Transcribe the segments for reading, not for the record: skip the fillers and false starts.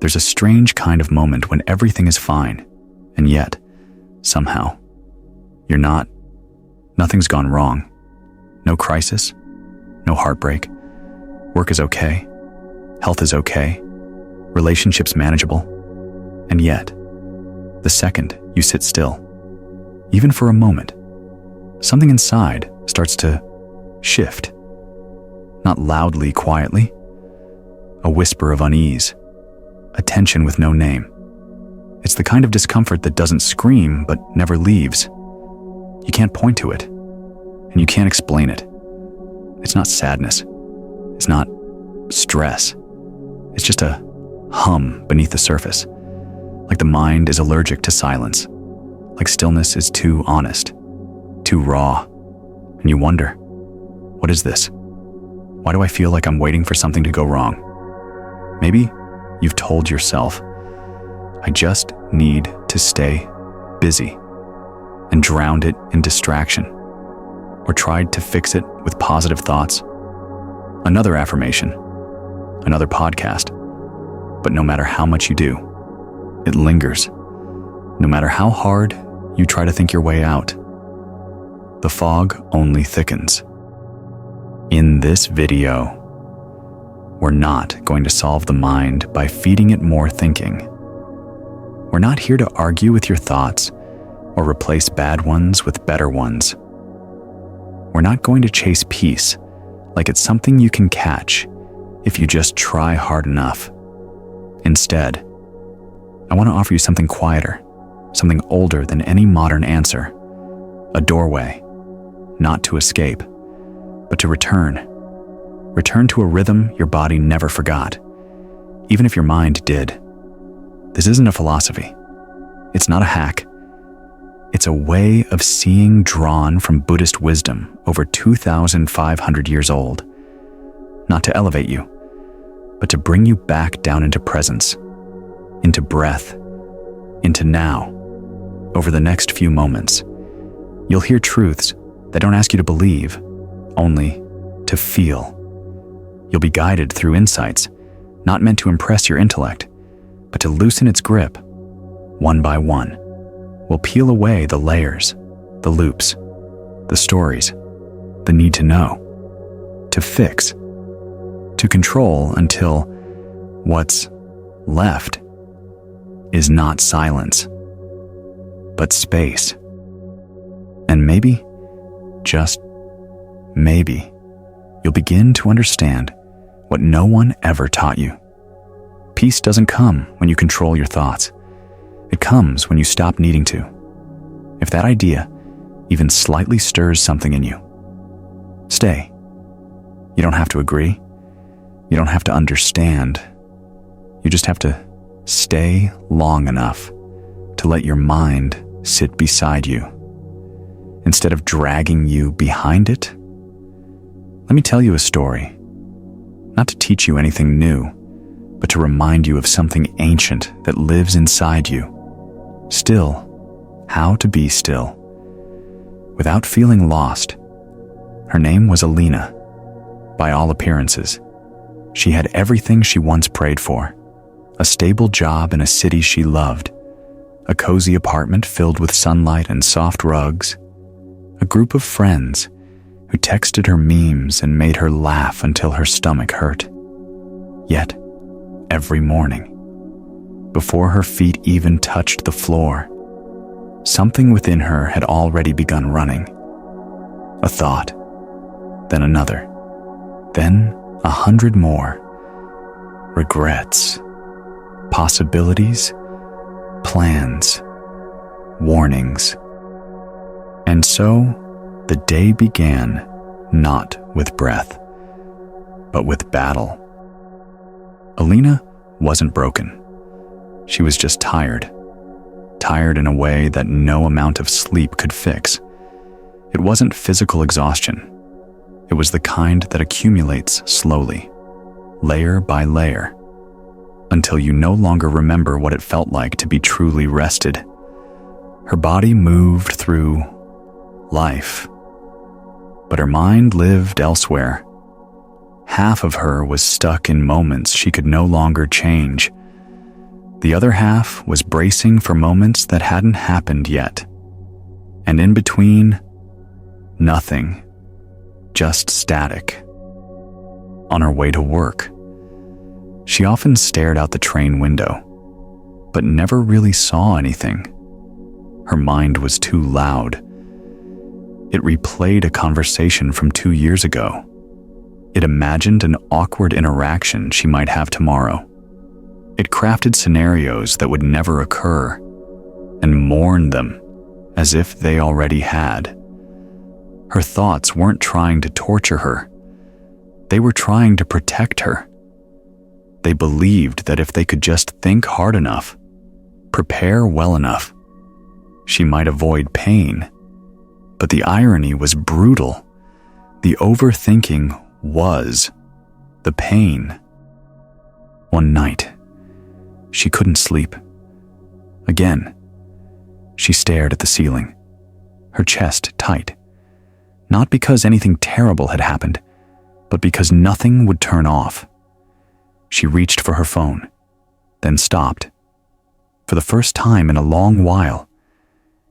There's a strange kind of moment when everything is fine, and yet, somehow, you're not. Nothing's gone wrong. No crisis, no heartbreak. Work is okay. Health is okay. Relationships manageable. And yet, the second you sit still, even for a moment, something inside starts to shift. Not loudly, quietly. A whisper of unease. A tension with no name. It's the kind of discomfort that doesn't scream but never leaves. You can't point to it, and you can't explain it. It's not sadness. It's not stress. It's just a hum beneath the surface. Like the mind is allergic to silence. Like stillness is too honest, too raw. And you wonder, what is this? Why do I feel like I'm waiting for something to go wrong? Maybe you've told yourself, I just need to stay busy, and drowned it in distraction, or tried to fix it with positive thoughts. Another affirmation, another podcast. But no matter how much you do, it lingers. No matter how hard you try to think your way out, the fog only thickens. In this video, we're not going to solve the mind by feeding it more thinking. We're not here to argue with your thoughts or replace bad ones with better ones. We're not going to chase peace like it's something you can catch if you just try hard enough. Instead, I want to offer you something quieter, something older than any modern answer. A doorway, not to escape, but to return. Return to a rhythm your body never forgot, even if your mind did. This isn't a philosophy. It's not a hack. It's a way of seeing drawn from Buddhist wisdom over 2,500 years old. Not to elevate you, but to bring you back down into presence, into breath, into now. Over the next few moments, you'll hear truths that don't ask you to believe, only to feel. You'll be guided through insights, not meant to impress your intellect, but to loosen its grip. One by one, we'll peel away the layers, the loops, the stories, the need to know, to fix, to control until what's left is not silence, but space. And maybe, just maybe, you'll begin to understand what no one ever taught you. Peace doesn't come when you control your thoughts. It comes when you stop needing to. If that idea even slightly stirs something in you, stay. You don't have to agree. You don't have to understand. You just have to stay long enough to let your mind sit beside you, instead of dragging you behind it. Let me tell you a story, not to teach you anything new, but to remind you of something ancient that lives inside you. Still, how to be still, without feeling lost. Her name was Alina. By all appearances, she had everything she once prayed for: a stable job in a city she loved, a cozy apartment filled with sunlight and soft rugs, a group of friends who texted her memes and made her laugh until her stomach hurt. Yet, every morning, before her feet even touched the floor, something within her had already begun running. A thought, then another, then 100 more. Regrets, possibilities, plans, warnings. And so, the day began not with breath, but with battle. Alina wasn't broken. She was just tired. Tired in a way that no amount of sleep could fix. It wasn't physical exhaustion. It was the kind that accumulates slowly, layer by layer, until you no longer remember what it felt like to be truly rested. Her body moved through life, but her mind lived elsewhere. Half of her was stuck in moments she could no longer change, The other half was bracing for moments that hadn't happened yet. And in between, nothing, just static. On her way to work, she often stared out the train window, but never really saw anything. Her mind was too loud. It replayed a conversation from 2 years ago. It imagined an awkward interaction she might have tomorrow. It crafted scenarios that would never occur and mourned them as if they already had. Her thoughts weren't trying to torture her. They were trying to protect her. They believed that if they could just think hard enough, prepare well enough, she might avoid pain. But the irony was brutal. The overthinking was the pain. One night, she couldn't sleep. Again, she stared at the ceiling, her chest tight. Not because anything terrible had happened, but because nothing would turn off. She reached for her phone, then stopped. For the first time in a long while,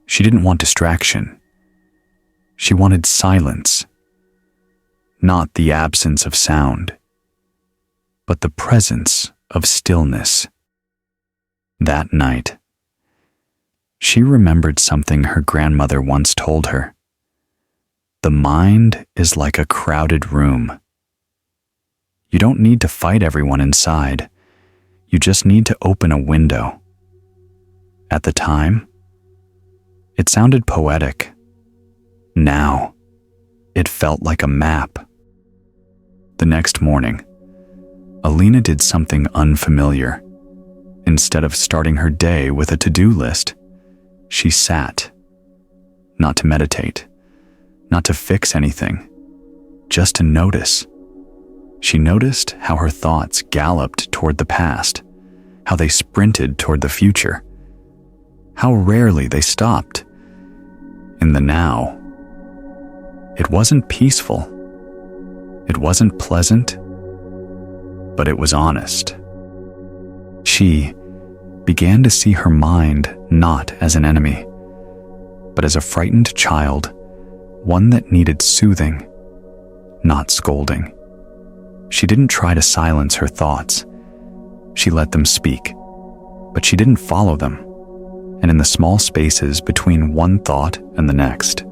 she didn't want distraction. She wanted silence. Not the absence of sound, but the presence of stillness. That night, she remembered something her grandmother once told her. The mind is like a crowded room. You don't need to fight everyone inside. You just need to open a window. At the time, it sounded poetic. Now, it felt like a map. The next morning, Alina did something unfamiliar. Instead of starting her day with a to-do list, she sat. Not to meditate, not to fix anything, just to notice. She noticed how her thoughts galloped toward the past, how they sprinted toward the future, how rarely they stopped. In the now, it wasn't peaceful. It wasn't pleasant, but it was honest. She began to see her mind not as an enemy, but as a frightened child, one that needed soothing, not scolding. She didn't try to silence her thoughts. She let them speak, but she didn't follow them. And in the small spaces between one thought and the next,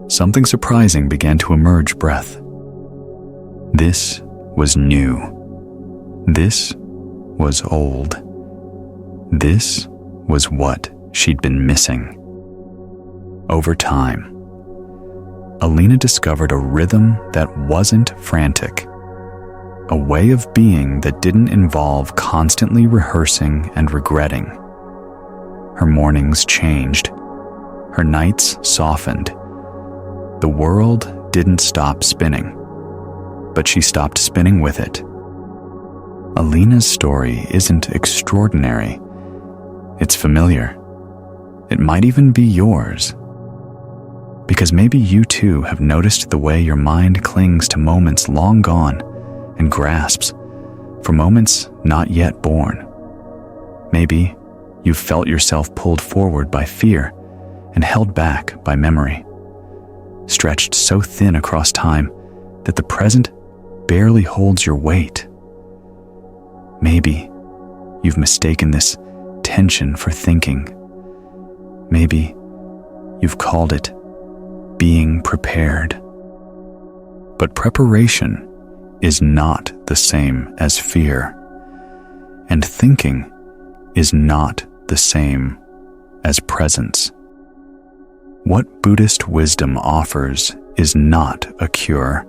something surprising began to emerge. Breath. This was new. This was old. This was what she'd been missing. Over time, Alina discovered a rhythm that wasn't frantic, a way of being that didn't involve constantly rehearsing and regretting. Her mornings changed. Her nights softened. The world didn't stop spinning, but she stopped spinning with it. Alina's story isn't extraordinary. It's familiar. It might even be yours. Because maybe you too have noticed the way your mind clings to moments long gone and grasps for moments not yet born. Maybe you've felt yourself pulled forward by fear and held back by memory, stretched so thin across time that the present barely holds your weight. Maybe you've mistaken this tension for thinking. Maybe you've called it being prepared. But preparation is not the same as fear, and thinking is not the same as presence. What Buddhist wisdom offers is not a cure,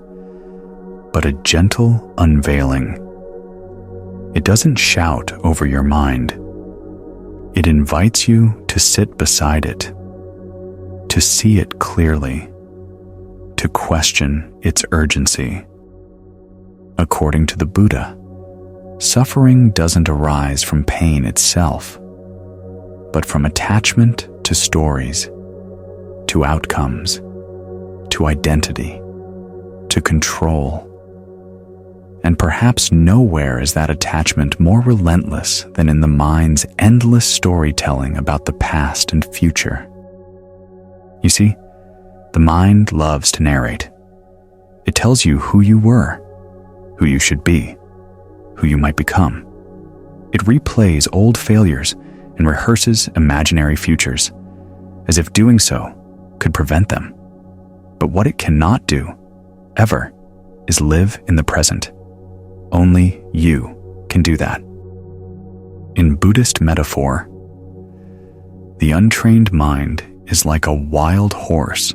but a gentle unveiling. It doesn't shout over your mind. It invites you to sit beside it, to see it clearly, to question its urgency. According to the Buddha, suffering doesn't arise from pain itself, but from attachment to stories, to outcomes, to identity, to control. And perhaps nowhere is that attachment more relentless than in the mind's endless storytelling about the past and future. You see, the mind loves to narrate. It tells you who you were, who you should be, who you might become. It replays old failures and rehearses imaginary futures, as if doing so could prevent them. But what it cannot do, ever, is live in the present. Only you can do that. In Buddhist metaphor, the untrained mind is like a wild horse.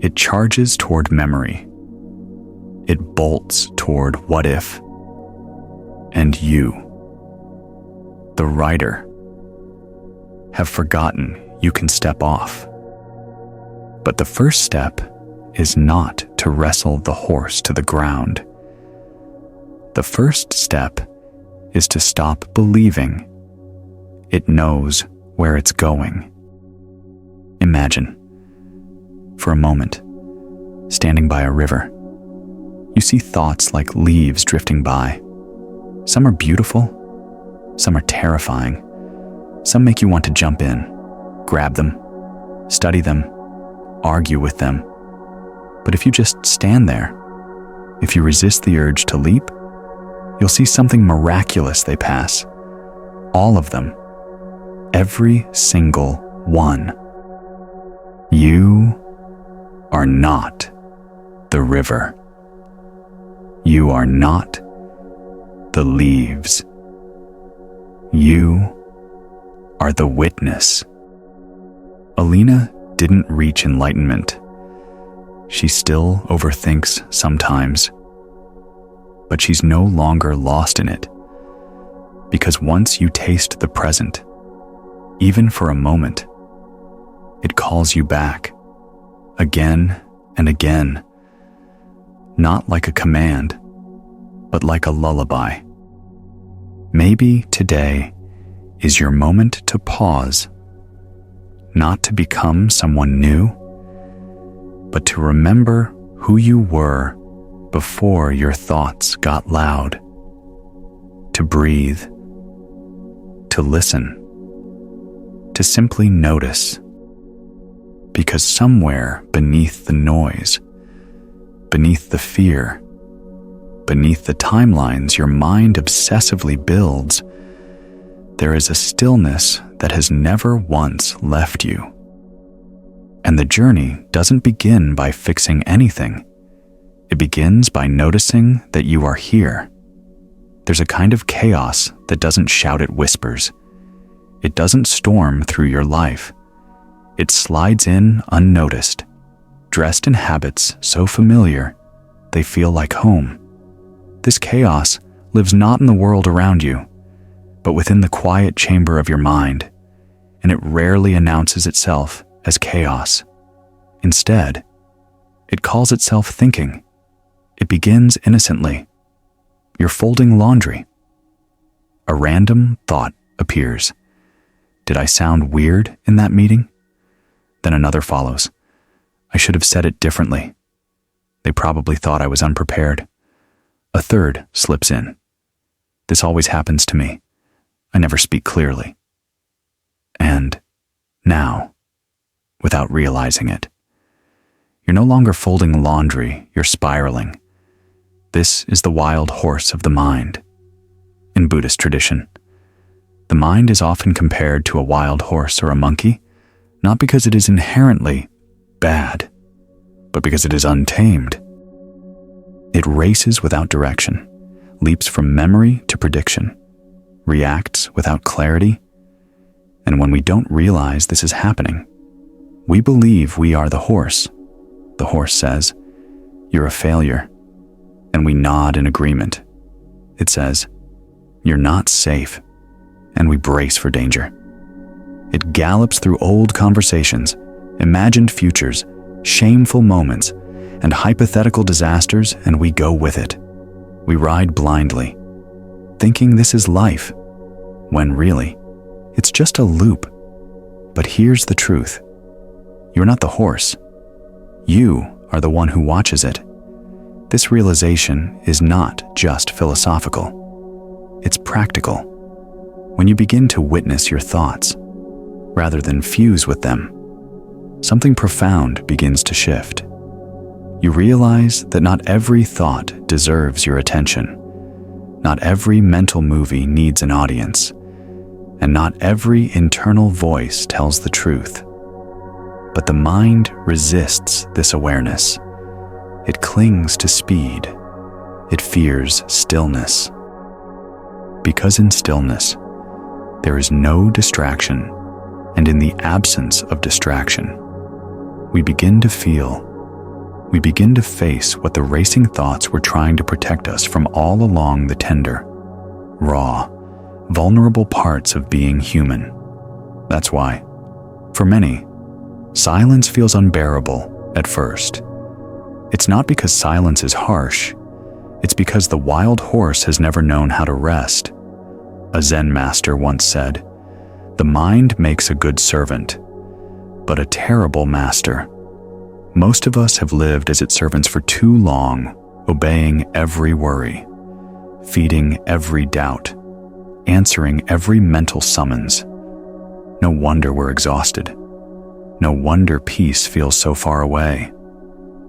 It charges toward memory. It bolts toward what if. And you, the rider, have forgotten you can step off. But the first step is not to wrestle the horse to the ground. The first step is to stop believing it knows where it's going. Imagine, for a moment, standing by a river. You see thoughts like leaves drifting by. Some are beautiful, some are terrifying. Some make you want to jump in, grab them, study them, argue with them. But if you just stand there, if you resist the urge to leap, you'll see something miraculous they pass. All of them. Every single one. You are not the river. You are not the leaves. You are the witness. Alina didn't reach enlightenment. She still overthinks sometimes, but she's no longer lost in it. Because once you taste the present, even for a moment, it calls you back, again and again, not like a command, but like a lullaby. Maybe today is your moment to pause, not to become someone new, but to remember who you were before your thoughts got loud, to breathe, to listen, to simply notice. Because somewhere beneath the noise, beneath the fear, beneath the timelines your mind obsessively builds, there is a stillness that has never once left you. And the journey doesn't begin by fixing anything. It begins by noticing that you are here. There's a kind of chaos that doesn't shout, it whispers. It doesn't storm through your life. It slides in unnoticed, dressed in habits so familiar they feel like home. This chaos lives not in the world around you, but within the quiet chamber of your mind, and it rarely announces itself as chaos. Instead, it calls itself thinking. It begins innocently. You're folding laundry. A random thought appears. Did I sound weird in that meeting? Then another follows. I should have said it differently. They probably thought I was unprepared. A third slips in. This always happens to me. I never speak clearly. And now, without realizing it, you're no longer folding laundry, you're spiraling. This is the wild horse of the mind. In Buddhist tradition, the mind is often compared to a wild horse or a monkey, not because it is inherently bad, but because it is untamed. It races without direction, leaps from memory to prediction, reacts without clarity, and when we don't realize this is happening, we believe we are the horse. The horse says, "You're a failure," and we nod in agreement. It says, "You're not safe," and we brace for danger. It gallops through old conversations, imagined futures, shameful moments, and hypothetical disasters, and we go with it. We ride blindly, thinking this is life, when really, it's just a loop. But here's the truth. You're not the horse. You are the one who watches it. This realization is not just philosophical. It's practical. When you begin to witness your thoughts, rather than fuse with them, something profound begins to shift. You realize that not every thought deserves your attention. Not every mental movie needs an audience, and not every internal voice tells the truth. But the mind resists this awareness. It clings to speed. It fears stillness. Because in stillness, there is no distraction, and in the absence of distraction, we begin to feel. We begin to face what the racing thoughts were trying to protect us from all along: the tender, raw, vulnerable parts of being human. That's why, for many, silence feels unbearable at first. It's not because silence is harsh. It's because the wild horse has never known how to rest. A Zen master once said, "The mind makes a good servant, but a terrible master." Most of us have lived as its servants for too long, obeying every worry, feeding every doubt, answering every mental summons. No wonder we're exhausted. No wonder peace feels so far away.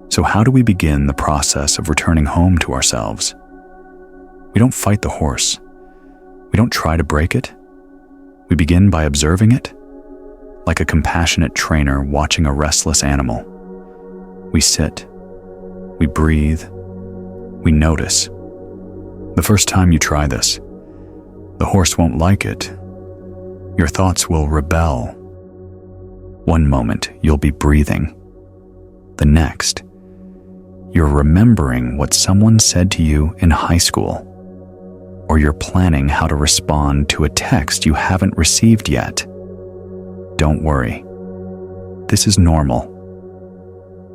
So how do we begin the process of returning home to ourselves? We don't fight the horse. We don't try to break it. We begin by observing it, like a compassionate trainer watching a restless animal. We sit, we breathe, we notice. The first time you try this, the horse won't like it. Your thoughts will rebel. One moment, you'll be breathing. The next, you're remembering what someone said to you in high school, or you're planning how to respond to a text you haven't received yet. Don't worry. This is normal.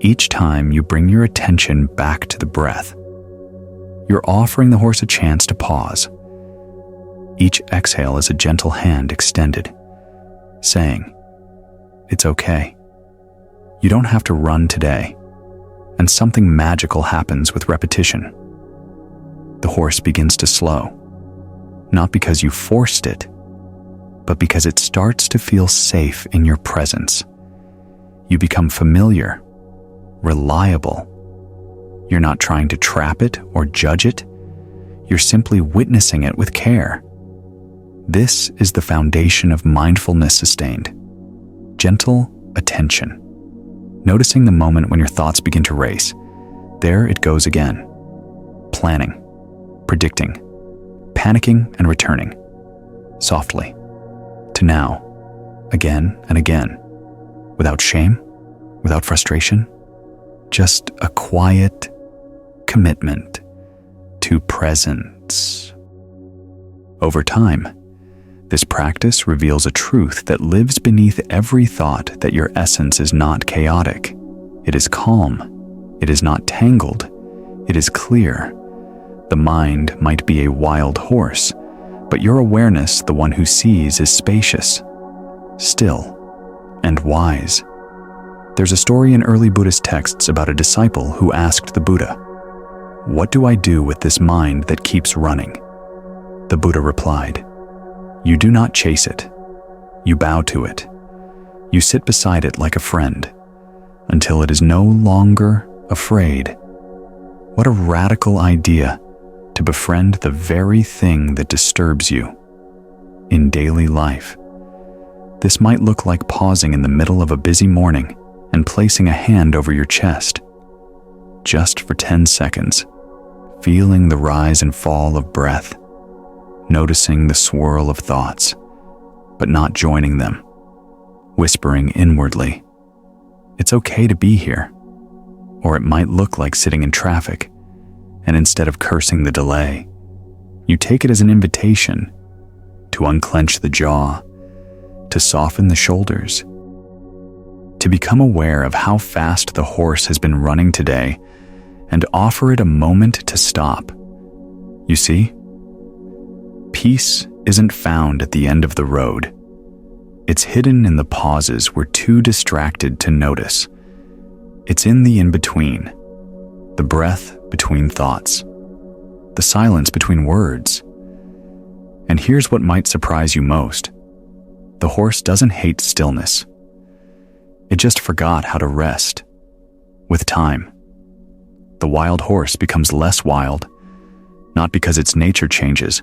Each time you bring your attention back to the breath, you're offering the horse a chance to pause. Each exhale is a gentle hand extended, saying, "It's okay. You don't have to run today." And something magical happens with repetition. The horse begins to slow, not because you forced it, but because it starts to feel safe in your presence. You become familiar, reliable. You're not trying to trap it or judge it. You're simply witnessing it with care. This is the foundation of mindfulness sustained. Gentle attention. Noticing the moment when your thoughts begin to race. There it goes again. Planning, predicting, panicking and returning. Softly. To now. Again and again. Without shame, without frustration. Just a quiet commitment to presence. Over time, this practice reveals a truth that lives beneath every thought: that your essence is not chaotic. It is calm. It is not tangled. It is clear. The mind might be a wild horse, but your awareness, the one who sees, is spacious, still, and wise. There's a story in early Buddhist texts about a disciple who asked the Buddha, "What do I do with this mind that keeps running?" The Buddha replied, "You do not chase it. You bow to it. You sit beside it like a friend, until it is no longer afraid." What a radical idea, to befriend the very thing that disturbs you. In daily life, this might look like pausing in the middle of a busy morning and placing a hand over your chest, just for 10 seconds, feeling the rise and fall of breath, noticing the swirl of thoughts, but not joining them, whispering inwardly, "It's okay to be here." Or it might look like sitting in traffic, and instead of cursing the delay, you take it as an invitation to unclench the jaw, to soften the shoulders, to become aware of how fast the horse has been running today and offer it a moment to stop. You see, peace isn't found at the end of the road. It's hidden in the pauses we're too distracted to notice. It's in the in-between, the breath between thoughts, the silence between words. And here's what might surprise you most. The horse doesn't hate stillness. It just forgot how to rest. With time, the wild horse becomes less wild, not because its nature changes,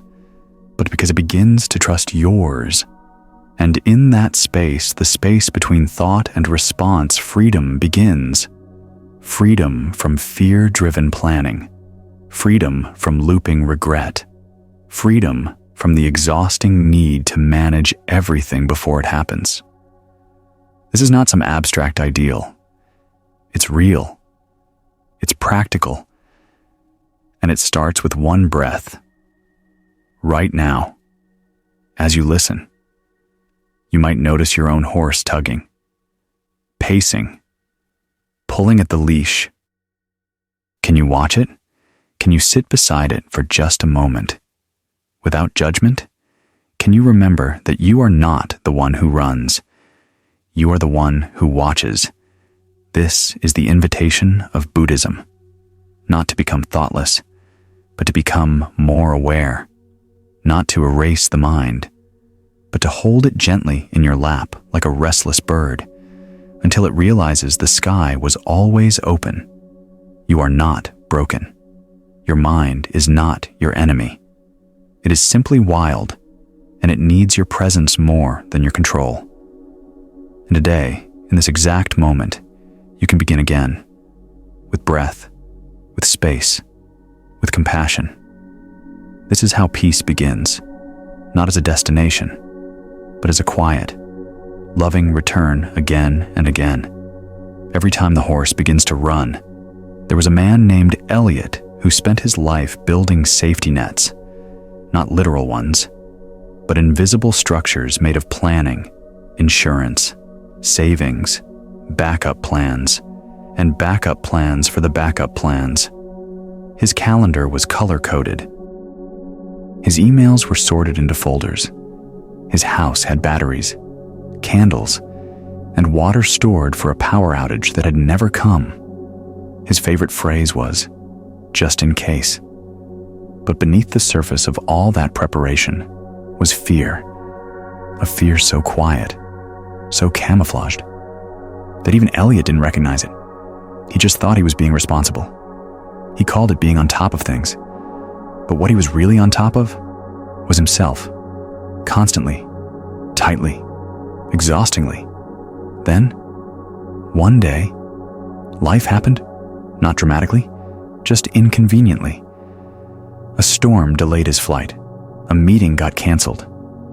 but because it begins to trust yours. And in that space, the space between thought and response, freedom begins. Freedom from fear-driven planning. Freedom from looping regret. Freedom from the exhausting need to manage everything before it happens. This is not some abstract ideal. It's real. It's practical. And it starts with one breath. Right now, as you listen, you might notice your own horse tugging, pacing, pulling at the leash. Can you watch it? Can you sit beside it for just a moment? Without judgment? Can you remember that you are not the one who runs? You are the one who watches. This is the invitation of Buddhism. Not to become thoughtless, but to become more aware. Not to erase the mind, but to hold it gently in your lap like a restless bird until it realizes the sky was always open. You are not broken. Your mind is not your enemy. It is simply wild, and it needs your presence more than your control. And today, in this exact moment, you can begin again, with breath, with space, with compassion. This is how peace begins, not as a destination, but as a quiet, loving return again and again. Every time the horse begins to run, there was a man named Elliot who spent his life building safety nets, not literal ones, but invisible structures made of planning, insurance, savings, backup plans, and backup plans for the backup plans. His calendar was color-coded. His emails were sorted into folders. His house had batteries, candles, and water stored for a power outage that had never come. His favorite phrase was, "just in case." But beneath the surface of all that preparation was fear. A fear so quiet, so camouflaged, that even Elliot didn't recognize it. He just thought he was being responsible. He called it being on top of things. But what he was really on top of was himself. Constantly, tightly, exhaustingly. Then, one day, life happened, not dramatically, just inconveniently. A storm delayed his flight. A meeting got canceled.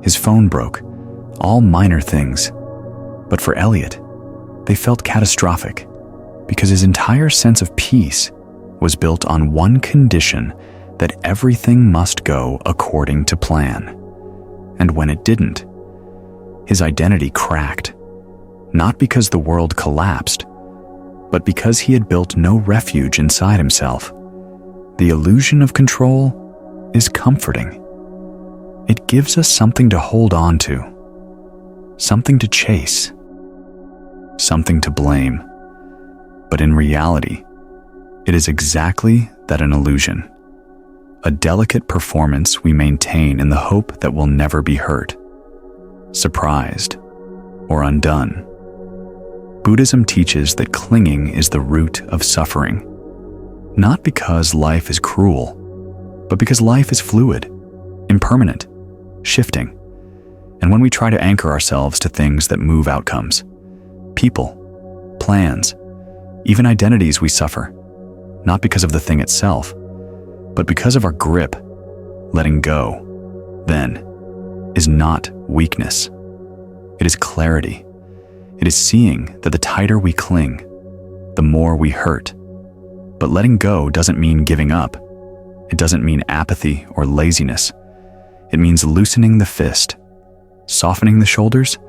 His phone broke. All minor things. But for Elliot, they felt catastrophic because his entire sense of peace was built on one condition, that everything must go according to plan. And when it didn't, his identity cracked, not because the world collapsed, but because he had built no refuge inside himself. The illusion of control is comforting. It gives us something to hold on to, something to chase, something to blame. But in reality, it is exactly that, an illusion. A delicate performance we maintain in the hope that we'll never be hurt, surprised, or undone. Buddhism teaches that clinging is the root of suffering, not because life is cruel, but because life is fluid, impermanent, shifting. And when we try to anchor ourselves to things that move outcomes, people, plans, even identities, we suffer, not because of the thing itself, but because of our grip. Letting go, then, is not weakness. It is clarity. It is seeing that the tighter we cling, the more we hurt. But letting go doesn't mean giving up. It doesn't mean apathy or laziness. It means loosening the fist, softening the shoulders,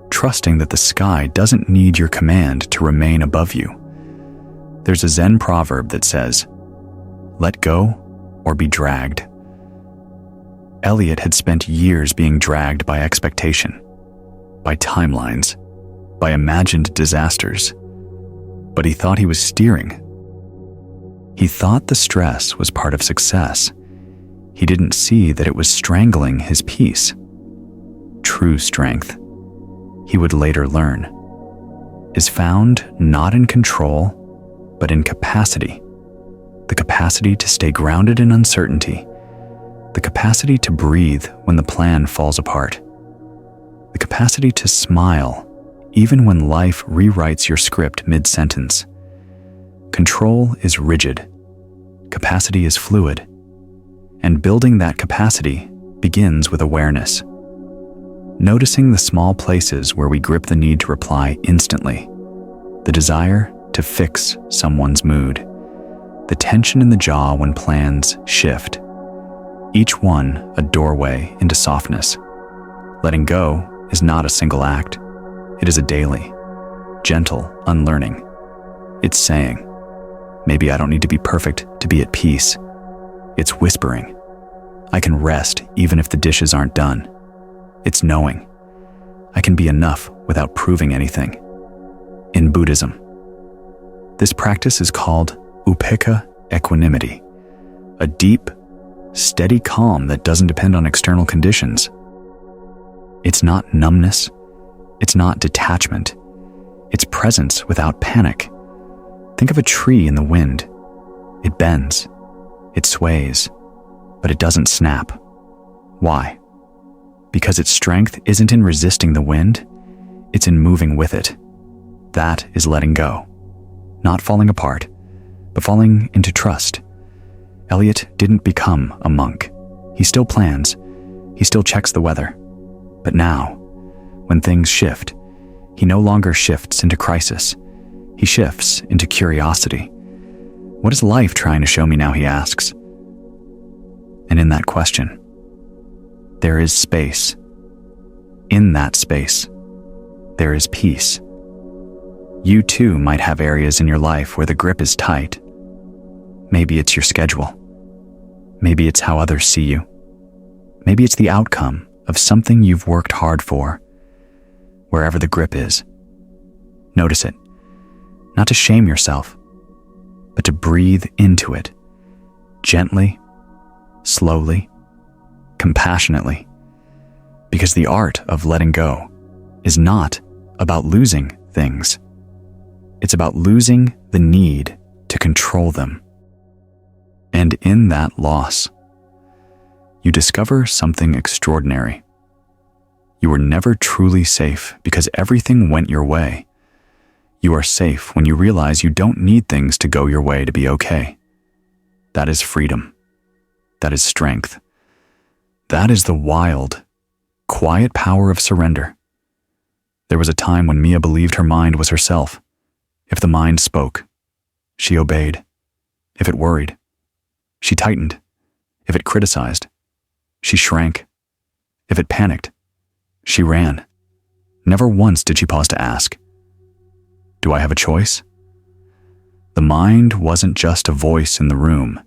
trusting that the sky doesn't need your command to remain above you. There's a Zen proverb that says, "Let go or be dragged." Elliot had spent years being dragged by expectation, by timelines, by imagined disasters, but he thought he was steering. He thought the stress was part of success. He didn't see that it was strangling his peace. True strength, he would later learn, is found not in control, but in capacity. The capacity to stay grounded in uncertainty. The capacity to breathe when the plan falls apart. The capacity to smile even when life rewrites your script mid-sentence. Control is rigid. Capacity is fluid. And building that capacity begins with awareness. Noticing the small places where we grip the need to reply instantly. The desire to fix someone's mood. The tension in the jaw when plans shift. Each one a doorway into softness. Letting go is not a single act. It is a daily, gentle unlearning. It's saying, maybe I don't need to be perfect to be at peace. It's whispering, I can rest even if the dishes aren't done. It's knowing, I can be enough without proving anything. In Buddhism, this practice is called upekkha equanimity, a deep, steady calm that doesn't depend on external conditions. It's not numbness. It's not detachment. It's presence without panic. Think of a tree in the wind. It bends. It sways. But it doesn't snap. Why? Because its strength isn't in resisting the wind. It's in moving with it. That is letting go. Not falling apart, but falling into trust. Eliot didn't become a monk. He still plans. He still checks the weather. But now, when things shift, he no longer shifts into crisis. He shifts into curiosity. What is life trying to show me now, he asks. And in that question, there is space. In that space, there is peace. You too might have areas in your life where the grip is tight. Maybe it's your schedule. Maybe it's how others see you. Maybe it's the outcome of something you've worked hard for. Wherever the grip is, notice it, not to shame yourself, but to breathe into it, gently, slowly, compassionately, because the art of letting go is not about losing things. It's about losing the need to control them. And in that loss, you discover something extraordinary. You were never truly safe because everything went your way. You are safe when you realize you don't need things to go your way to be okay. That is freedom. That is strength. That is the wild, quiet power of surrender. There was a time when Mia believed her mind was herself. If the mind spoke, she obeyed. If it worried, she tightened. If it criticized, she shrank. If it panicked, she ran. Never once did she pause to ask, do I have a choice? The mind wasn't just a voice in the room.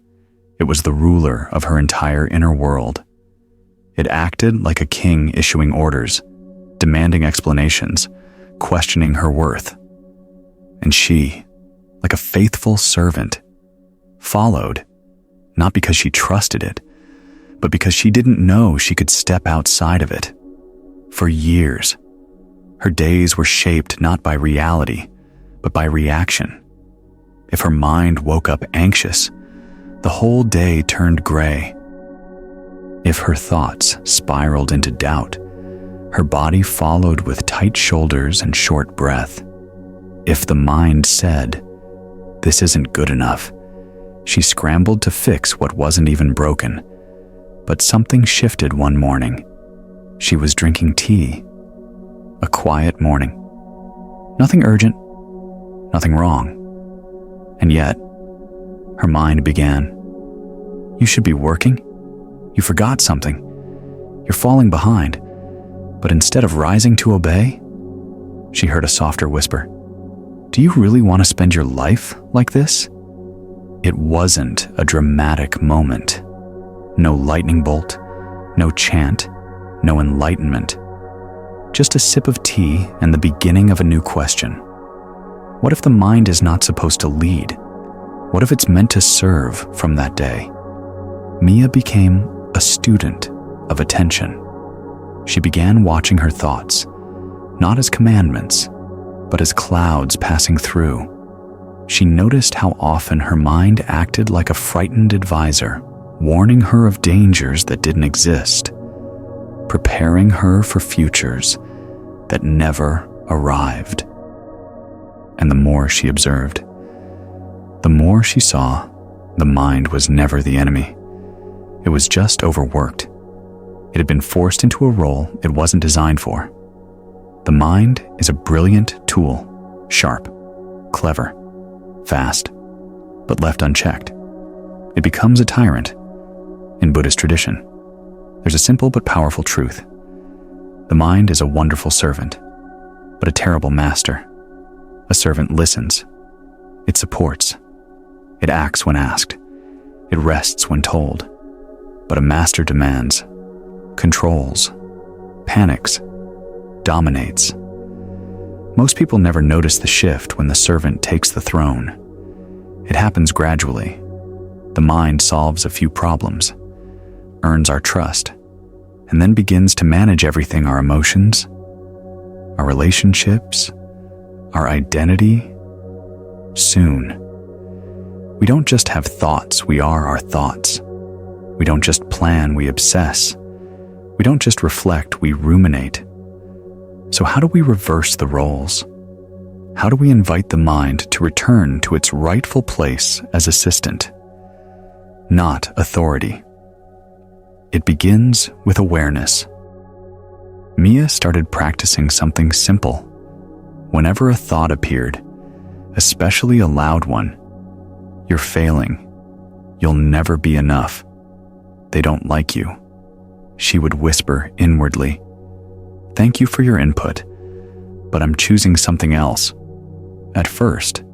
It was the ruler of her entire inner world. It acted like a king issuing orders, demanding explanations, questioning her worth. And she, like a faithful servant, followed, not because she trusted it, but because she didn't know she could step outside of it. For years, her days were shaped not by reality, but by reaction. If her mind woke up anxious, the whole day turned gray. If her thoughts spiraled into doubt, her body followed with tight shoulders and short breath. If the mind said, "This isn't good enough," she scrambled to fix what wasn't even broken. But something shifted one morning. She was drinking tea. A quiet morning. Nothing urgent, nothing wrong. And yet, her mind began, "You should be working. You forgot something. You're falling behind." But instead of rising to obey, she heard a softer whisper. "Do you really want to spend your life like this?" It wasn't a dramatic moment. No lightning bolt, no chant, no enlightenment. Just a sip of tea and the beginning of a new question. What if the mind is not supposed to lead? What if it's meant to serve from that day? Mia became a student of attention. She began watching her thoughts, not as commandments, but as clouds passing through. She noticed how often her mind acted like a frightened advisor, warning her of dangers that didn't exist, preparing her for futures that never arrived. And the more she observed, the more she saw the mind was never the enemy. It was just overworked. It had been forced into a role it wasn't designed for. The mind is a brilliant tool, sharp, clever, fast, but left unchecked, it becomes a tyrant. In Buddhist tradition, there's a simple but powerful truth. The mind is a wonderful servant, but a terrible master. A servant listens. It supports. It acts when asked. It rests when told. But a master demands, controls, panics, dominates. Most people never notice the shift when the servant takes the throne. It happens gradually. The mind solves a few problems, earns our trust, and then begins to manage everything: our emotions, our relationships, our identity. Soon, we don't just have thoughts, we are our thoughts. We don't just plan, we obsess. We don't just reflect, we ruminate. So how do we reverse the roles? How do we invite the mind to return to its rightful place as assistant, not authority? It begins with awareness. Mia started practicing something simple. Whenever a thought appeared, especially a loud one, "You're failing. You'll never be enough. They don't like you," she would whisper inwardly. "Thank you for your input, but I'm choosing something else." At first,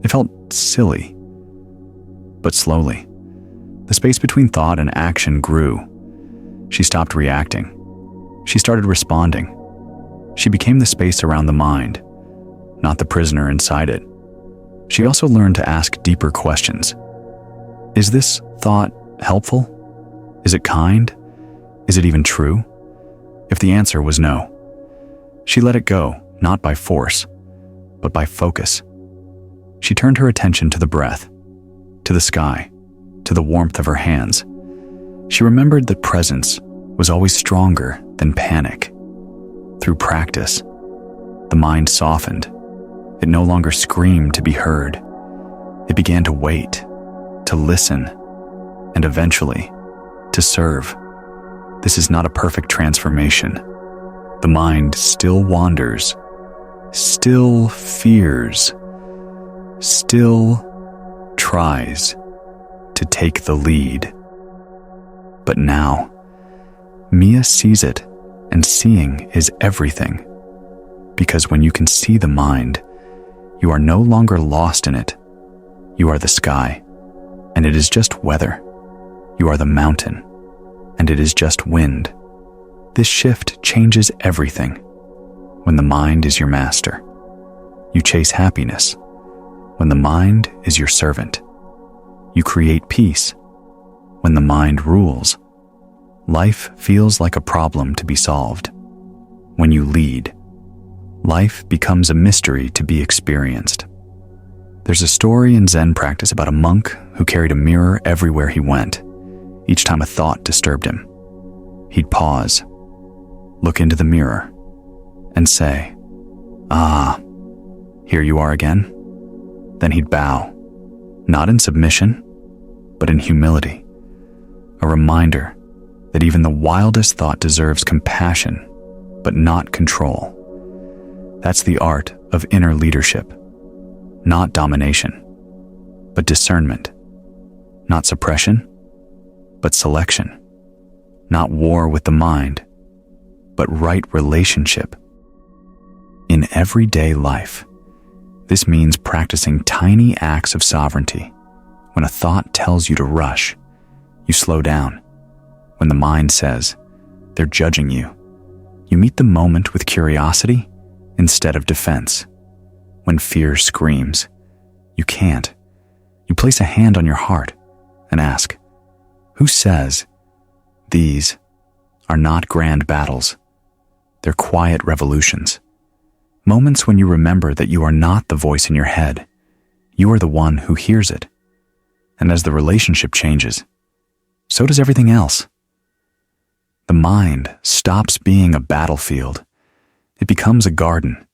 it felt silly, but slowly, the space between thought and action grew. She stopped reacting. She started responding. She became the space around the mind, not the prisoner inside it. She also learned to ask deeper questions. Is this thought helpful? Is it kind? Is it even true? If the answer was no, she let it go, not by force, but by focus. She turned her attention to the breath, to the sky, to the warmth of her hands. She remembered that presence was always stronger than panic. Through practice, the mind softened. It no longer screamed to be heard. It began to wait, to listen, and eventually, to serve. This is not a perfect transformation. The mind still wanders, still fears, still tries to take the lead. But now, Mia sees it, and seeing is everything. Because when you can see the mind, you are no longer lost in it. You are the sky, and it is just weather. You are the mountain, and it is just wind. This shift changes everything. When the mind is your master, you chase happiness. When the mind is your servant, you create peace. When the mind rules, life feels like a problem to be solved. When you lead, life becomes a mystery to be experienced. There's a story in Zen practice about a monk who carried a mirror everywhere he went. Each time a thought disturbed him, he'd pause, look into the mirror, and say, "Ah, here you are again." Then he'd bow, not in submission, but in humility, a reminder that even the wildest thought deserves compassion, but not control. That's the art of inner leadership. Not domination, but discernment. Not suppression, but selection. Not war with the mind, but right relationship. In everyday life, this means practicing tiny acts of sovereignty. When a thought tells you to rush, you slow down. When the mind says, "They're judging you," you meet the moment with curiosity instead of defense. When fear screams, "You can't," You place a hand on your heart and ask, who says these are not grand battles? They're quiet revolutions. Moments when you remember that you are not the voice in your head. You are the one who hears it. And as the relationship changes, so does everything else. The mind stops being a battlefield. It becomes a garden.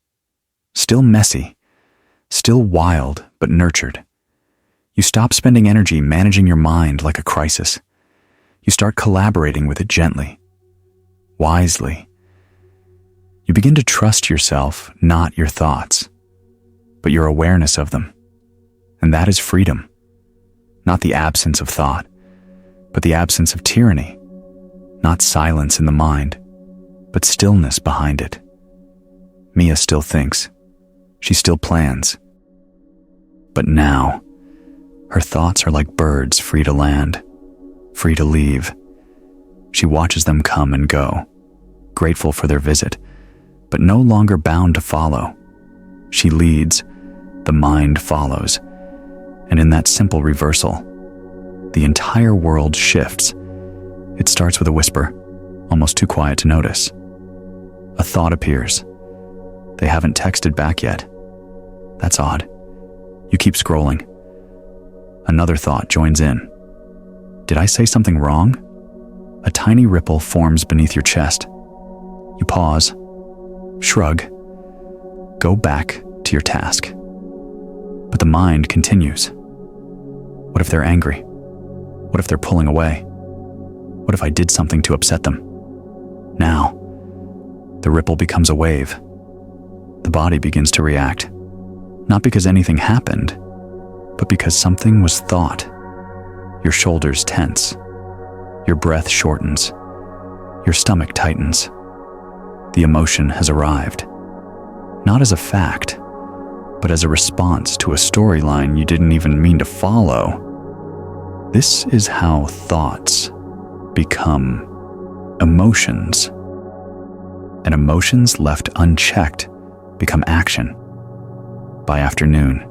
Still messy, still wild, but nurtured. You stop spending energy managing your mind like a crisis. You start collaborating with it gently, wisely. You begin to trust yourself, not your thoughts, but your awareness of them. And that is freedom. Not the absence of thought, but the absence of tyranny. Not silence in the mind, but stillness behind it. Mia still thinks. She still plans. But now, her thoughts are like birds free to land, free to leave. She watches them come and go, grateful for their visit, but no longer bound to follow. She leads, the mind follows, and in that simple reversal, the entire world shifts. It starts with a whisper, almost too quiet to notice. A thought appears. They haven't texted back yet. That's odd. You keep scrolling. Another thought joins in. Did I say something wrong? A tiny ripple forms beneath your chest. You pause, shrug, go back to your task. But the mind continues. What if they're angry? What if they're pulling away? What if I did something to upset them? Now, the ripple becomes a wave. The body begins to react, not because anything happened, but because something was thought. Your shoulders tense. Your breath shortens. Your stomach tightens. The emotion has arrived, not as a fact, but as a response to a storyline you didn't even mean to follow. This is how thoughts become emotions. And emotions left unchecked become action. By afternoon,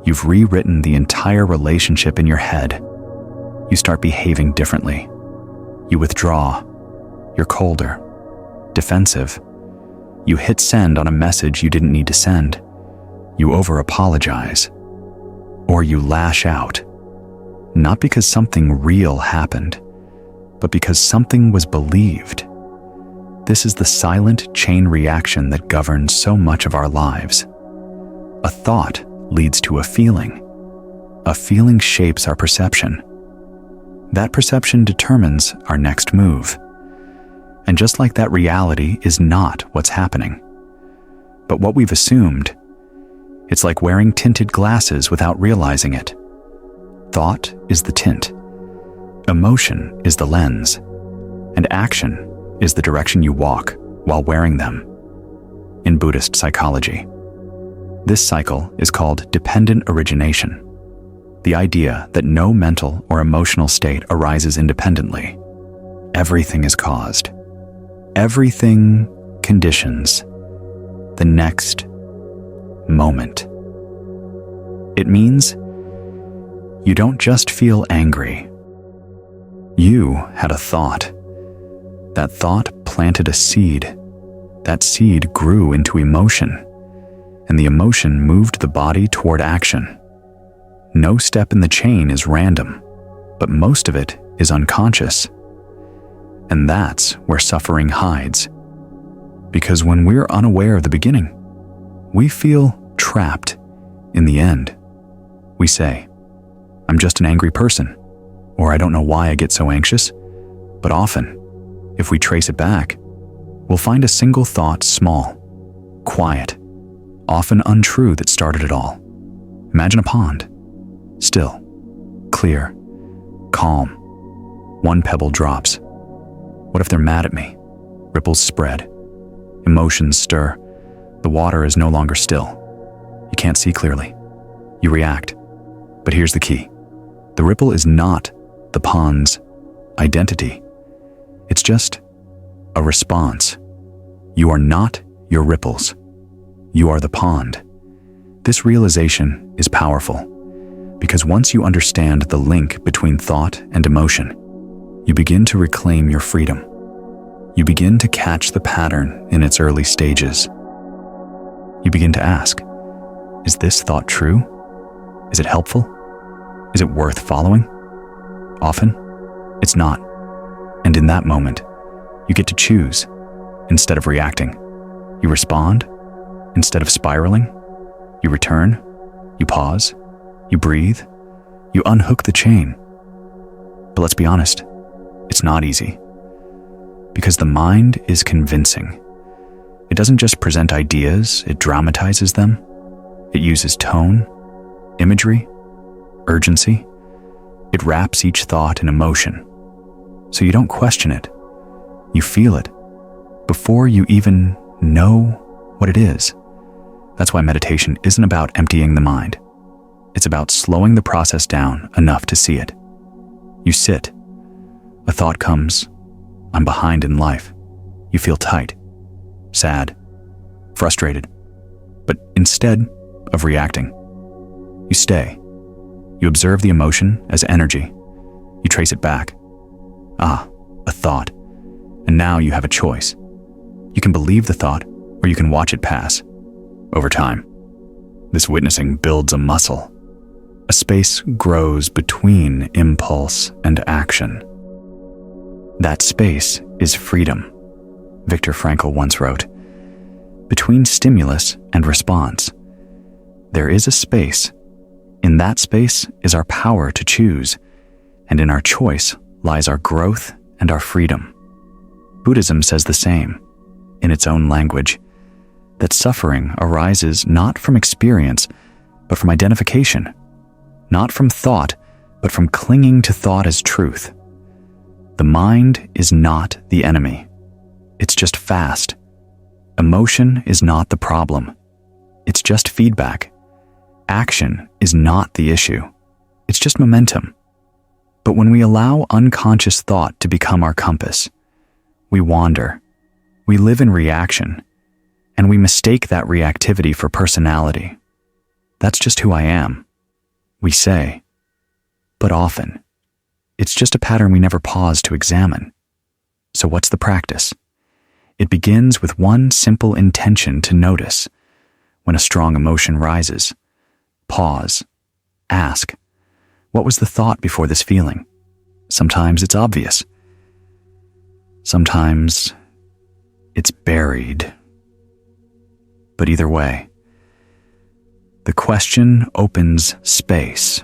you've rewritten the entire relationship in your head. You start behaving differently. You withdraw. You're colder, defensive. You hit send on a message you didn't need to send. You over-apologize. Or you lash out. Not because something real happened, but because something was believed. This is the silent chain reaction that governs so much of our lives. A thought leads to a feeling. A feeling shapes our perception. That perception determines our next move. And just like that, reality is not what's happening, but what we've assumed. It's like wearing tinted glasses without realizing it. Thought is the tint. Emotion is the lens. And action is the direction you walk while wearing them. In Buddhist psychology, this cycle is called dependent origination, the idea that no mental or emotional state arises independently. Everything is caused. Everything conditions the next moment. It means you don't just feel angry. You had a thought. That thought planted a seed. That seed grew into emotion, and the emotion moved the body toward action. No step in the chain is random, but most of it is unconscious. And that's where suffering hides. Because when we're unaware of the beginning, we feel trapped in the end. We say, I'm just an angry person, or I don't know why I get so anxious. But often, if we trace it back, we'll find a single thought, small, quiet, often untrue, that started it all. Imagine a pond, still, clear, calm. One pebble drops. What if they're mad at me? Ripples spread. Emotions stir. The water is no longer still. You can't see clearly. You react. But here's the key. The ripple is not the pond's identity. It's just a response. You are not your ripples. You are the pond. This realization is powerful Because once you understand the link between thought and emotion, you begin to reclaim your freedom. You begin to catch the pattern in its early stages. You begin to ask, is this thought true? Is it helpful? Is it worth following? Often, it's not. And in that moment, you get to choose instead of reacting. You respond instead of spiraling. You return. You pause. You breathe. You unhook the chain. But let's be honest, it's not easy. Because the mind is convincing. It doesn't just present ideas, it dramatizes them. It uses tone, imagery, urgency. It wraps each thought in emotion. So you don't question it. You feel it before you even know what it is. That's why meditation isn't about emptying the mind. It's about slowing the process down enough to see it. You sit. A thought comes. I'm behind in life. You feel tight, sad, frustrated. But instead of reacting, you stay. You observe the emotion as energy. You trace it back. Ah, a thought. And now you have a choice. You can believe the thought, or you can watch it pass. Over time, this witnessing builds a muscle. A space grows between impulse and action. That space is freedom. Viktor Frankl once wrote, "Between stimulus and response, there is a space. In that space is our power to choose, and in our choice lies our growth and our freedom." Buddhism says the same, in its own language, that suffering arises not from experience, but from identification, not from thought, but from clinging to thought as truth. The mind is not the enemy. It's just fast. Emotion is not the problem. It's just feedback. Action is not the issue. It's just momentum. But when we allow unconscious thought to become our compass, we wander. We live in reaction, and we mistake that reactivity for personality. That's just who I am, we say. But often, it's just a pattern we never pause to examine. So what's the practice? It begins with one simple intention to notice. When a strong emotion rises, pause, ask, what was the thought before this feeling? Sometimes it's obvious. Sometimes it's buried. But either way, the question opens space.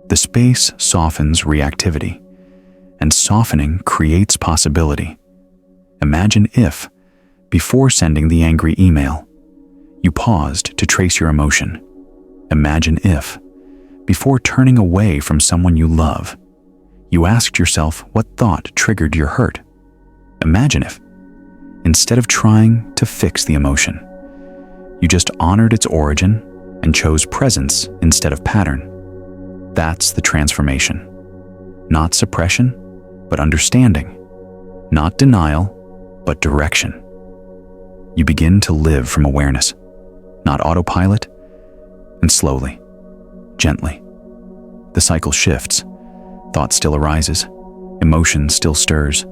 The space softens reactivity, and softening creates possibility. Imagine if, before sending the angry email, you paused to trace your emotion. Imagine if, before turning away from someone you love, you asked yourself what thought triggered your hurt. Imagine if, instead of trying to fix the emotion, you just honored its origin and chose presence instead of pattern. That's the transformation. Not suppression, but understanding. Not denial, but direction. You begin to live from awareness, not autopilot, and slowly, gently. The cycle shifts. Thought still arises. Emotion still stirs.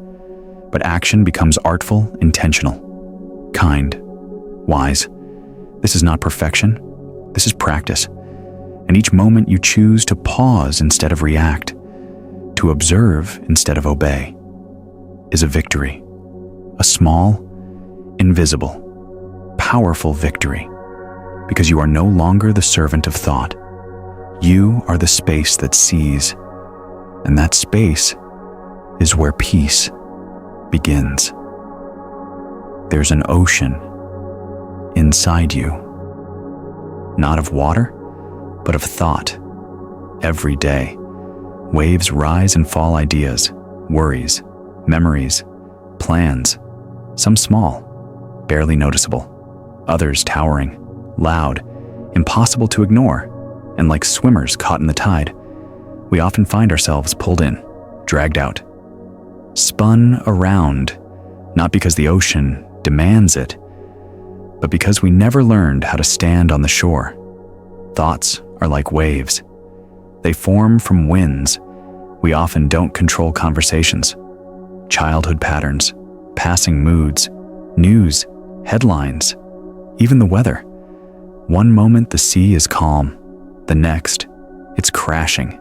But action becomes artful, intentional, kind, wise. This is not perfection. This is practice. And each moment you choose to pause instead of react, to observe instead of obey, is a victory. A small, invisible, powerful victory. Because you are no longer the servant of thought. You are the space that sees. And that space is where peace begins. There's an ocean inside you. Not of water, but of thought. Every day, waves rise and fall ideas, worries, memories, plans, some small, barely noticeable, others towering, loud, impossible to ignore, and like swimmers caught in the tide, we often find ourselves pulled in, dragged out, spun around, not because the ocean demands it, but because we never learned how to stand on the shore. Thoughts are like waves. They form from winds. We often don't control conversations, childhood patterns, passing moods, news, headlines, even the weather. One moment the sea is calm, the next, it's crashing.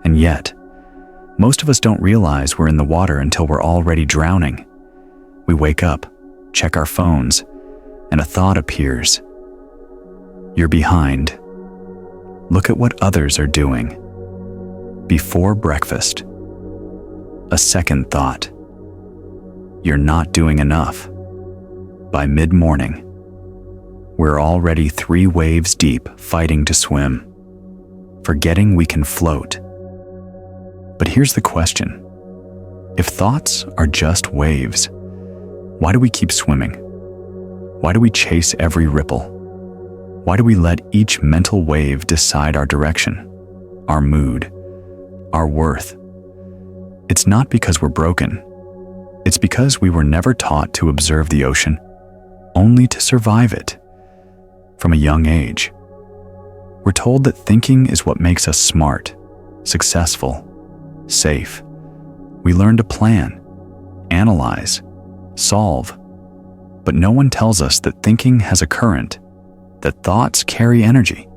And yet, most of us don't realize we're in the water until we're already drowning. We wake up, check our phones, and a thought appears. You're behind. Look at what others are doing. Before breakfast. A second thought. You're not doing enough. By mid-morning, we're already 3 waves deep fighting to swim, forgetting we can float. But here's the question. If thoughts are just waves, why do we keep swimming? Why do we chase every ripple? Why do we let each mental wave decide our direction, our mood, our worth? It's not because we're broken. It's because we were never taught to observe the ocean, only to survive it. From a young age, we're told that thinking is what makes us smart, successful, safe. We learn to plan, analyze, solve. But no one tells us that thinking has a current, that thoughts carry energy,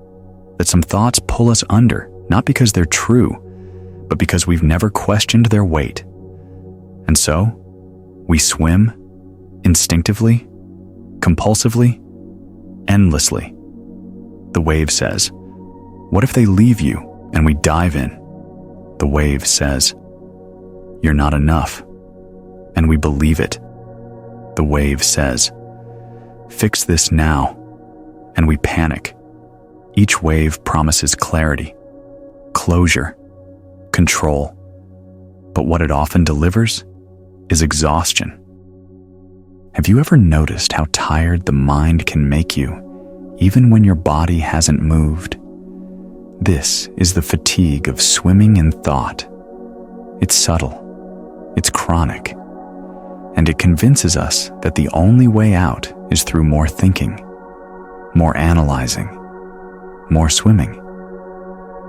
that some thoughts pull us under, not because they're true, but because we've never questioned their weight. And so, we swim, instinctively, compulsively, endlessly. The wave says, what if they leave you? And we dive in. The wave says, you're not enough. And we believe it. The wave says, fix this now. And we panic. Each wave promises clarity, closure, control. But what it often delivers is exhaustion. Have you ever noticed how tired the mind can make you, even when your body hasn't moved? This is the fatigue of swimming in thought. It's subtle, it's chronic, and it convinces us that the only way out is through more thinking, more analyzing, more swimming.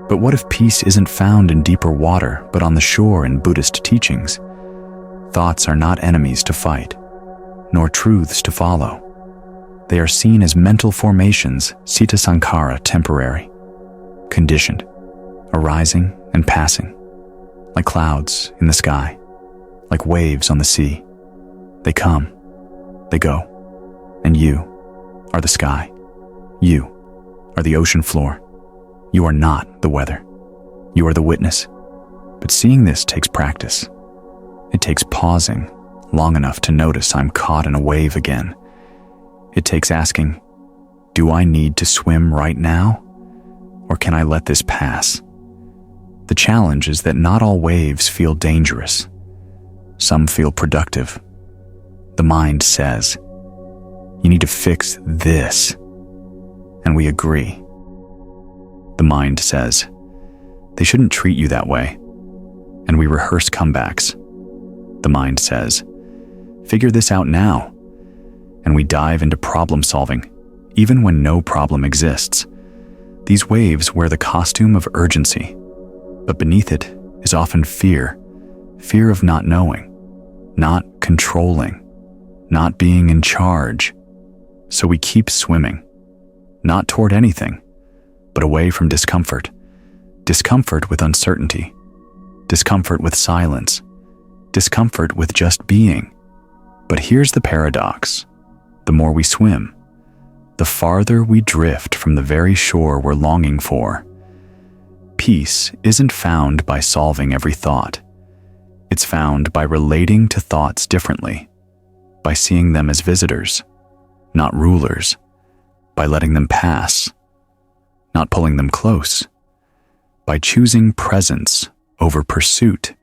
But what if peace isn't found in deeper water, but on the shore in Buddhist teachings? Thoughts are not enemies to fight, nor truths to follow. They are seen as mental formations, sita sankhara, temporary, conditioned, arising and passing, like clouds in the sky, like waves on the sea. They come, they go, and you are the sky. You are the ocean floor. You are not the weather. You are the witness. But seeing this takes practice. It takes pausing long enough to notice I'm caught in a wave again. It takes asking, do I need to swim right now? Or can I let this pass? The challenge is that not all waves feel dangerous. Some feel productive. The mind says, you need to fix this. And we agree. The mind says, they shouldn't treat you that way. And we rehearse comebacks. The mind says, figure this out now. And we dive into problem solving, even when no problem exists. These waves wear the costume of urgency, but beneath it is often fear, fear of not knowing, not controlling, not being in charge. So we keep swimming, not toward anything, but away from discomfort, discomfort with uncertainty, discomfort with silence, discomfort with just being. But here's the paradox. The more we swim, the farther we drift from the very shore we're longing for. Peace isn't found by solving every thought. It's found by relating to thoughts differently, by seeing them as visitors, not rulers, by letting them pass, not pulling them close, by choosing presence over pursuit.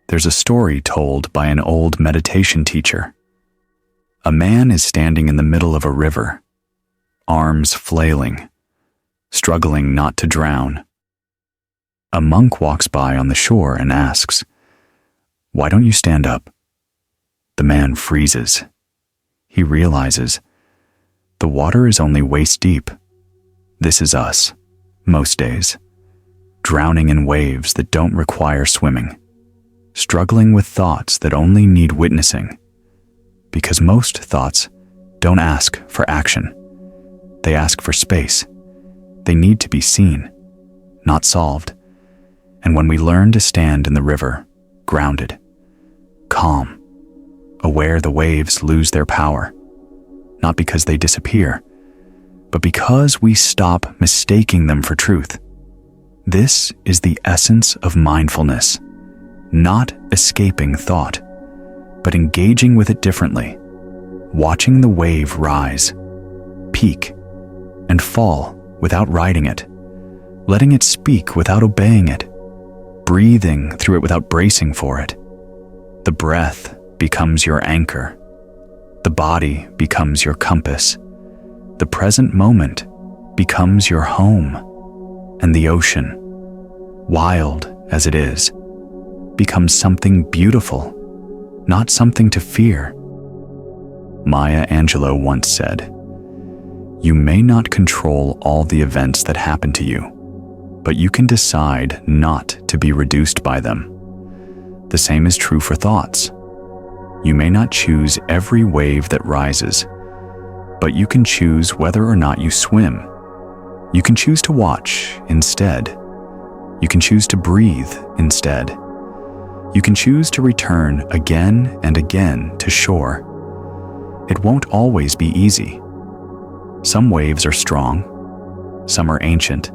There's a story told by an old meditation teacher. A man is standing in the middle of a river, arms flailing, struggling not to drown. A monk walks by on the shore and asks, "Why don't you stand up?" The man freezes. He realizes, the water is only waist deep. This is us, most days. drowning in waves that don't require swimming, struggling with thoughts that only need witnessing, because most thoughts don't ask for action. They ask for space. They need to be seen, not solved. And when we learn to stand in the river, grounded, calm, aware the waves lose their power, not because they disappear, but because we stop mistaking them for truth. This is the essence of mindfulness, not escaping thought, but engaging with it differently, watching the wave rise, peak, and fall without riding it, letting it speak without obeying it, breathing through it without bracing for it. The breath becomes your anchor. The body becomes your compass. The present moment becomes your home. And the ocean, wild as it is, becomes something beautiful, not something to fear. Maya Angelou once said, "You may not control all the events that happen to you, but you can decide not to be reduced by them." The same is true for thoughts. You may not choose every wave that rises, but you can choose whether or not you swim. You can choose to watch instead. You can choose to breathe instead. You can choose to return again and again to shore. It won't always be easy. Some waves are strong. Some are ancient.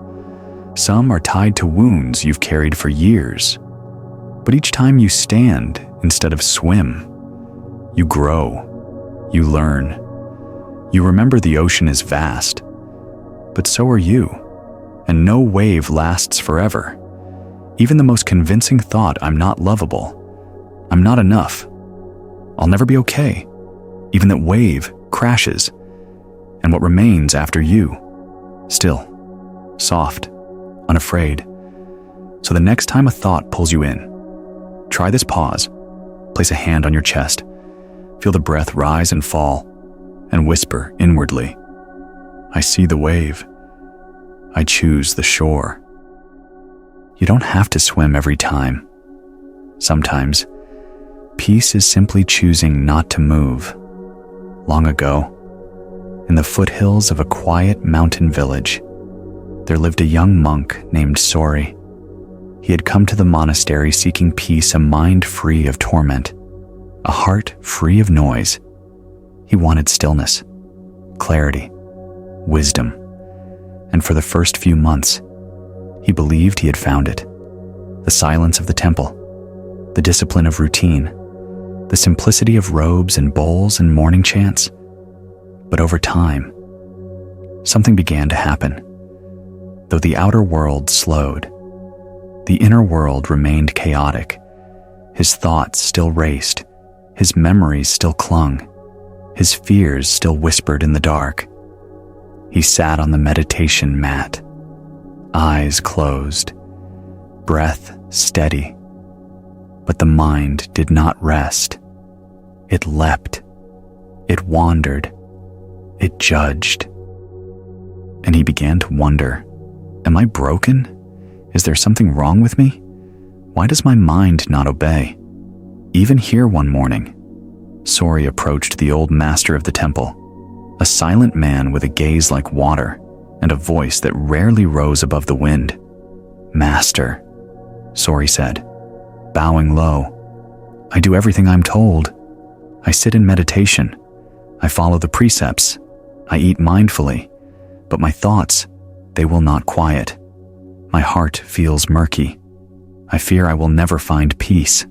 Some are tied to wounds you've carried for years. But each time you stand instead of swim, you grow, you learn. You remember the ocean is vast, but so are you, and no wave lasts forever. Even the most convincing thought, "I'm not lovable, I'm not enough, I'll never be okay," even that wave crashes, and what remains after you? Still, soft, unafraid. So the next time a thought pulls you in, try this pause. Place a hand on your chest. Feel the breath rise and fall, and whisper inwardly, "I see the wave. I choose the shore." You don't have to swim every time. Sometimes, peace is simply choosing not to move. Long ago, in the foothills of a quiet mountain village, there lived a young monk named Sori. He had come to the monastery seeking peace, a mind free of torment, a heart free of noise. He wanted stillness, clarity, wisdom, and for the first few months, he believed he had found it. The silence of the temple, the discipline of routine, the simplicity of robes and bowls and morning chants. But over time, something began to happen. Though the outer world slowed, the inner world remained chaotic. His thoughts still raced, his memories still clung, his fears still whispered in the dark. He sat on the meditation mat, eyes closed, breath steady. But the mind did not rest. It leapt, it wandered, it judged. And he began to wonder, am I broken? Is there something wrong with me? Why does my mind not obey? Even here one morning, Sori approached the old master of the temple, a silent man with a gaze like water and a voice that rarely rose above the wind. "Master," Sori said, bowing low, "I do everything I'm told. I sit in meditation. I follow the precepts. I eat mindfully. But my thoughts, they will not quiet. My heart feels murky. I fear I will never find peace."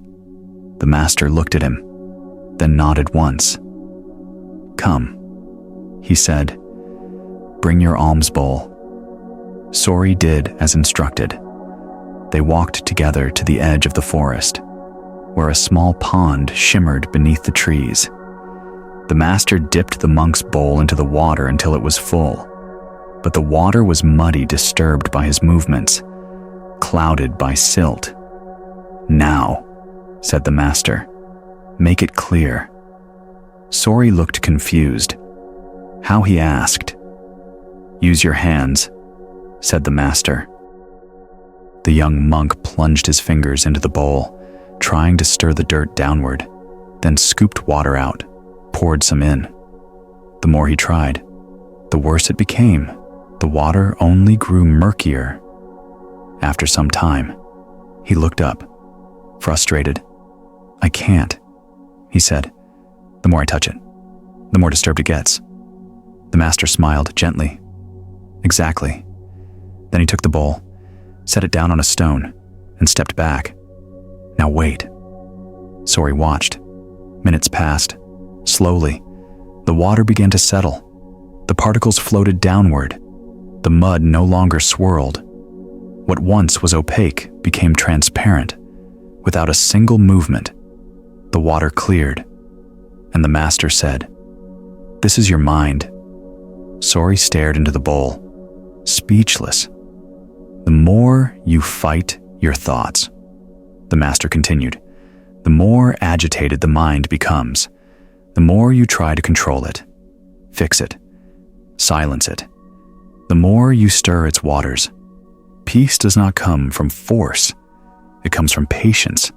The master looked at him, then nodded once. "Come," he said, "bring your alms bowl." Sori did as instructed. They walked together to the edge of the forest, where a small pond shimmered beneath the trees. The master dipped the monk's bowl into the water until it was full, but the water was muddy, disturbed by his movements, clouded by silt. "Now," said the master, "make it clear." Sori looked confused. "How?" he asked. "Use your hands," said the master. The young monk plunged his fingers into the bowl, trying to stir the dirt downward, then scooped water out, poured some in. The more he tried, the worse it became. The water only grew murkier. After some time, he looked up, frustrated. "I can't," he said. "The more I touch it, the more disturbed it gets." The master smiled gently. "Exactly." Then he took the bowl, set it down on a stone, and stepped back. "Now wait." Sori watched. Minutes passed. Slowly, the water began to settle. The particles floated downward. The mud no longer swirled. What once was opaque became transparent. Without a single movement, the water cleared, and the master said, "This is your mind." Sori stared into the bowl, speechless. "The more you fight your thoughts," the master continued, "the more agitated the mind becomes. The more you try to control it, fix it, silence it, the more you stir its waters. Peace does not come from force. It comes from patience,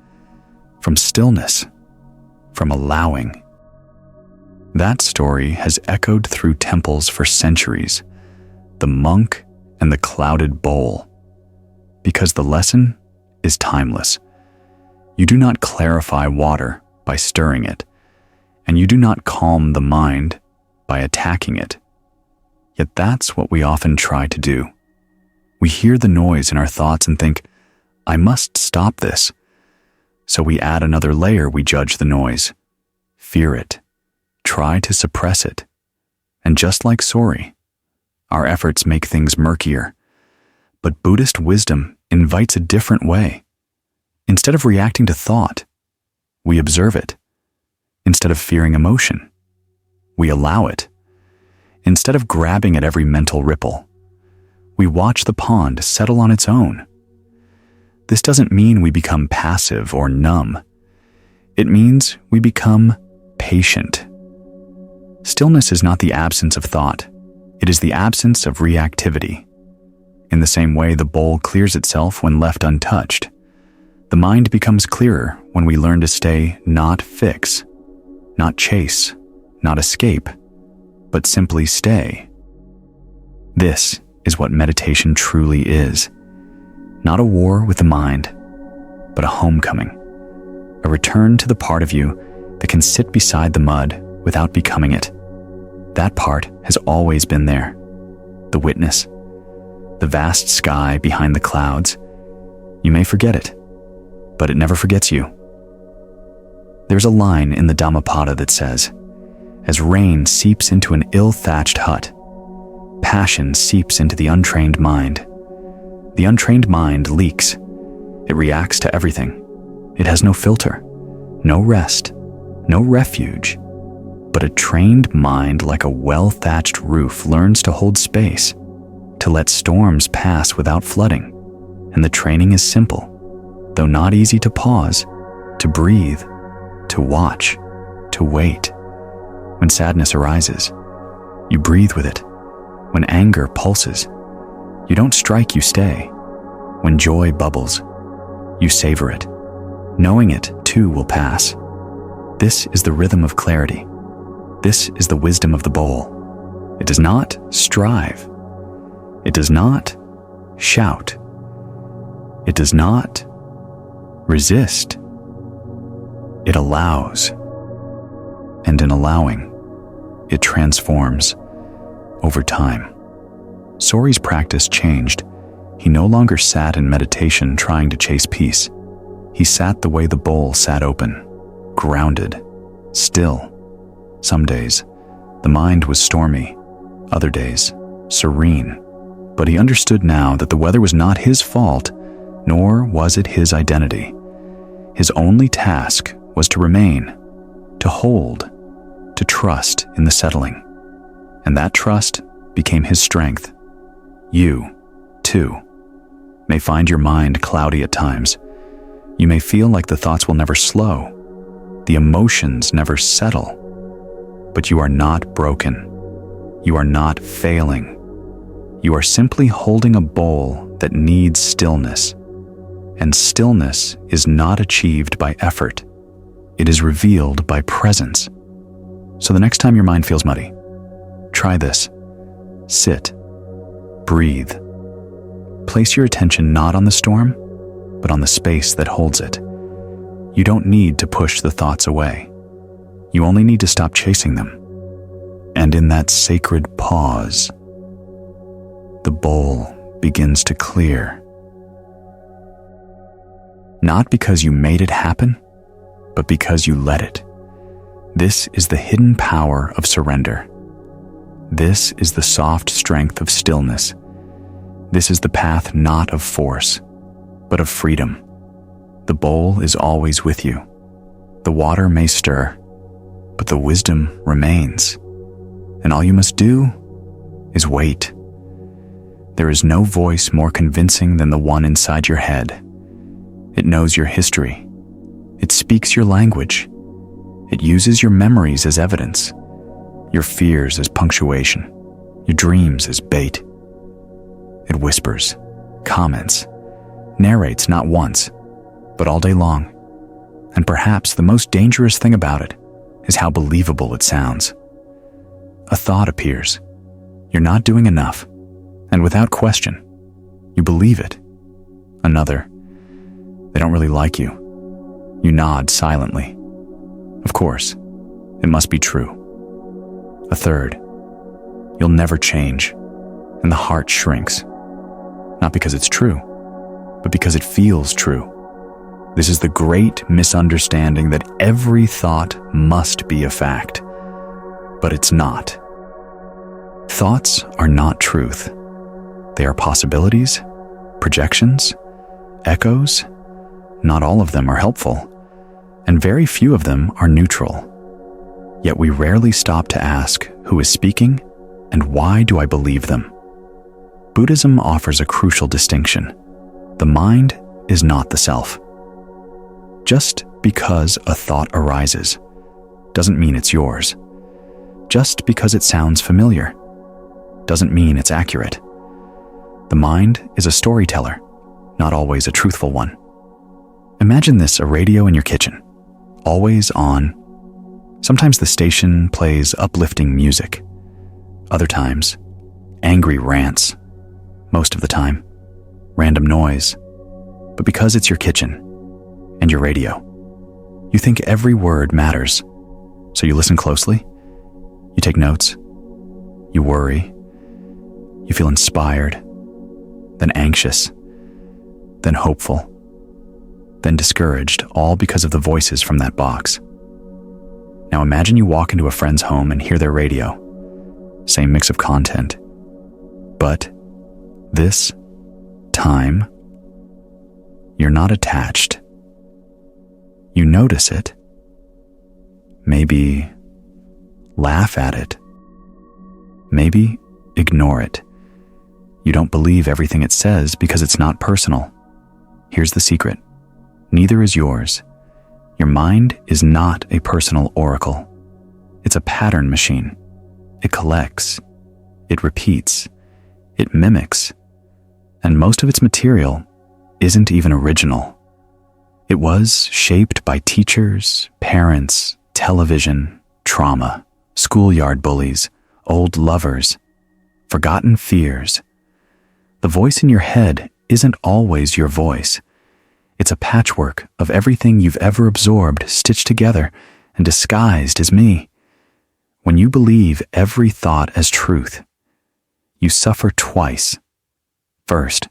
from stillness, from allowing." That story has echoed through temples for centuries, the monk and the clouded bowl, because the lesson is timeless. You do not clarify water by stirring it, and you do not calm the mind by attacking it. Yet that's what we often try to do. We hear the noise in our thoughts and think, "I must stop this." So we add another layer. We judge the noise, fear it, try to suppress it. And just like Sori, our efforts make things murkier. But Buddhist wisdom invites a different way. Instead of reacting to thought, we observe it. Instead of fearing emotion, we allow it. Instead of grabbing at every mental ripple, we watch the pond settle on its own. This doesn't mean we become passive or numb. It means we become patient. Stillness is not the absence of thought. It is the absence of reactivity. In the same way the bowl clears itself when left untouched, the mind becomes clearer when we learn to stay, not fix, not chase, not escape, but simply stay. This is what meditation truly is. Not a war with the mind, but a homecoming. A return to the part of you that can sit beside the mud without becoming it. That part has always been there. The witness, the vast sky behind the clouds. You may forget it, but it never forgets you. There's a line in the Dhammapada that says, "As rain seeps into an ill-thatched hut, passion seeps into the untrained mind. The untrained mind leaks. It reacts to everything. It has no filter, no rest, no refuge. But a trained mind, like a well-thatched roof, learns to hold space, to let storms pass without flooding. And the training is simple, though not easy, to pause, to breathe, to watch, to wait. When sadness arises, you breathe with it. When anger pulses, you don't strike, you stay. When joy bubbles, you savor it. Knowing it, too, will pass. This is the rhythm of clarity. This is the wisdom of the bowl. It does not strive. It does not shout. It does not resist. It allows. And in allowing, it transforms over time. Sori's practice changed. He no longer sat in meditation trying to chase peace. He sat the way the bowl sat open, grounded, still. Some days, the mind was stormy, other days, serene. But he understood now that the weather was not his fault, nor was it his identity. His only task was to remain, to hold, to trust in the settling. And that trust became his strength. You, too, may find your mind cloudy at times. You may feel like the thoughts will never slow, the emotions never settle. But you are not broken. You are not failing. You are simply holding a bowl that needs stillness, And stillness is not achieved by effort. It is revealed by presence. So the next time your mind feels muddy, try this. Sit. Breathe. Place your attention not on the storm, but on the space that holds it. You don't need to push the thoughts away. You only need to stop chasing them. And in that sacred pause, the bowl begins to clear. Not because you made it happen, but because you let it. This is the hidden power of surrender. This is the soft strength of stillness. This is the path not of force, but of freedom. The bowl is always with you. The water may stir, but the wisdom remains. And all you must do is wait. There is no voice more convincing than the one inside your head. It knows your history. It speaks your language. It uses your memories as evidence, your fears as punctuation, your dreams as bait. It whispers, comments, narrates not once, but all day long. And perhaps the most dangerous thing about it is how believable it sounds. A thought appears. You're not doing enough. And without question, you believe it. Another. They don't really like you. You nod silently. Of course, it must be true. A third. You'll never change. And the heart shrinks. Not because it's true, but because it feels true. This is the great misunderstanding that every thought must be a fact. But it's not. Thoughts are not truth. They are possibilities, projections, echoes. Not all of them are helpful, and very few of them are neutral. Yet we rarely stop to ask who is speaking and why do I believe them. Buddhism offers a crucial distinction. The mind is not the self. Just because a thought arises doesn't mean it's yours. Just because it sounds familiar doesn't mean it's accurate. The mind is a storyteller, not always a truthful one. Imagine this: a radio in your kitchen, always on. Sometimes the station plays uplifting music. Other times, angry rants. Most of the time, random noise. But because it's your kitchen and your radio, you think every word matters. So you listen closely, you take notes, you worry, you feel inspired, then anxious, then hopeful, then discouraged, all because of the voices from that box. Now imagine you walk into a friend's home and hear their radio. Same mix of content. But this time, you're not attached. You notice it. Maybe laugh at it. Maybe ignore it. You don't believe everything it says because it's not personal. Here's the secret. Neither is yours. Your mind is not a personal oracle. It's a pattern machine. It collects. It repeats. It mimics. And most of its material isn't even original. It was shaped by teachers, parents, television, trauma, schoolyard bullies, old lovers, forgotten fears. The voice in your head isn't always your voice. It's a patchwork of everything you've ever absorbed, stitched together, and disguised as me. When you believe every thought as truth, you suffer twice. First,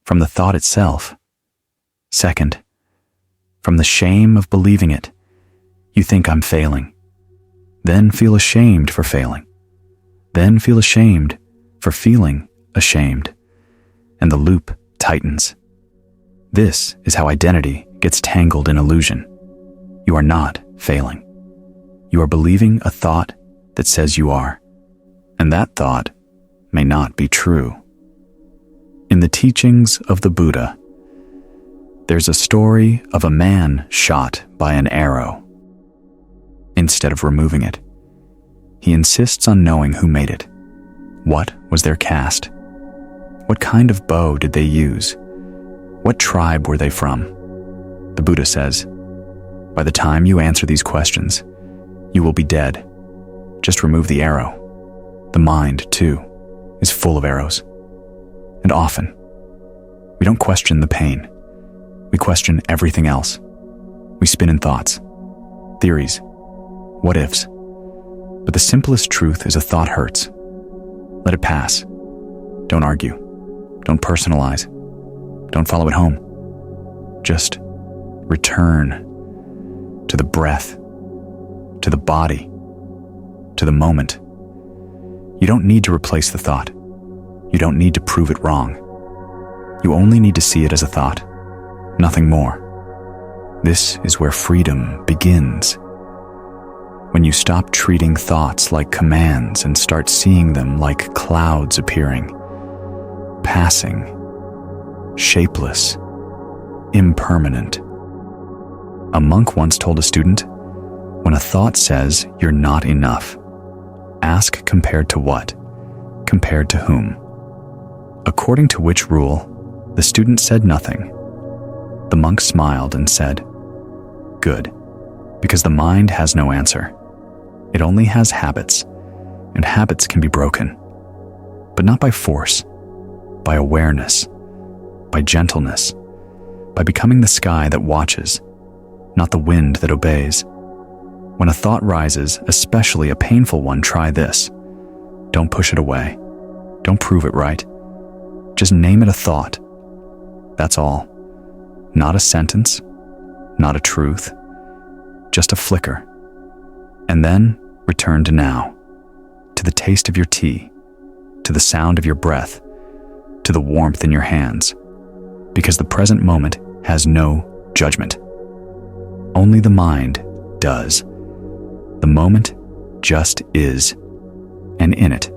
from the thought itself. Second, from the shame of believing it. You think I'm failing. Then feel ashamed for failing. Then feel ashamed for feeling ashamed. And the loop tightens. This is how identity gets tangled in illusion. You are not failing. You are believing a thought that says you are. And that thought may not be true. In the teachings of the Buddha, there's a story of a man shot by an arrow. Instead of removing it, he insists on knowing who made it. What was their caste? What kind of bow did they use? What tribe were they from? The Buddha says, by the time you answer these questions, you will be dead. Just remove the arrow. The mind, too, is full of arrows. And often, we don't question the pain. We question everything else. We spin in thoughts, theories, what ifs. But the simplest truth is a thought hurts. Let it pass. Don't argue. Don't personalize. Don't follow it home. Just return to the breath, to the body, to the moment. You don't need to replace the thought. You don't need to prove it wrong. You only need to see it as a thought, nothing more. This is where freedom begins. When you stop treating thoughts like commands and start seeing them like clouds appearing, passing, shapeless, impermanent. A monk once told a student, when a thought says you're not enough, ask compared to what? Compared to whom? According to which rule, the student said nothing. The monk smiled and said, good, because the mind has no answer. It only has habits, and habits can be broken, but not by force, by awareness, by gentleness, by becoming the sky that watches, not the wind that obeys. When a thought rises, especially a painful one, try this. Don't push it away. Don't prove it right. Just name it a thought. That's all. Not a sentence, not a truth, just a flicker. And then return to now, to the taste of your tea, to the sound of your breath, to the warmth in your hands, because the present moment has no judgment. Only the mind does. The moment just is, and in it,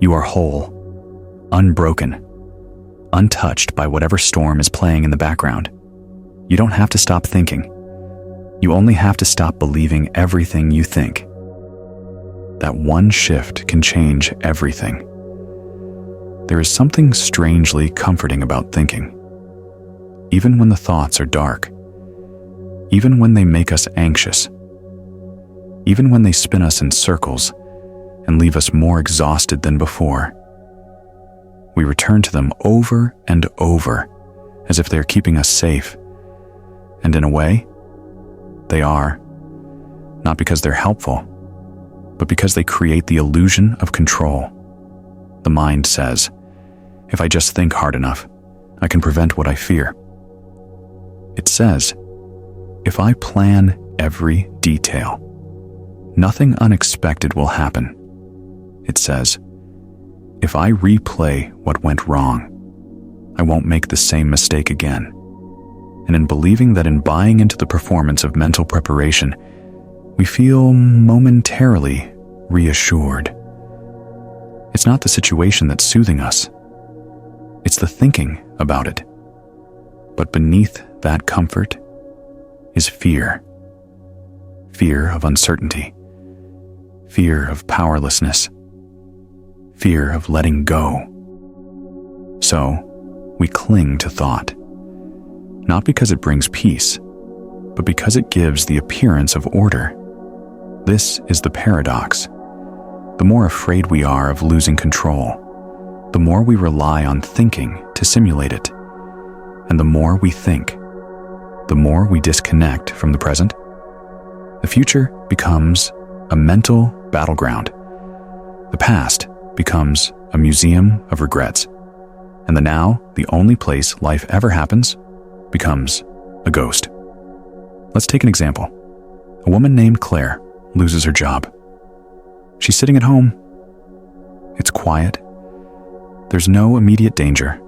you are whole, unbroken, untouched by whatever storm is playing in the background. You don't have to stop thinking. You only have to stop believing everything you think. That one shift can change everything. There is something strangely comforting about thinking. Even when the thoughts are dark, even when they make us anxious, even when they spin us in circles and leave us more exhausted than before, we return to them over and over as if they're keeping us safe. And in a way, they are, not because they're helpful, but because they create the illusion of control. The mind says, if I just think hard enough, I can prevent what I fear. It says, if I plan every detail, nothing unexpected will happen. It says, if I replay what went wrong, I won't make the same mistake again. And in believing that in buying into the performance of mental preparation, we feel momentarily reassured. It's not the situation that's soothing us. It's the thinking about it. But beneath that comfort is fear. Fear of uncertainty. Fear of powerlessness. Fear of letting go. So, we cling to thought. Not because it brings peace, but because it gives the appearance of order. This is the paradox. The more afraid we are of losing control, the more we rely on thinking to simulate it. And the more we think, the more we disconnect from the present. The future becomes a mental battleground. The past becomes a museum of regrets. And the now, the only place life ever happens, becomes a ghost. Let's take an example. A woman named Claire loses her job. She's sitting at home. It's quiet. There's no immediate danger,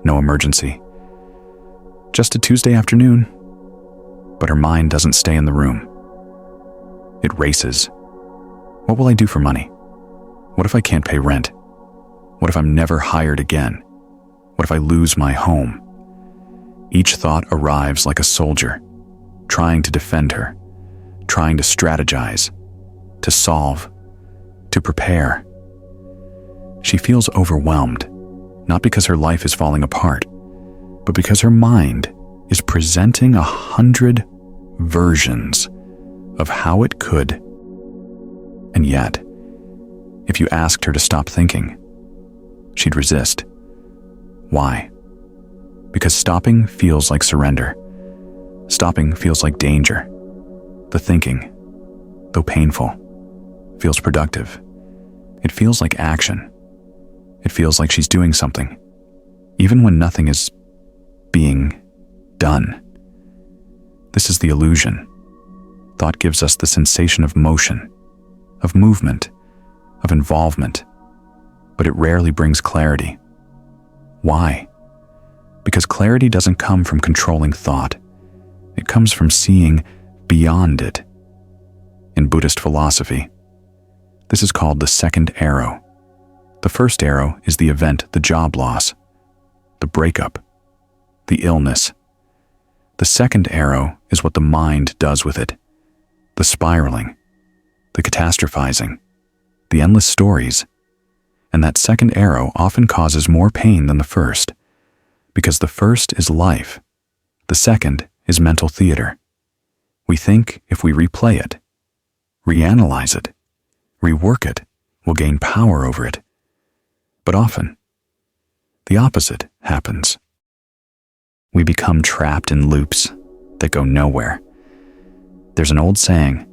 no emergency. Just a Tuesday afternoon, but her mind doesn't stay in the room. It races. What will I do for money? What if I can't pay rent? What if I'm never hired again? What if I lose my home? Each thought arrives like a soldier, trying to defend her, trying to strategize, to solve, to prepare. She feels overwhelmed, not because her life is falling apart, but because her mind is presenting 100 versions of how it could. And yet, if you asked her to stop thinking, she'd resist. Why? Because stopping feels like surrender. Stopping feels like danger. The thinking, though painful, feels productive. It feels like action. It feels like she's doing something, even when nothing is being done. This is the illusion. Thought gives us the sensation of motion, of movement, of involvement, but it rarely brings clarity. Why? Because clarity doesn't come from controlling thought. It comes from seeing beyond it. In Buddhist philosophy, this is called the second arrow. The first arrow is the event, the job loss, the breakup, the illness. The second arrow is what the mind does with it, the spiraling, the catastrophizing, the endless stories. And that second arrow often causes more pain than the first, because the first is life, the second is mental theater. We think if we replay it, reanalyze it, rework it, we'll gain power over it. But often, the opposite happens. We become trapped in loops that go nowhere. There's an old saying,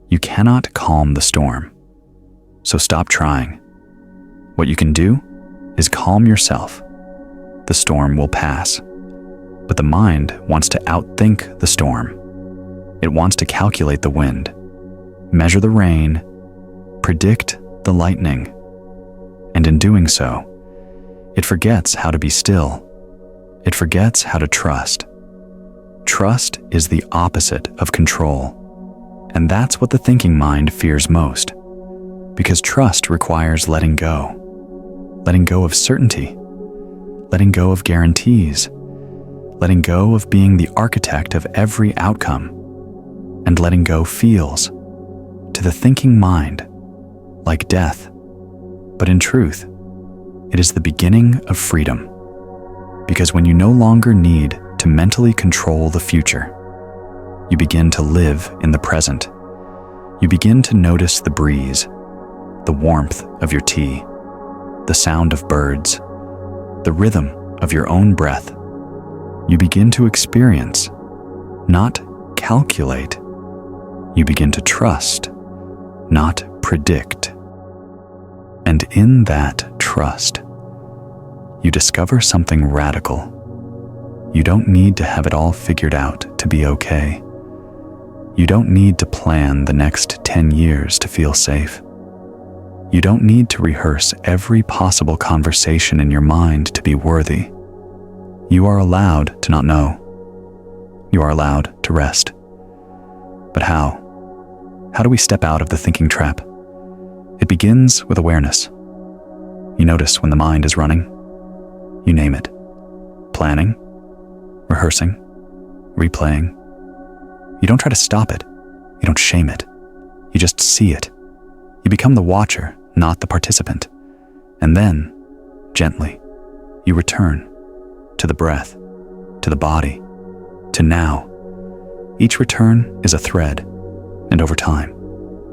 you cannot calm the storm, so stop trying. What you can do is calm yourself. The storm will pass. But the mind wants to outthink the storm. It wants to calculate the wind, measure the rain, predict the lightning. And in doing so, it forgets how to be still. It forgets how to trust. Trust is the opposite of control. And that's what the thinking mind fears most. Because trust requires letting go. Letting go of certainty. Letting go of guarantees. Letting go of being the architect of every outcome. And letting go feels, to the thinking mind, like death. But in truth, it is the beginning of freedom. Because when you no longer need to mentally control the future, you begin to live in the present. You begin to notice the breeze, the warmth of your tea, the sound of birds, the rhythm of your own breath. You begin to experience, not calculate. You begin to trust, not predict. And in that trust, you discover something radical. You don't need to have it all figured out to be okay. You don't need to plan the next 10 years to feel safe. You don't need to rehearse every possible conversation in your mind to be worthy. You are allowed to not know. You are allowed to rest. But how? How do we step out of the thinking trap? It begins with awareness. You notice when the mind is running. You name it. Planning, rehearsing, replaying. You don't try to stop it. You don't shame it. You just see it. You become the watcher, not the participant. And then, gently, you return to the breath, to the body, to now. Each return is a thread, and over time,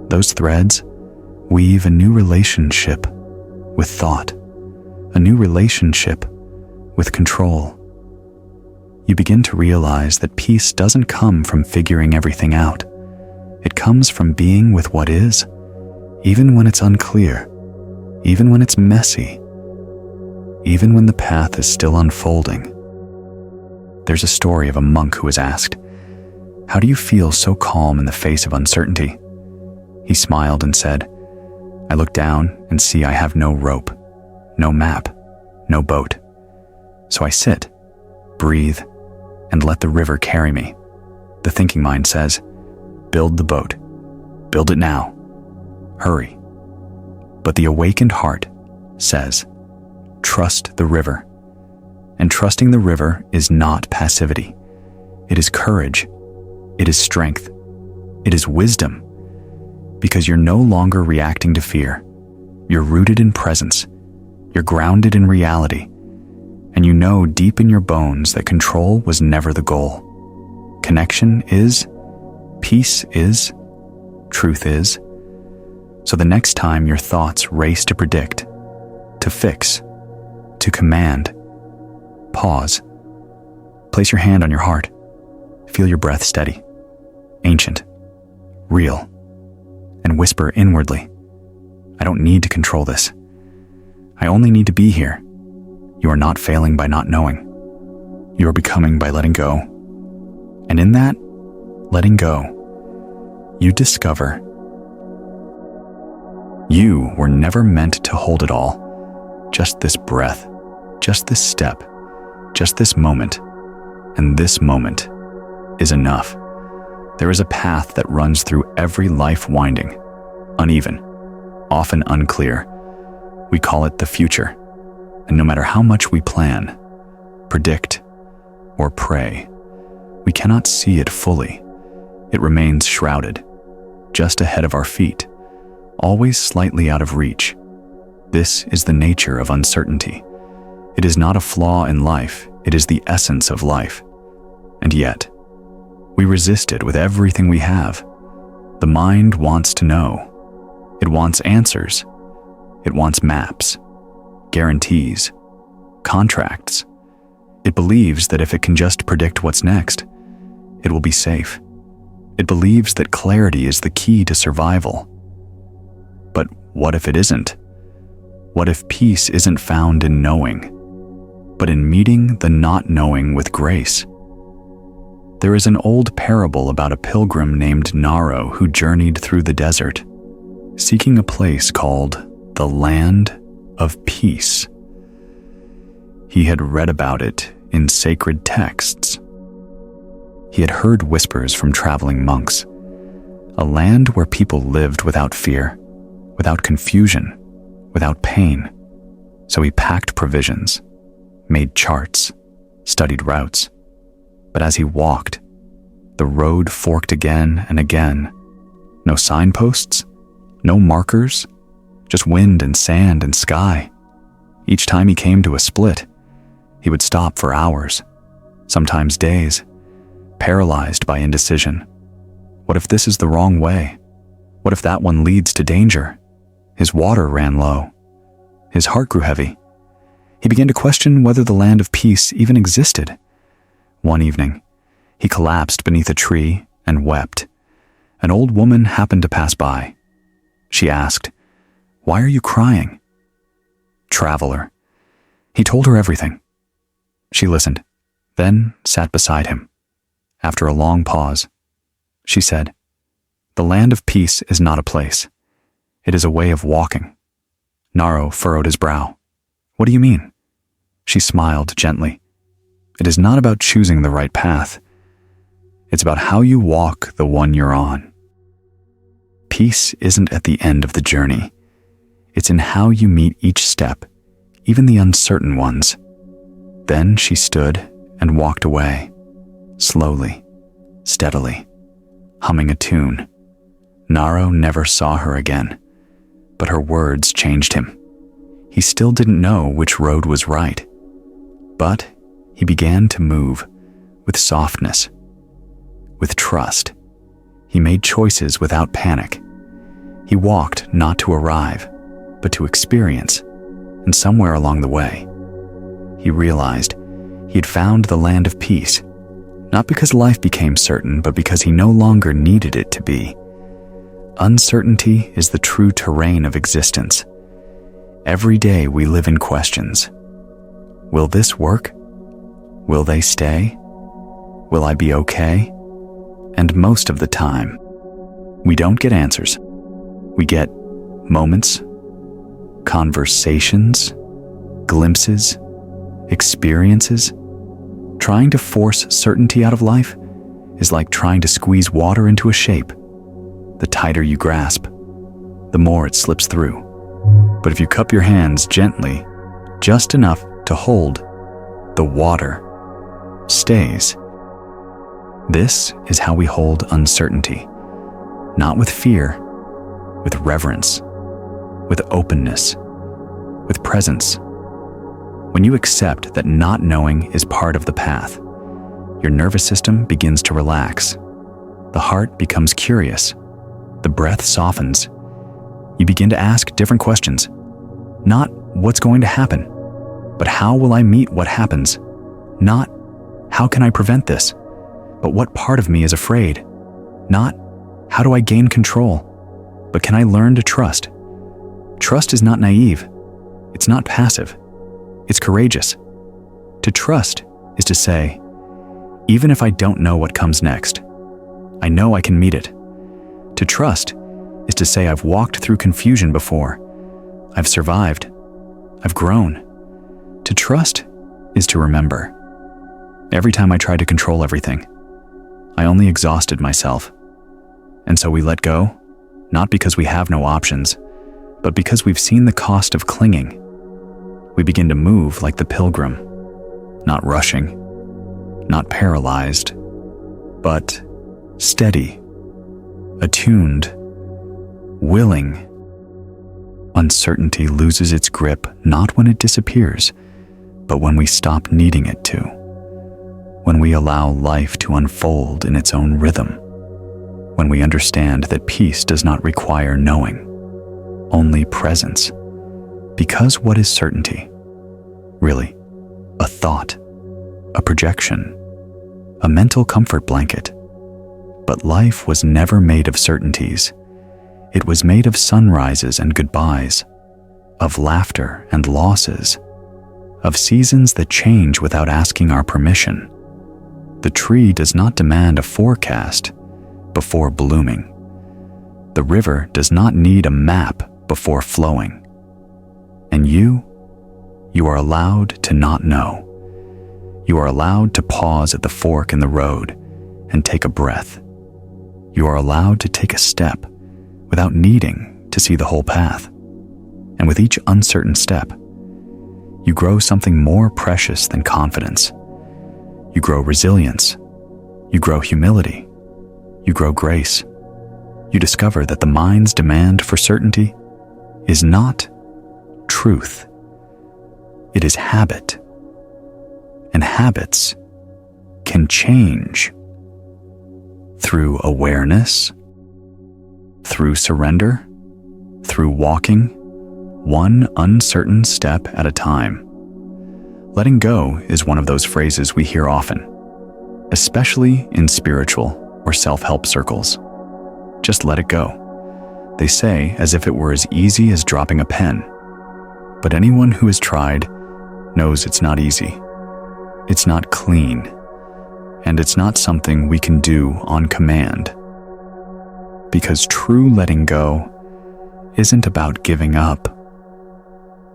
those threads weave a new relationship with thought, a new relationship with control. You begin to realize that peace doesn't come from figuring everything out. It comes from being with what is, even when it's unclear, even when it's messy, even when the path is still unfolding. There's a story of a monk who was asked, "How do you feel so calm in the face of uncertainty?" He smiled and said, "I look down and see I have no rope, no map, no boat. So I sit, breathe, and let the river carry me." The thinking mind says, "Build the boat. Build it now. Hurry." But the awakened heart says, "Trust the river." And trusting the river is not passivity. It is courage. It is strength. It is wisdom. Because you're no longer reacting to fear. You're rooted in presence. You're grounded in reality. And you know deep in your bones that control was never the goal. Connection is, peace is, truth is. So the next time your thoughts race to predict, to fix, to command, pause. Place your hand on your heart. Feel your breath steady, ancient, real, and whisper inwardly, I don't need to control this. I only need to be here. You are not failing by not knowing. You are becoming by letting go. And in that letting go, you discover you were never meant to hold it all. Just this breath, just this step, just this moment. And this moment is enough. There is a path that runs through every life winding, uneven, often unclear. We call it the future. And no matter how much we plan, predict, or pray, we cannot see it fully. It remains shrouded, just ahead of our feet, always slightly out of reach. This is the nature of uncertainty. It is not a flaw in life, it is the essence of life. And yet, we resist it with everything we have. The mind wants to know. It wants answers. It wants maps, guarantees, contracts. It believes that if it can just predict what's next, it will be safe. It believes that clarity is the key to survival. But what if it isn't? What if peace isn't found in knowing, but in meeting the not knowing with grace? There is an old parable about a pilgrim named Naro who journeyed through the desert, seeking a place called the Land of Peace. He had read about it in sacred texts. He had heard whispers from traveling monks, a land where people lived without fear, without confusion, without pain. So he packed provisions, made charts, studied routes. But as he walked, the road forked again and again. No signposts, no markers, just wind and sand and sky. Each time he came to a split, he would stop for hours, sometimes days, paralyzed by indecision. What if this is the wrong way? What if that one leads to danger? His water ran low. His heart grew heavy. He began to question whether the land of peace even existed. One evening, he collapsed beneath a tree and wept. An old woman happened to pass by. She asked, "Why are you crying?" Traveler. He told her everything. She listened, then sat beside him. After a long pause, she said, "The land of peace is not a place. It is a way of walking." Naro furrowed his brow. "What do you mean?" She smiled gently. "It is not about choosing the right path. It's about how you walk the one you're on. Peace isn't at the end of the journey. It's in how you meet each step, even the uncertain ones." Then she stood and walked away, slowly, steadily, humming a tune. Naro never saw her again, but her words changed him. He still didn't know which road was right, but he began to move with softness, with trust. He made choices without panic. He walked not to arrive, but to experience, and somewhere along the way, he realized he had found the land of peace, not because life became certain, but because he no longer needed it to be. Uncertainty is the true terrain of existence. Every day we live in questions. Will this work? Will they stay? Will I be okay? And most of the time, we don't get answers. We get moments, conversations, glimpses, experiences. Trying to force certainty out of life is like trying to squeeze water into a shape. The tighter you grasp, the more it slips through. But if you cup your hands gently, just enough to hold, the water stays. This is how we hold uncertainty, not with fear, with reverence, with openness, with presence. When you accept that not knowing is part of the path, your nervous system begins to relax. The heart becomes curious. The breath softens. You begin to ask different questions. Not what's going to happen, but how will I meet what happens? Not how can I prevent this, but what part of me is afraid? Not how do I gain control, but can I learn to trust? Trust is not naive. It's not passive. It's courageous. To trust is to say, even if I don't know what comes next, I know I can meet it. To trust is to say I've walked through confusion before. I've survived. I've grown. To trust is to remember. Every time I tried to control everything, I only exhausted myself. And so we let go, not because we have no options, but because we've seen the cost of clinging. We begin to move like the pilgrim, not rushing, not paralyzed, but steady, attuned, willing. Uncertainty loses its grip not when it disappears, but when we stop needing it to. When we allow life to unfold in its own rhythm. When we understand that peace does not require knowing, only presence. Because what is certainty? Really, a thought, a projection, a mental comfort blanket. But life was never made of certainties. It was made of sunrises and goodbyes, of laughter and losses, of seasons that change without asking our permission. The tree does not demand a forecast before blooming. The river does not need a map before flowing. And you are allowed to not know. You are allowed to pause at the fork in the road and take a breath. You are allowed to take a step without needing to see the whole path. And with each uncertain step, you grow something more precious than confidence. You grow resilience. You grow humility. You grow grace. You discover that the mind's demand for certainty is not truth. It is habit. And habits can change through awareness, through surrender, through walking one uncertain step at a time. Letting go is one of those phrases we hear often, especially in spiritual or self-help circles. Just let it go, they say, as if it were as easy as dropping a pen. But anyone who has tried knows it's not easy. It's not clean, and it's not something we can do on command. Because true letting go isn't about giving up.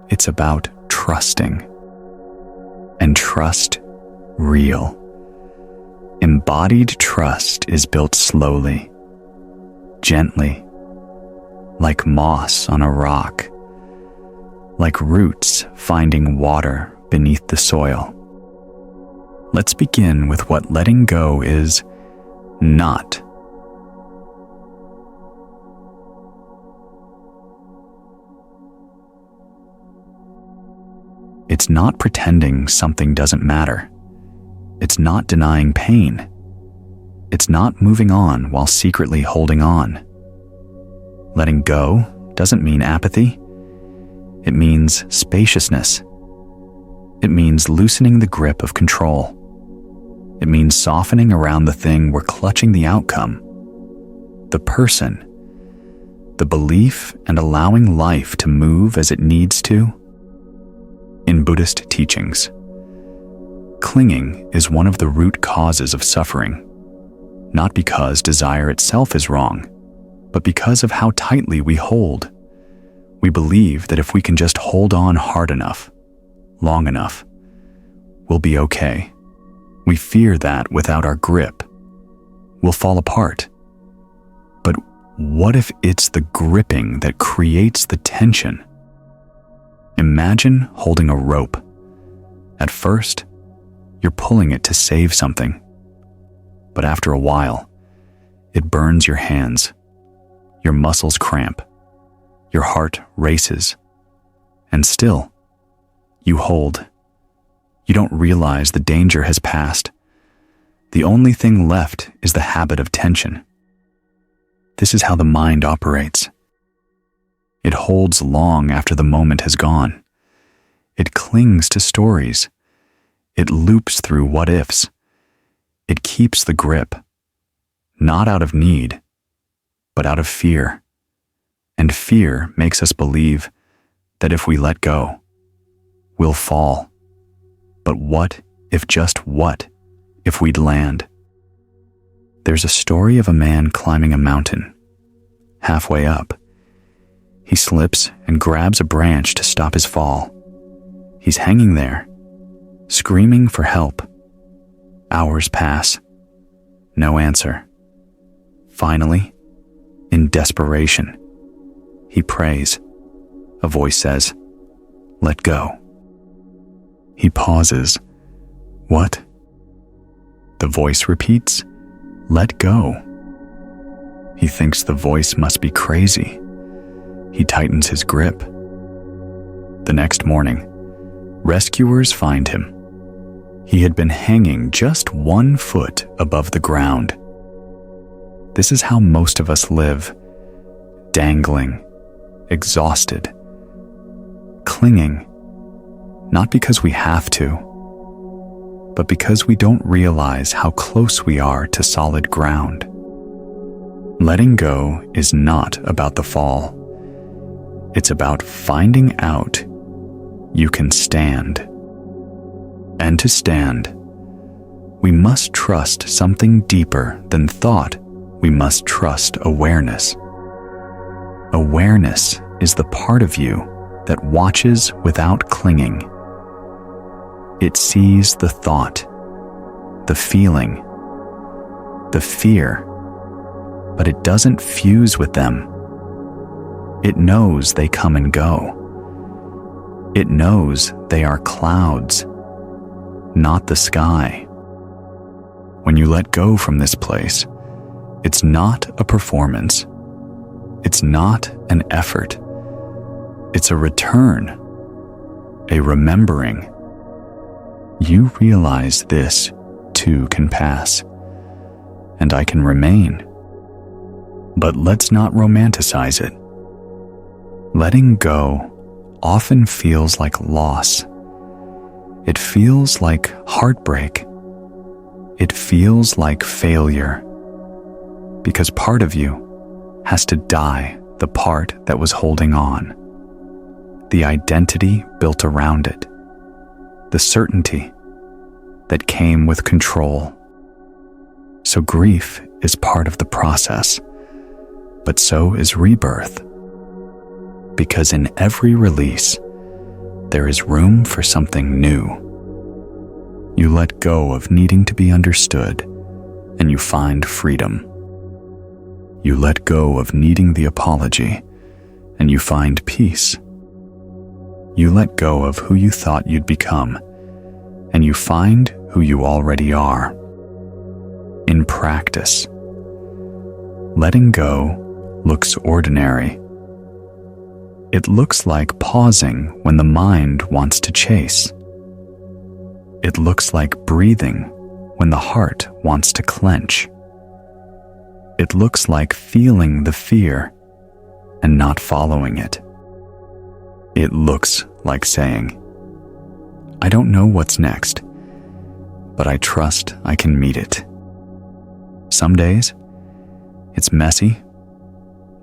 It's about trusting. And trust real. Embodied trust is built slowly, gently, like moss on a rock, like roots finding water beneath the soil. Let's begin with what letting go is not. It's not pretending something doesn't matter. It's not denying pain. It's not moving on while secretly holding on. Letting go doesn't mean apathy. It means spaciousness. It means loosening the grip of control. It means softening around the thing we're clutching the outcome, the person, the belief, and allowing life to move as it needs to. In Buddhist teachings, clinging is one of the root causes of suffering, not because desire itself is wrong, but because of how tightly we hold. We believe that if we can just hold on hard enough, long enough, we'll be okay. We fear that without our grip, we'll fall apart. But what if it's the gripping that creates the tension? Imagine holding a rope. At first, you're pulling it to save something. But after a while, it burns your hands. Your muscles cramp. Your heart races. And still, you hold You don't realize the danger has passed. The only thing left is the habit of tension. This is how the mind operates. It holds long after the moment has gone. It clings to stories. It loops through what-ifs. It keeps the grip, not out of need, but out of fear. And fear makes us believe that if we let go, we'll fall. But what if we'd land? There's a story of a man climbing a mountain. Halfway up, he slips and grabs a branch to stop his fall. He's hanging there, screaming for help. Hours pass. No answer. Finally, in desperation, he prays. A voice says, "Let go." He pauses. "What?" The voice repeats, "Let go." He thinks the voice must be crazy. He tightens his grip. The next morning, rescuers find him. He had been hanging just 1 foot above the ground. This is how most of us live, dangling, exhausted, clinging, not because we have to, but because we don't realize how close we are to solid ground. Letting go is not about the fall. It's about finding out you can stand. And to stand, we must trust something deeper than thought. We must trust awareness. Awareness is the part of you that watches without clinging. It sees the thought, the feeling, the fear, but it doesn't fuse with them. It knows they come and go. It knows they are clouds, not the sky. When you let go from this place, it's not a performance. It's not an effort. It's a return, a remembering. You realize this too can pass, and I can remain. But let's not romanticize it. Letting go often feels like loss. It feels like heartbreak. It feels like failure. Because part of you has to die, the part that was holding on. The identity built around it. The certainty that came with control. So grief is part of the process, but so is rebirth. Because in every release, there is room for something new. You let go of needing to be understood, and you find freedom. You let go of needing the apology, and you find peace. You let go of who you thought you'd become, and you find who you already are. In practice, letting go looks ordinary. It looks like pausing when the mind wants to chase. It looks like breathing when the heart wants to clench. It looks like feeling the fear and not following it. It looks like saying, "I don't know what's next, but I trust I can meet it." Some days, it's messy.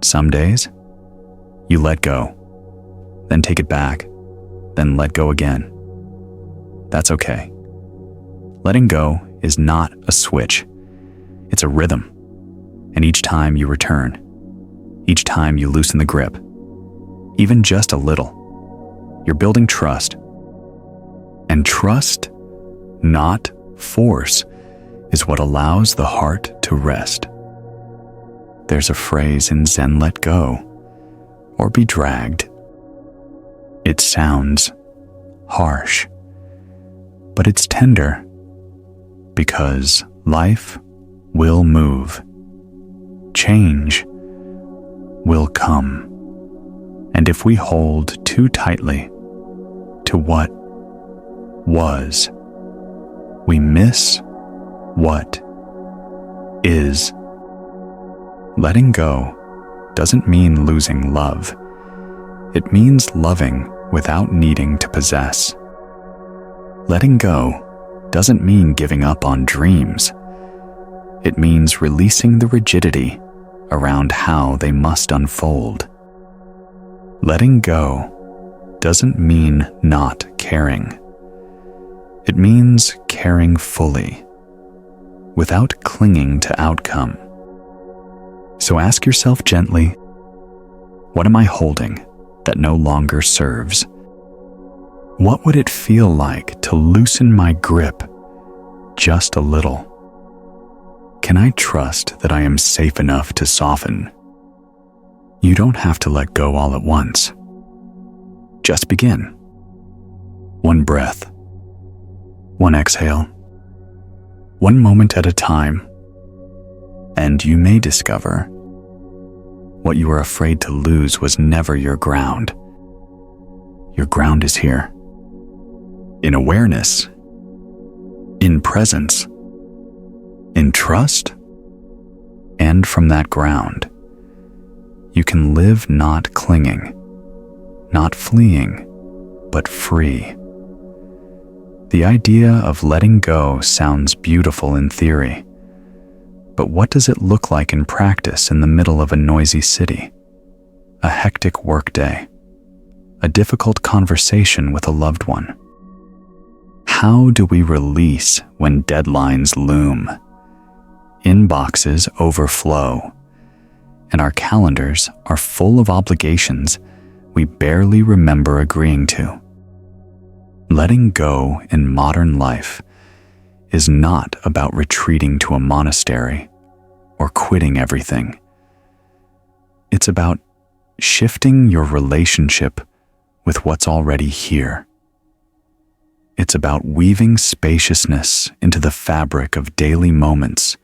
Some days, you let go, then take it back, then let go again. That's okay. Letting go is not a switch. It's a rhythm. And each time you return, each time you loosen the grip, even just a little, you're building trust. And trust, not force, is what allows the heart to rest. There's a phrase in Zen, "Let go," or "be dragged." It sounds harsh, but it's tender, because life will move. Change will come. And if we hold too tightly to what was, we miss what is. Letting go doesn't mean losing love. It means loving without needing to possess. Letting go doesn't mean giving up on dreams. It means releasing the rigidity around how they must unfold. Letting go doesn't mean not caring. It means caring fully, without clinging to outcome. So ask yourself gently, what am I holding that no longer serves? What would it feel like to loosen my grip just a little? Can I trust that I am safe enough to soften? You don't have to let go all at once. Just begin. One breath, one exhale, one moment at a time, and you may discover what you were afraid to lose was never your ground. Your ground is here, in awareness, in presence, in trust, and from that ground, you can live not clinging, not fleeing, but free. The idea of letting go sounds beautiful in theory, but what does it look like in practice in the middle of a noisy city, a hectic workday, a difficult conversation with a loved one? How do we release when deadlines loom, inboxes overflow, and our calendars are full of obligations we barely remember agreeing to? Letting go in modern life is not about retreating to a monastery or quitting everything. It's about shifting your relationship with what's already here. It's about weaving spaciousness into the fabric of daily moments,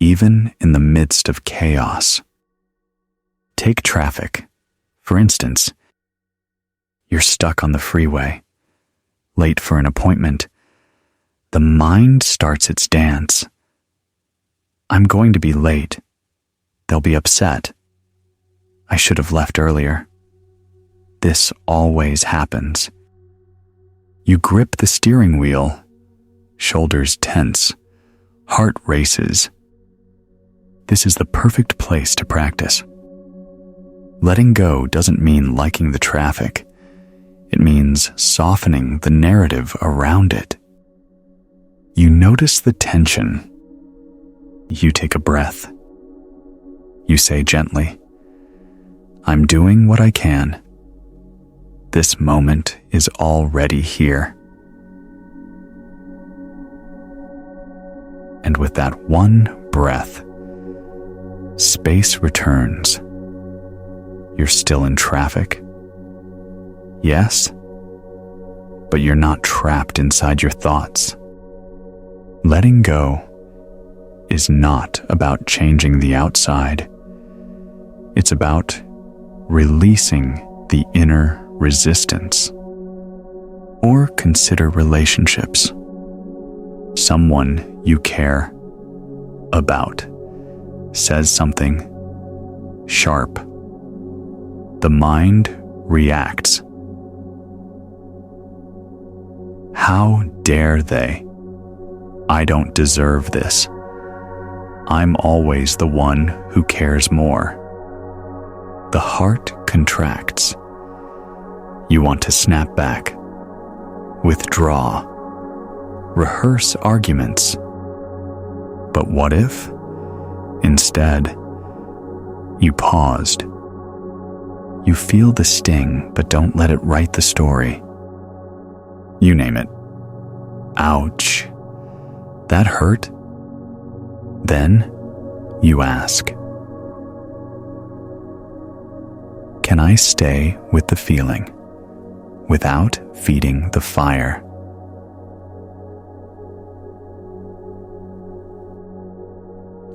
even in the midst of chaos. Take traffic. For instance, you're stuck on the freeway, late for an appointment. The mind starts its dance. I'm going to be late. They'll be upset. I should have left earlier. This always happens. You grip the steering wheel, shoulders tense, heart races. This is the perfect place to practice. Letting go doesn't mean liking the traffic. It means softening the narrative around it. You notice the tension. You take a breath. You say gently, I'm doing what I can. This moment is already here. And with that one breath, space returns. You're still in traffic. Yes, but you're not trapped inside your thoughts. Letting go is not about changing the outside. It's about releasing the inner resistance. Or consider relationships. Someone you care about says something sharp. The mind reacts. How dare they? I don't deserve this. I'm always the one who cares more. The heart contracts. You want to snap back, withdraw, rehearse arguments. But what if, instead, you paused? You feel the sting, but don't let it write the story. You name it. Ouch. That hurt? Then you ask, can I stay with the feeling without feeding the fire?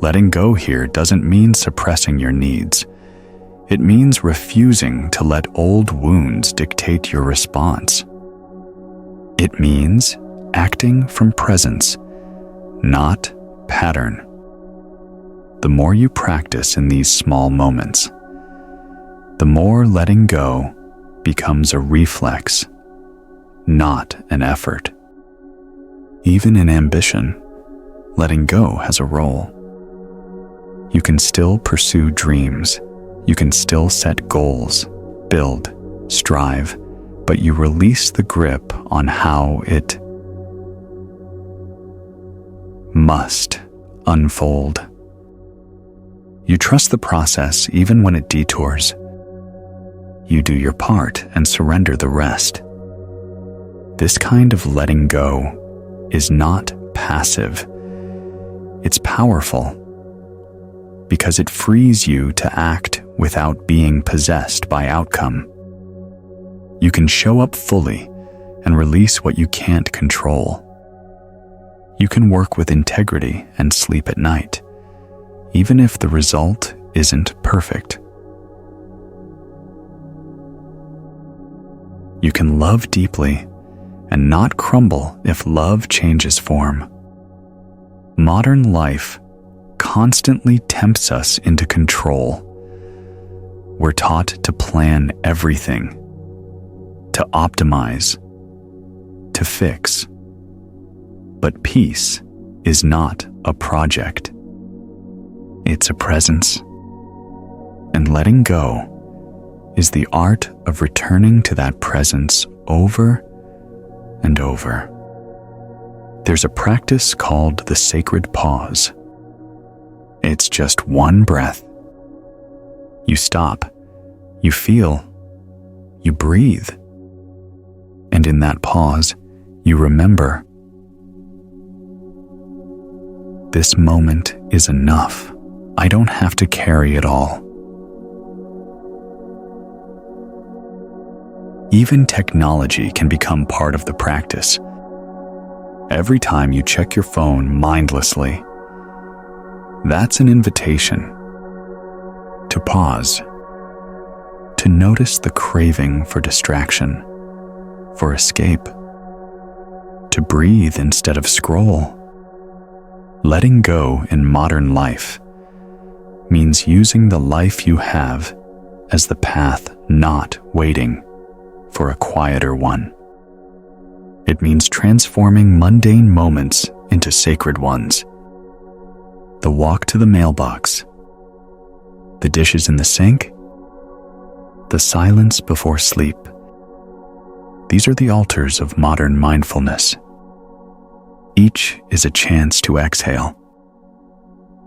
Letting go here doesn't mean suppressing your needs. It means refusing to let old wounds dictate your response. It means acting from presence, not pattern. The more you practice in these small moments, the more letting go becomes a reflex, not an effort. Even in ambition, letting go has a role. You can still pursue dreams. You can still set goals, build, strive, but you release the grip on how it must unfold. You trust the process even when it detours. You do your part and surrender the rest. This kind of letting go is not passive. It's powerful because it frees you to act without being possessed by outcome. You can show up fully and release what you can't control. You can work with integrity and sleep at night, even if the result isn't perfect. You can love deeply and not crumble if love changes form. Modern life constantly tempts us into control. We're taught to plan everything, to optimize, to fix. But peace is not a project. It's a presence. And letting go is the art of returning to that presence over and over. There's a practice called the sacred pause. It's just one breath. You stop, you feel, you breathe. And in that pause, you remember, this moment is enough. I don't have to carry it all. Even technology can become part of the practice. Every time you check your phone mindlessly, that's an invitation to pause, to notice the craving for distraction, for escape, to breathe instead of scroll. Letting go in modern life means using the life you have as the path, not waiting for a quieter one. It means transforming mundane moments into sacred ones. The walk to the mailbox, the dishes in the sink, the silence before sleep. These are the altars of modern mindfulness. Each is a chance to exhale,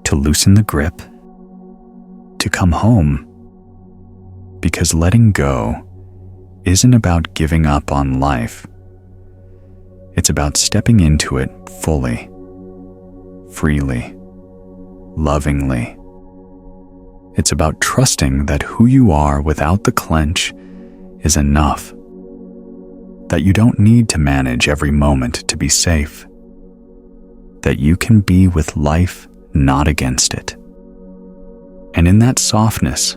to loosen the grip, to come home, because letting go isn't about giving up on life. It's about stepping into it fully, freely, lovingly. It's about trusting that who you are without the clench is enough, that you don't need to manage every moment to be safe, that you can be with life, not against it. And in that softness,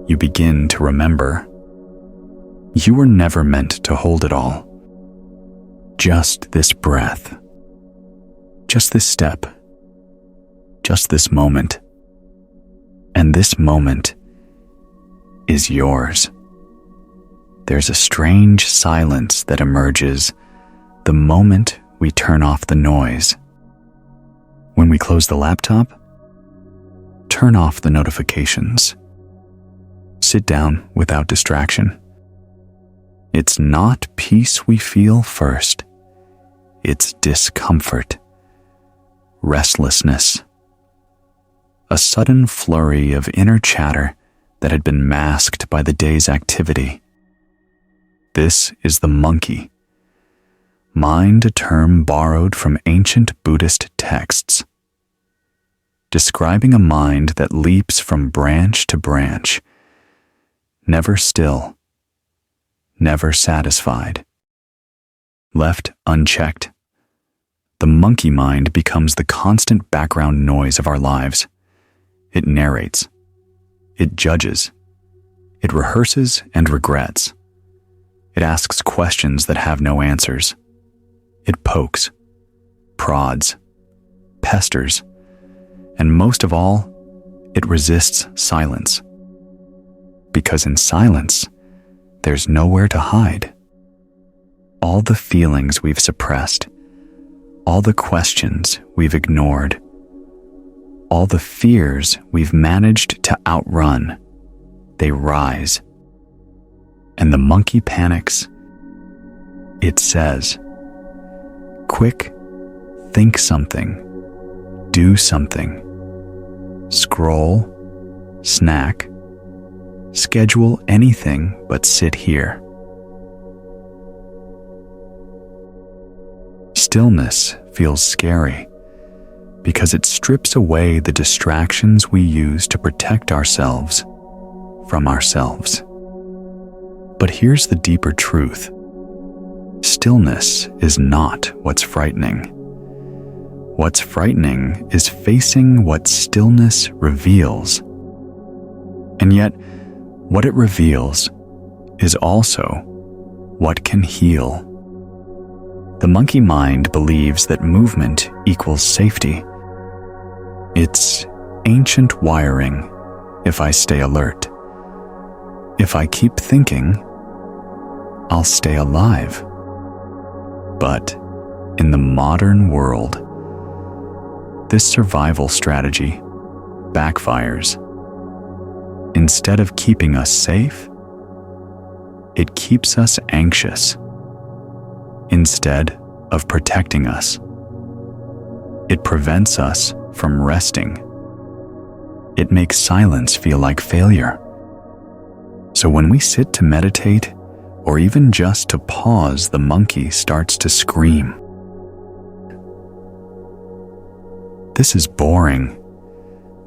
you begin to remember, you were never meant to hold it all. Just this breath, just this step, just this moment. And this moment is yours. There's a strange silence that emerges the moment we turn off the noise. When we close the laptop, turn off the notifications. Sit down without distraction. It's not peace we feel first. It's discomfort, restlessness, a sudden flurry of inner chatter that had been masked by the day's activity. This is the monkey. Mind, a term borrowed from ancient Buddhist texts, describing a mind that leaps from branch to branch, never still, never satisfied. Left unchecked, the monkey mind becomes the constant background noise of our lives. It narrates, it judges, it rehearses and regrets. It asks questions that have no answers. It pokes, prods, pesters, and most of all, it resists silence. Because in silence, there's nowhere to hide. All the feelings we've suppressed, all the questions we've ignored, all the fears we've managed to outrun, they rise. And the monkey panics. It says, "Quick, think something, do something, scroll, snack, schedule anything but sit here." Stillness feels scary because it strips away the distractions we use to protect ourselves from ourselves. But here's the deeper truth. Stillness is not what's frightening. What's frightening is facing what stillness reveals. And yet, what it reveals is also what can heal. The monkey mind believes that movement equals safety. It's ancient wiring. If I stay alert, if I keep thinking, I'll stay alive. But in the modern world, this survival strategy backfires. Instead of keeping us safe, it keeps us anxious. Instead of protecting us, it prevents us from resting. It makes silence feel like failure. So when we sit to meditate, or even just to pause, the monkey starts to scream. This is boring.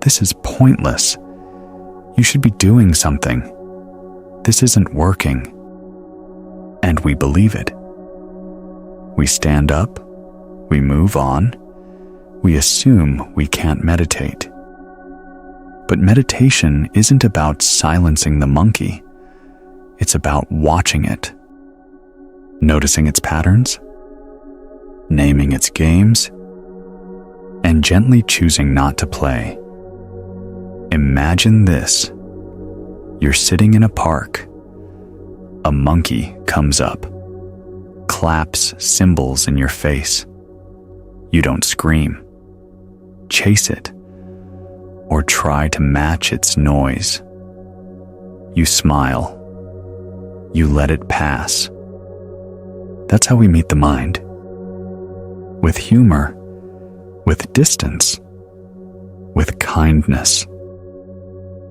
This is pointless. You should be doing something. This isn't working. And we believe it. We stand up, we move on, we assume we can't meditate. But meditation isn't about silencing the monkey. It's about watching it, noticing its patterns, naming its games, and gently choosing not to play. Imagine this. You're sitting in a park. A monkey comes up, claps cymbals in your face. You don't scream, chase it, or try to match its noise. You smile. You let it pass. That's how we meet the mind. With humor, with distance, with kindness.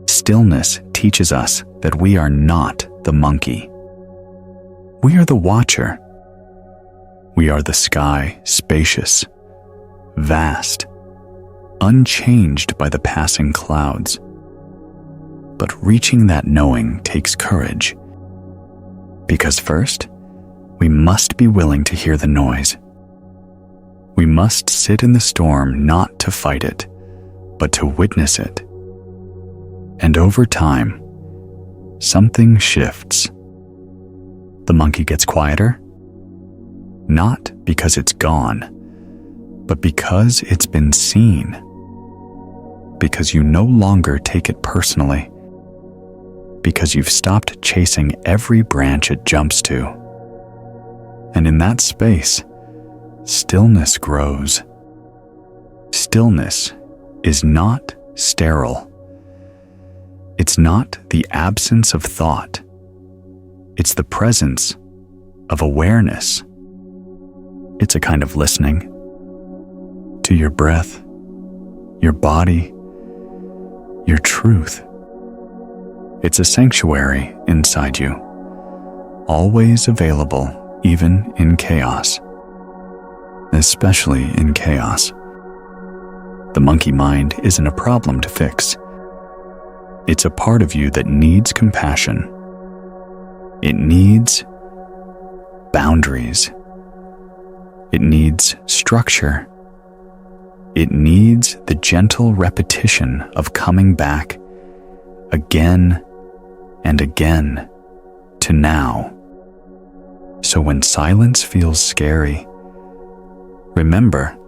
Stillness teaches us that we are not the monkey. We are the watcher. We are the sky, spacious, vast, unchanged by the passing clouds. But reaching that knowing takes courage. Because first, we must be willing to hear the noise. We must sit in the storm not to fight it, but to witness it. And over time, something shifts. The monkey gets quieter, not because it's gone, but because it's been seen. Because you no longer take it personally. Because you've stopped chasing every branch it jumps to. And in that space, stillness grows. Stillness is not sterile. It's not the absence of thought. It's the presence of awareness. It's a kind of listening to your breath, your body, your truth. It's a sanctuary inside you, always available even in chaos, especially in chaos. The monkey mind isn't a problem to fix. It's a part of you that needs compassion. It needs boundaries. It needs structure. It needs the gentle repetition of coming back again and again to now. So when silence feels scary Remember,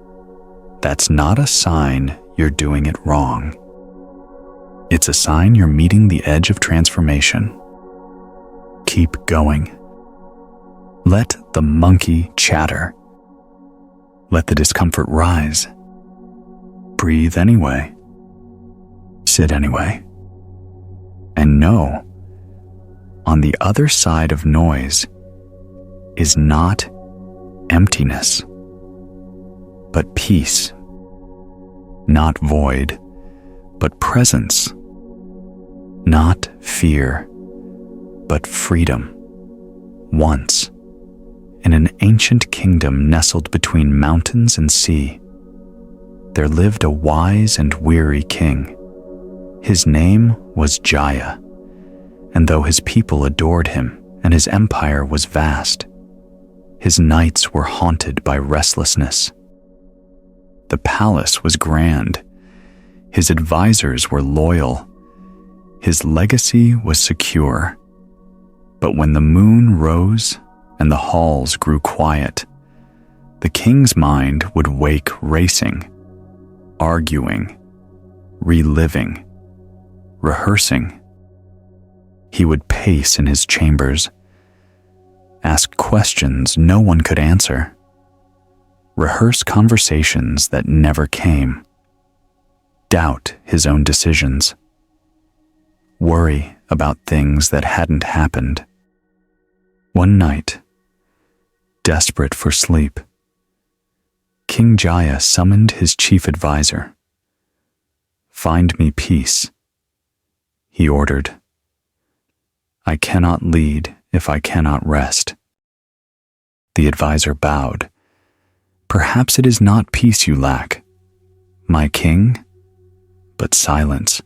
that's not a sign you're doing it wrong. It's a sign you're meeting the edge of transformation. Keep going. Let the monkey chatter. Let the discomfort rise. Breathe anyway. Sit anyway. And know, on the other side of noise is not emptiness, but peace. Not void, but presence. Not fear, but freedom. Once, in an ancient kingdom nestled between mountains and sea, there lived a wise and weary king. His name was Jaya, and though his people adored him and his empire was vast, his nights were haunted by restlessness. The palace was grand, his advisors were loyal, his legacy was secure. But when the moon rose and the halls grew quiet, the king's mind would wake racing, arguing, reliving, rehearsing. He would pace in his chambers, ask questions no one could answer, rehearse conversations that never came, doubt his own decisions, worry about things that hadn't happened. One night, desperate for sleep, King Jaya summoned his chief advisor. "Find me peace," he ordered. "I cannot lead if I cannot rest." The advisor bowed. "Perhaps it is not peace you lack, my king, but silence."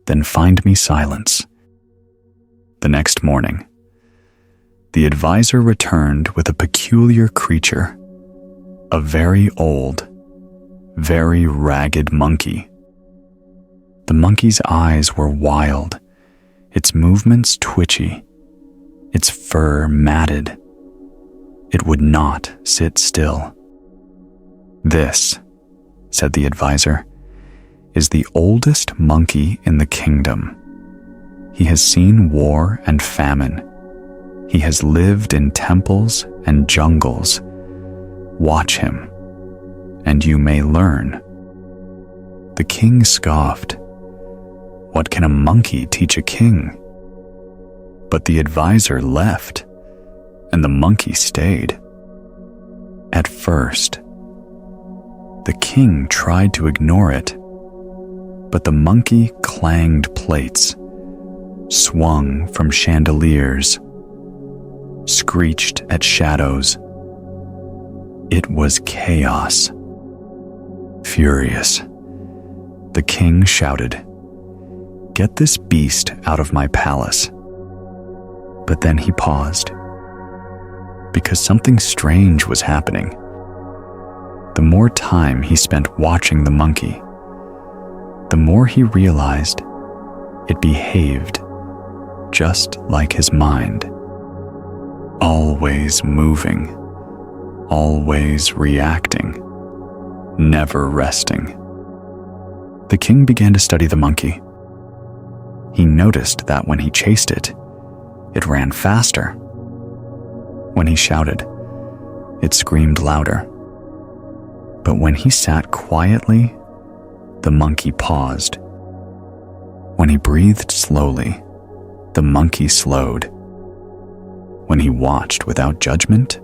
"Then find me silence." The next morning, the advisor returned with a peculiar creature, a very old, very ragged monkey. The monkey's eyes were wild, its movements twitchy, its fur matted. It would not sit still. "This," said the advisor, "is the oldest monkey in the kingdom. He has seen war and famine. He has lived in temples and jungles. Watch him, and you may learn." The king scoffed. What can a monkey teach a king? But the advisor left, and the monkey stayed. At first, the king tried to ignore it, but the monkey clanged plates, swung from chandeliers, screeched at shadows. It was chaos. Furious, the king shouted, "Get this beast out of my palace." But then he paused, because something strange was happening. The more time he spent watching the monkey, the more he realized it behaved just like his mind. Always moving, always reacting, never resting. The king began to study the monkey. He noticed that when he chased it, it ran faster. When he shouted, it screamed louder. But when he sat quietly, the monkey paused. When he breathed slowly, the monkey slowed. When he watched without judgment,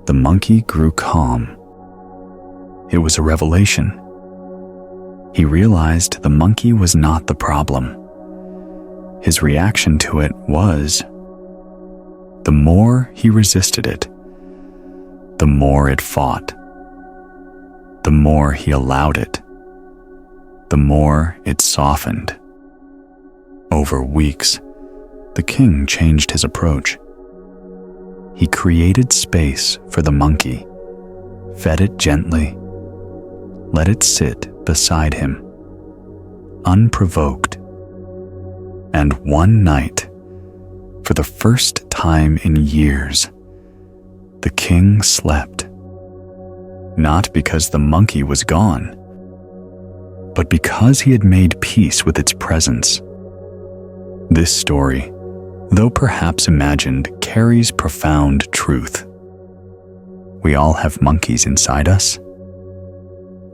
the monkey grew calm. It was a revelation. He realized the monkey was not the problem. His reaction to it was. The more he resisted it, the more it fought. The more he allowed it, the more it softened. Over weeks, the king changed his approach. He created space for the monkey, fed it gently, let it sit beside him, unprovoked. And one night, for the first time in years, the king slept. not because the monkey was gone, but because he had made peace with its presence. This story, though perhaps imagined, carries profound truth. We all have monkeys inside us.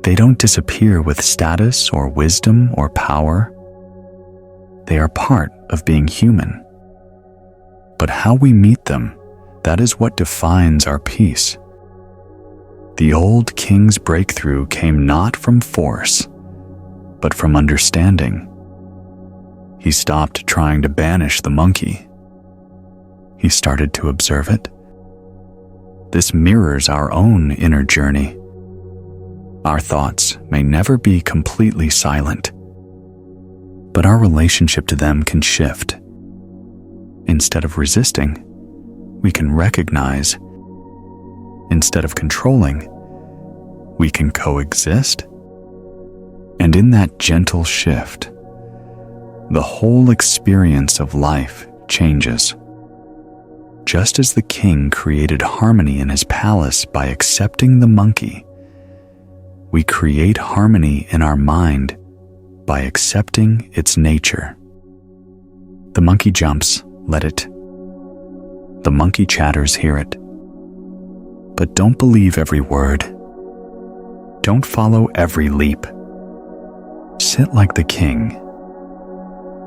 They don't disappear with status or wisdom or power. They are part of being human. But how we meet them, that is what defines our peace. The old king's breakthrough came not from force, but from understanding. He stopped trying to banish the monkey. He started to observe it. This mirrors our own inner journey. Our thoughts may never be completely silent, but our relationship to them can shift. Instead of resisting, we can recognize. Instead of controlling, we can coexist. And in that gentle shift, the whole experience of life changes. Just as the king created harmony in his palace by accepting the monkey, we create harmony in our mind by accepting its nature. The monkey jumps, let it. The monkey chatters, hear it. But don't believe every word. Don't follow every leap. Sit like the king.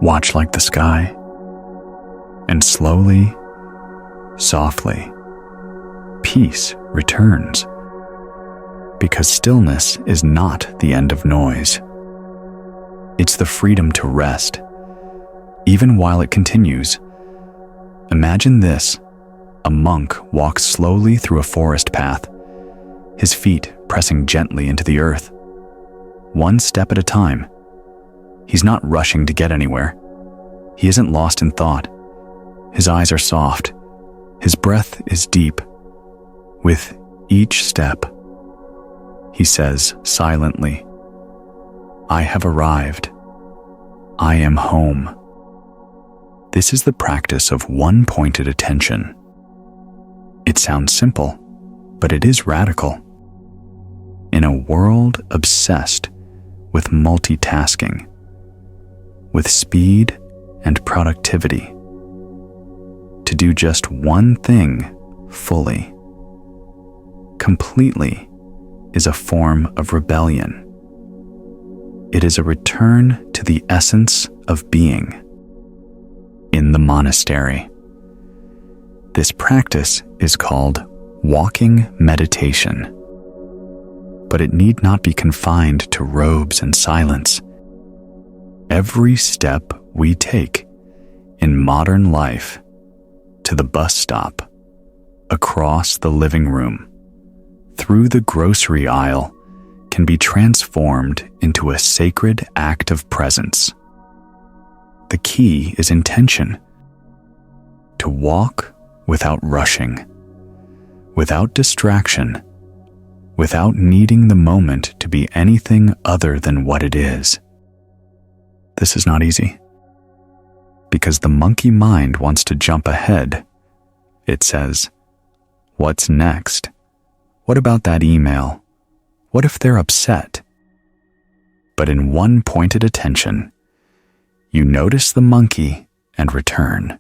Watch like the sky. And slowly, softly, peace returns. Because stillness is not the end of noise. It's the freedom to rest, even while it continues. Imagine this. A monk walks slowly through a forest path, his feet pressing gently into the earth. One step at a time. He's not rushing to get anywhere. He isn't lost in thought. His eyes are soft. His breath is deep. With each step, he says silently, "I have arrived. I am home." This is the practice of one-pointed attention. It sounds simple, but it is radical. In a world obsessed with multitasking, with speed and productivity, to do just one thing fully, completely, is a form of rebellion. It is a return to the essence of being. In the monastery, this practice is called walking meditation. But it need not be confined to robes and silence. Every step we take in modern life, to the bus stop, across the living room, through the grocery aisle, can be transformed into a sacred act of presence. The key is intention. To walk without rushing, without distraction, without needing the moment to be anything other than what it is. This is not easy, because the monkey mind wants to jump ahead. It says, "What's next? What about that email? What if they're upset?" But in one pointed attention, you notice the monkey and return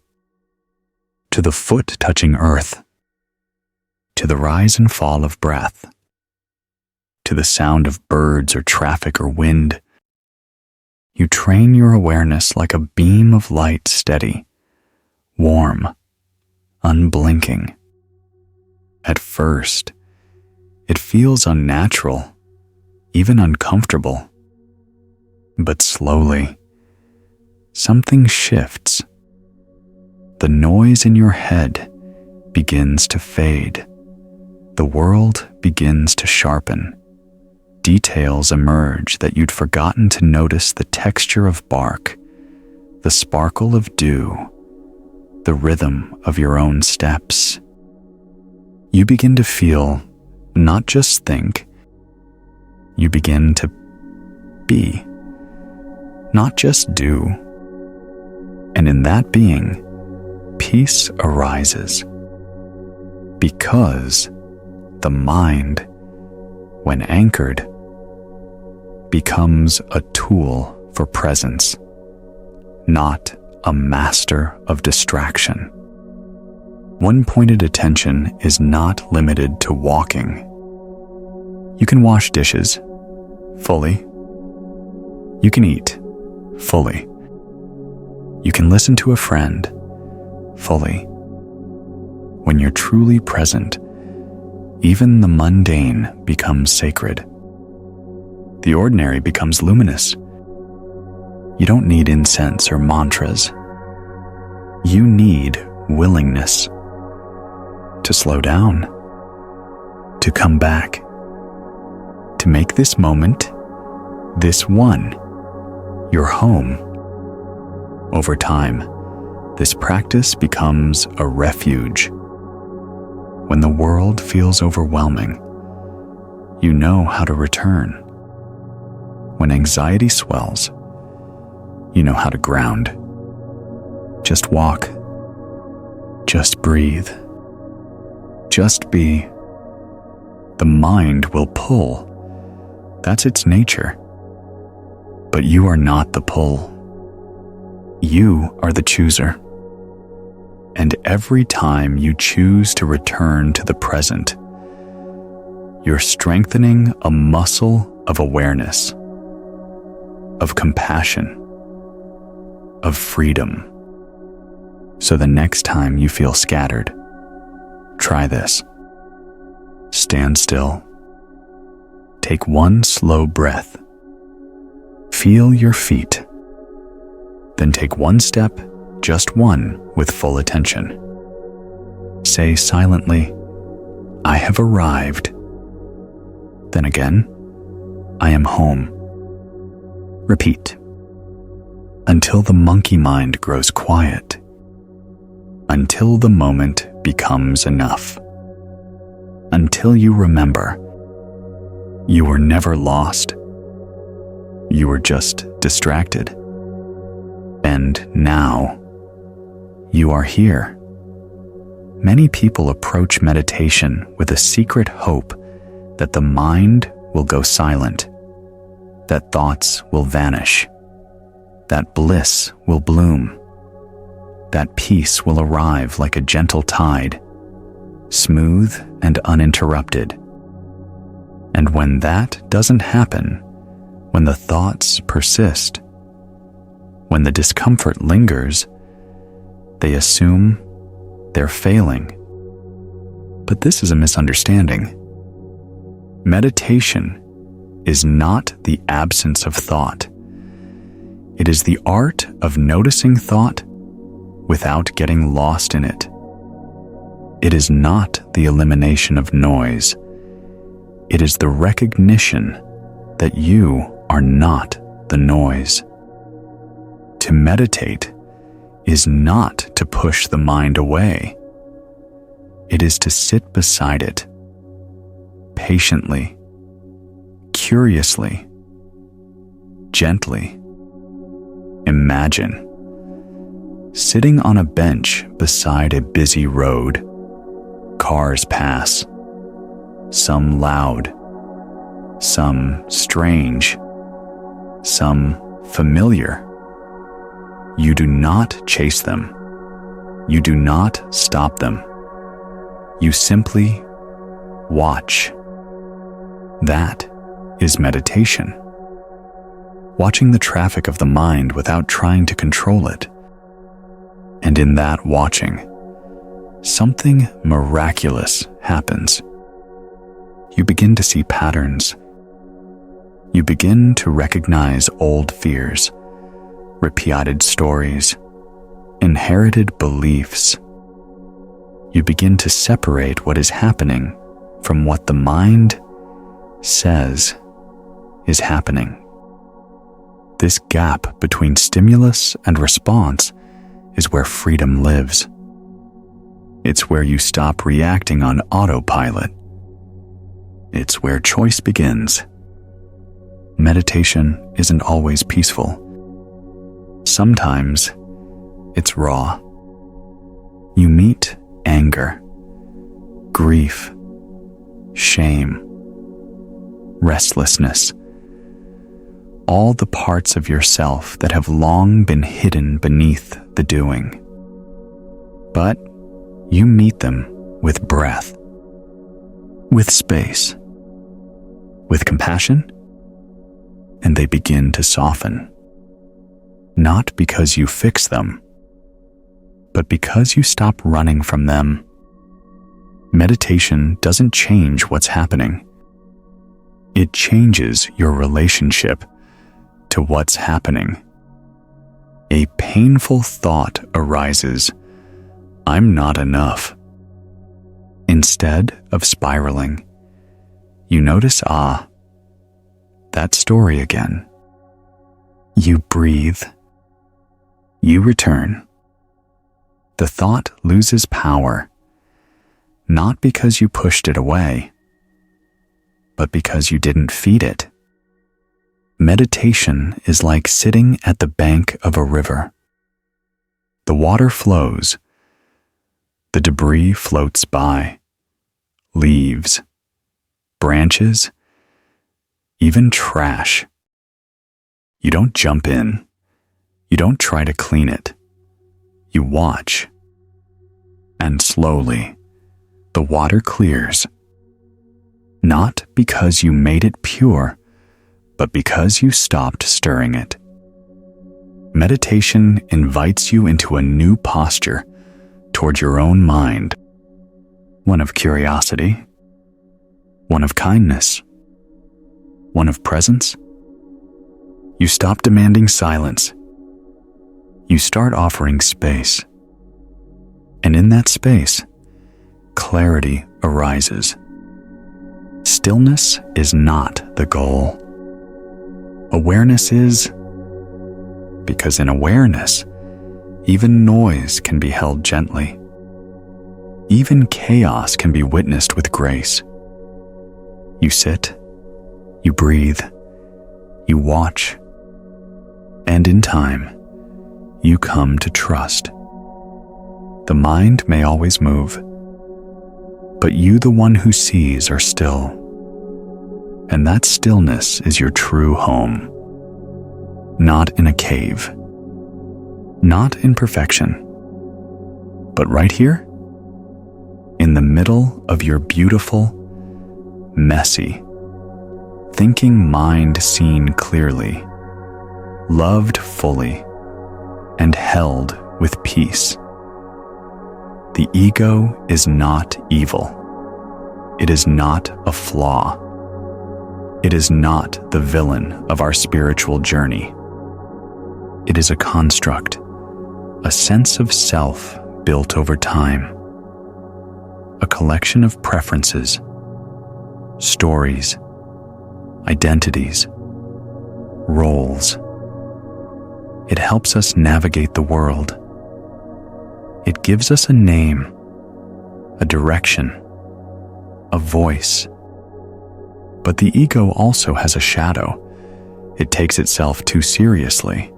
to the foot touching earth, to the rise and fall of breath, to the sound of birds or traffic or wind. You train your awareness like a beam of light, steady, warm, unblinking. At first, it feels unnatural, even uncomfortable. But slowly, something shifts. The noise in your head begins to fade. The world begins to sharpen. Details emerge that you'd forgotten to notice: the texture of bark, the sparkle of dew, the rhythm of your own steps. You begin to feel, not just think. You begin to be, not just do. And in that being, peace arises, because the mind when anchored, becomes a tool for presence, not a master of distraction. One-pointed attention is not limited to walking. You can wash dishes fully. You can eat fully. You can listen to a friend fully. When you're truly present, even the mundane becomes sacred. The ordinary becomes luminous. You don't need incense or mantras. You need willingness to slow down, to come back, to make this moment, this one, your home. Over time, this practice becomes a refuge. When the world feels overwhelming, you know how to return. When anxiety swells, you know how to ground. Just walk. Just breathe. Just be. The mind will pull. That's its nature. But you are not the pull. You are the chooser. And every time you choose to return to the present, you're strengthening a muscle of awareness, of compassion, of freedom. So the next time you feel scattered, try this. Stand still. Take one slow breath. Feel your feet. Then take one step, just one, with full attention. Say silently, I have arrived. Then again, I am home. Repeat. Until the monkey mind grows quiet. Until the moment becomes enough. Until you remember, you were never lost. You were just distracted. And now, you are here. Many people approach meditation with a secret hope that the mind will go silent, that thoughts will vanish, that bliss will bloom, that peace will arrive like a gentle tide, smooth and uninterrupted. And when that doesn't happen, when the thoughts persist, when the discomfort lingers, they assume they're failing. But this is a misunderstanding. Meditation is not the absence of thought. It is the art of noticing thought without getting lost in it. It is not the elimination of noise. It is the recognition that you are not the noise. To meditate is not to push the mind away. It is to sit beside it, patiently, curiously, gently. Imagine sitting on a bench beside a busy road. Cars pass, some loud, some strange, some familiar. You do not chase them. You do not stop them. You simply watch. That is meditation. Watching the traffic of the mind without trying to control it. And in that watching, something miraculous happens. You begin to see patterns. You begin to recognize old fears, repeated stories, inherited beliefs. You begin to separate what is happening from what the mind says is happening. This gap between stimulus and response is where freedom lives. It's where you stop reacting on autopilot. It's where choice begins. Meditation isn't always peaceful. Sometimes it's raw. You meet anger, grief, shame, restlessness, all the parts of yourself that have long been hidden beneath the doing. But you meet them with breath, with space, with compassion, and they begin to soften. Not because you fix them, but because you stop running from them. Meditation doesn't change what's happening. It changes your relationship to what's happening. A painful thought arises, "I'm not enough." Instead of spiraling, you notice, that story again. You breathe. You return. The thought loses power, not because you pushed it away, but because you didn't feed it. Meditation is like sitting at the bank of a river. The water flows. The debris floats by. Leaves, branches, even trash. You don't jump in. You don't try to clean it. You watch. And slowly, the water clears. Not because you made it pure, but because you stopped stirring it. Meditation invites you into a new posture toward your own mind. One of curiosity, one of kindness, one of presence. You stop demanding silence. You start offering space. And in that space, clarity arises. Stillness is not the goal. Awareness is, because in awareness, even noise can be held gently. Even chaos can be witnessed with grace. You sit, you breathe, you watch, and in time, you come to trust. The mind may always move, but you, the one who sees, are still. And that stillness is your true home. Not in a cave, not in perfection, but right here, in the middle of your beautiful, messy, thinking mind seen clearly, loved fully, and held with peace. The ego is not evil. It is not a flaw. It is not the villain of our spiritual journey. It is a construct, a sense of self built over time, a collection of preferences, stories, identities, roles. It helps us navigate the world. It gives us a name, a direction, a voice. But the ego also has a shadow. It takes itself too seriously.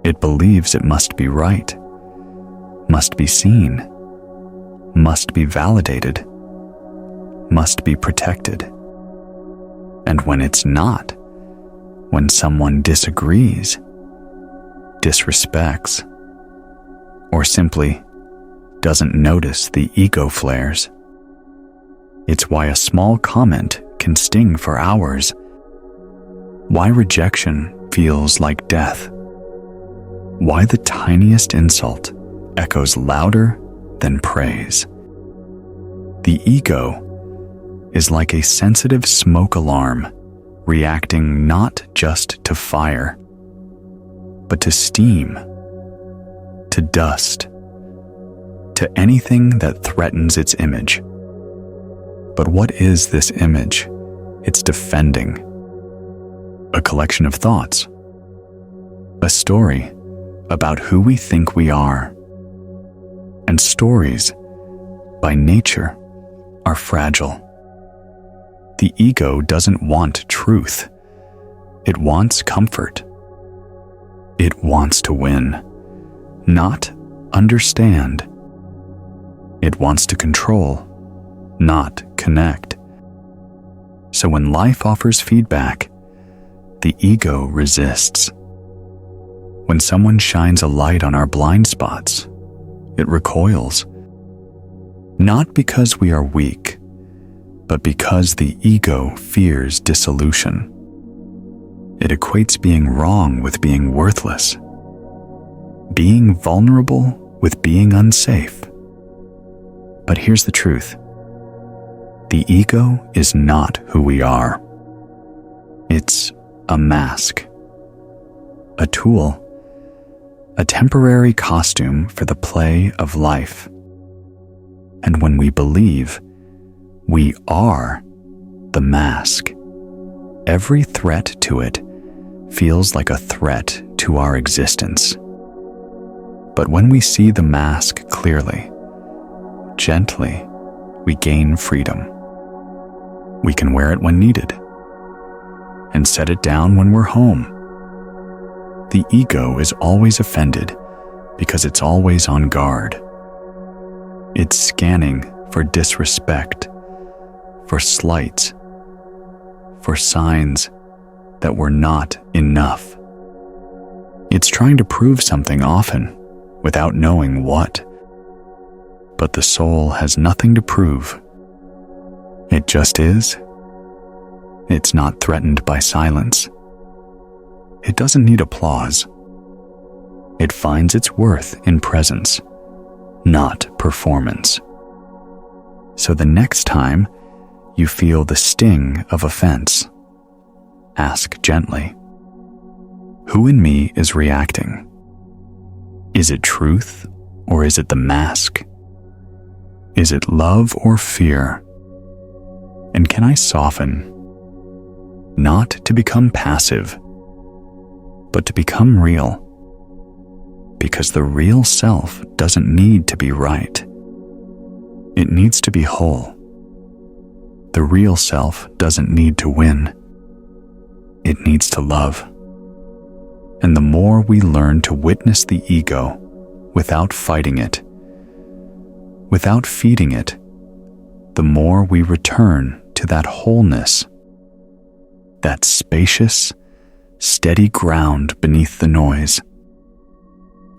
It believes it must be right, must be seen, must be validated, must be protected. And when it's not, when someone disagrees, disrespects, or simply doesn't notice the ego flares, it's why a small comment can sting for hours, why rejection feels like death, why the tiniest insult echoes louder than praise. The ego is like a sensitive smoke alarm, reacting not just to fire, but to steam, to dust, to anything that threatens its image. But what is this image it's defending? A collection of thoughts, a story about who we think we are. And stories, by nature, are fragile. The ego doesn't want truth. It wants comfort. It wants to win, not understand. It wants to control, not connect. So when life offers feedback, the ego resists. When someone shines a light on our blind spots, it recoils. Not because we are weak, but because the ego fears dissolution. It equates being wrong with being worthless, being vulnerable with being unsafe. But here's the truth. The ego is not who we are. It's a mask, a tool, a temporary costume for the play of life. And when we believe we are the mask, every threat to it feels like a threat to our existence. But when we see the mask clearly, gently, we gain freedom. We can wear it when needed and set it down when we're home. The ego is always offended because it's always on guard. It's scanning for disrespect, for slights, for signs that we're not enough. It's trying to prove something often without knowing what. But the soul has nothing to prove. It just is. It's not threatened by silence. It doesn't need applause. It finds its worth in presence, not performance. So the next time you feel the sting of offense, ask gently, who in me is reacting? Is it truth or is it the mask? Is it love or fear? And can I soften? Not to become passive, but to become real. Because the real self doesn't need to be right. It needs to be whole. The real self doesn't need to win. It needs to love. And the more we learn to witness the ego without fighting it, without feeding it, the more we return to that wholeness, that spacious, steady ground beneath the noise,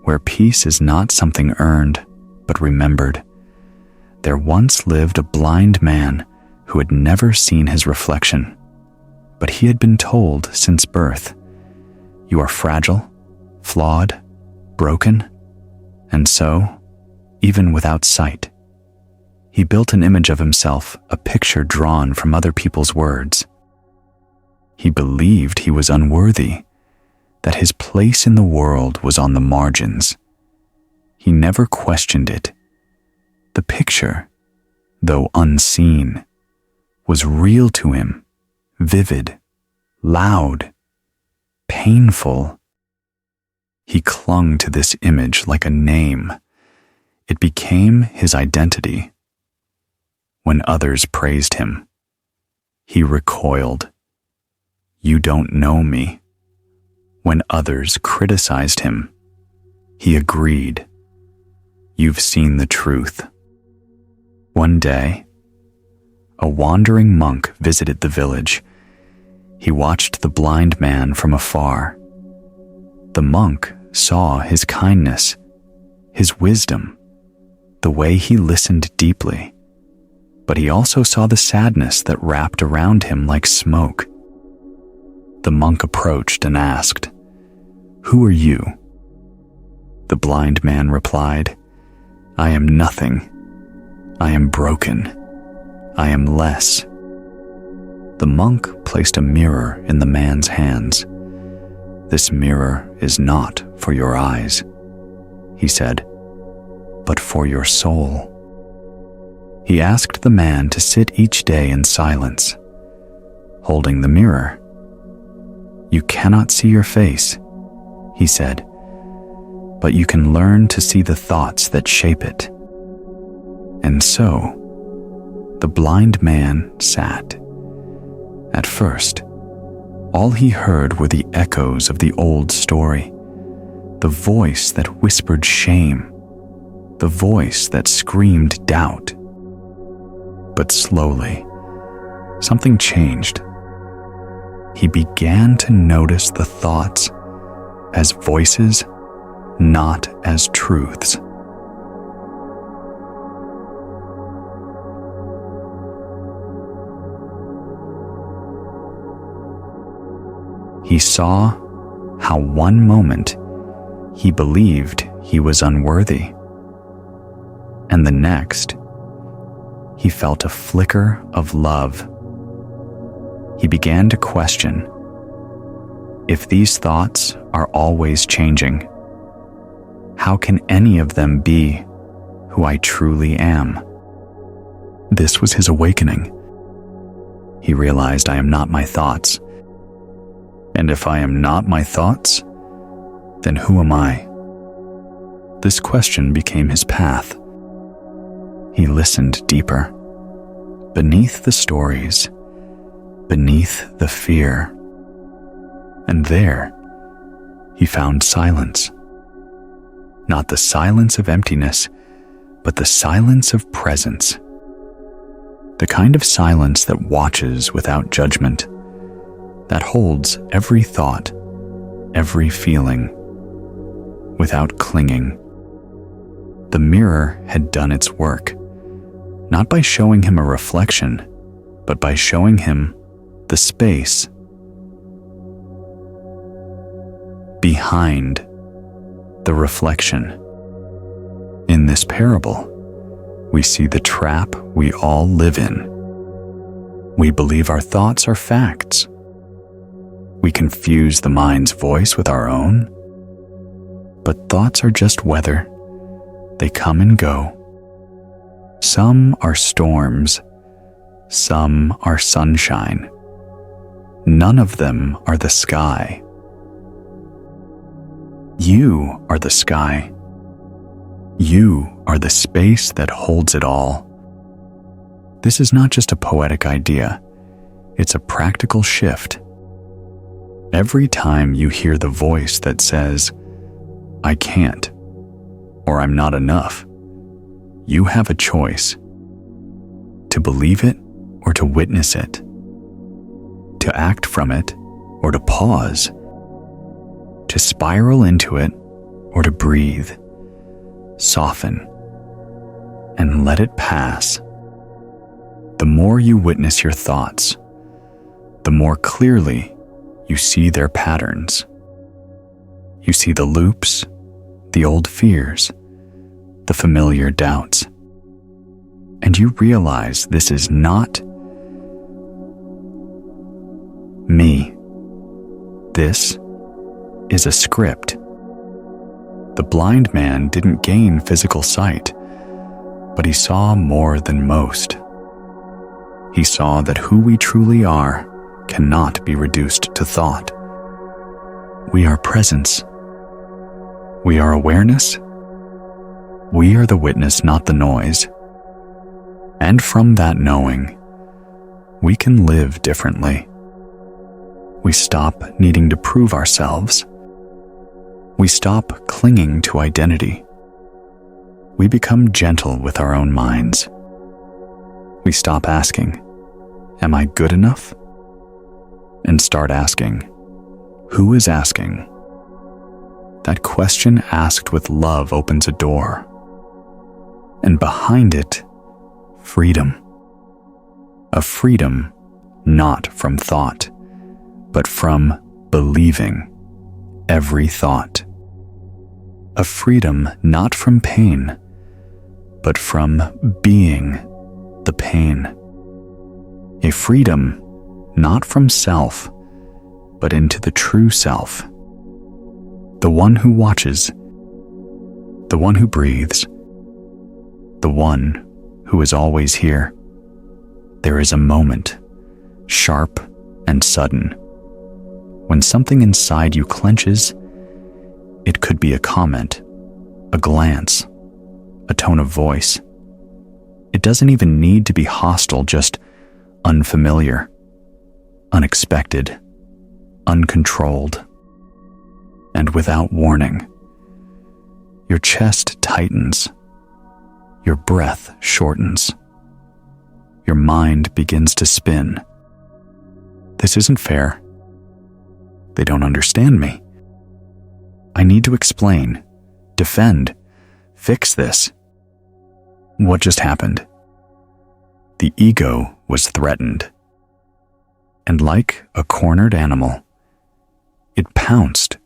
where peace is not something earned, but remembered. There once lived a blind man who had never seen his reflection, but he had been told since birth, "You are fragile, flawed, broken," and so, even without sight, he built an image of himself, a picture drawn from other people's words. He believed he was unworthy, that his place in the world was on the margins. He never questioned it. The picture, though unseen, was real to him, vivid, loud, painful. He clung to this image like a name. It became his identity. When others praised him, he recoiled. "You don't know me." When others criticized him, he agreed. "You've seen the truth." One day, a wandering monk visited the village. He watched the blind man from afar. The monk saw his kindness, his wisdom, the way he listened deeply, but he also saw the sadness that wrapped around him like smoke. The monk approached and asked, "Who are you?" The blind man replied, "I am nothing. I am broken. I am less." The monk placed a mirror in the man's hands. "This mirror is not for your eyes," he said, "but for your soul." He asked the man to sit each day in silence, holding the mirror. "You cannot see your face," he said, "but you can learn to see the thoughts that shape it." And so, the blind man sat. At first, all he heard were the echoes of the old story, the voice that whispered shame, the voice that screamed doubt. But slowly, something changed. He began to notice the thoughts as voices, not as truths. He saw how one moment he believed he was unworthy, and the next he felt a flicker of love. He began to question, if these thoughts are always changing, how can any of them be who I truly am? This was his awakening. He realized, I am not my thoughts. And if I am not my thoughts, then who am I? This question became his path. He listened deeper, beneath the stories, beneath the fear. And there, he found silence. Not the silence of emptiness, but the silence of presence. The kind of silence that watches without judgment, that holds every thought, every feeling, without clinging. The mirror had done its work, not by showing him a reflection, but by showing him the space behind the reflection. In this parable, we see the trap we all live in. We believe our thoughts are facts. We confuse the mind's voice with our own. But thoughts are just weather. They come and go. Some are storms. Some are sunshine. None of them are the sky. You are the sky. You are the space that holds it all. This is not just a poetic idea. It's a practical shift. Every time you hear the voice that says, I can't, or I'm not enough, you have a choice to believe it or to witness it, to act from it or to pause, to spiral into it or to breathe, soften, and let it pass. The more you witness your thoughts, the more clearly you see their patterns. You see the loops, the old fears, the familiar doubts. And you realize this is not me. This is a script. The blind man didn't gain physical sight, but he saw more than most. He saw that who we truly are cannot be reduced to thought. We are presence. We are awareness. We are the witness, not the noise. And from that knowing, we can live differently. We stop needing to prove ourselves. We stop clinging to identity. We become gentle with our own minds. We stop asking, am I good enough? And start asking, who is asking? That question asked with love opens a door. And behind it, freedom. A freedom not from thought, but from believing every thought. A freedom not from pain, but from being the pain. A freedom not from self, but into the true self. The one who watches, the one who breathes, the one who is always here. There is a moment, sharp and sudden, when something inside you clenches. It could be a comment, a glance, a tone of voice. It doesn't even need to be hostile, just unfamiliar, unexpected, uncontrolled. And without warning, your chest tightens, your breath shortens, your mind begins to spin. This isn't fair. They don't understand me. I need to explain, defend, fix this. What just happened? The ego was threatened. And like a cornered animal, it pounced,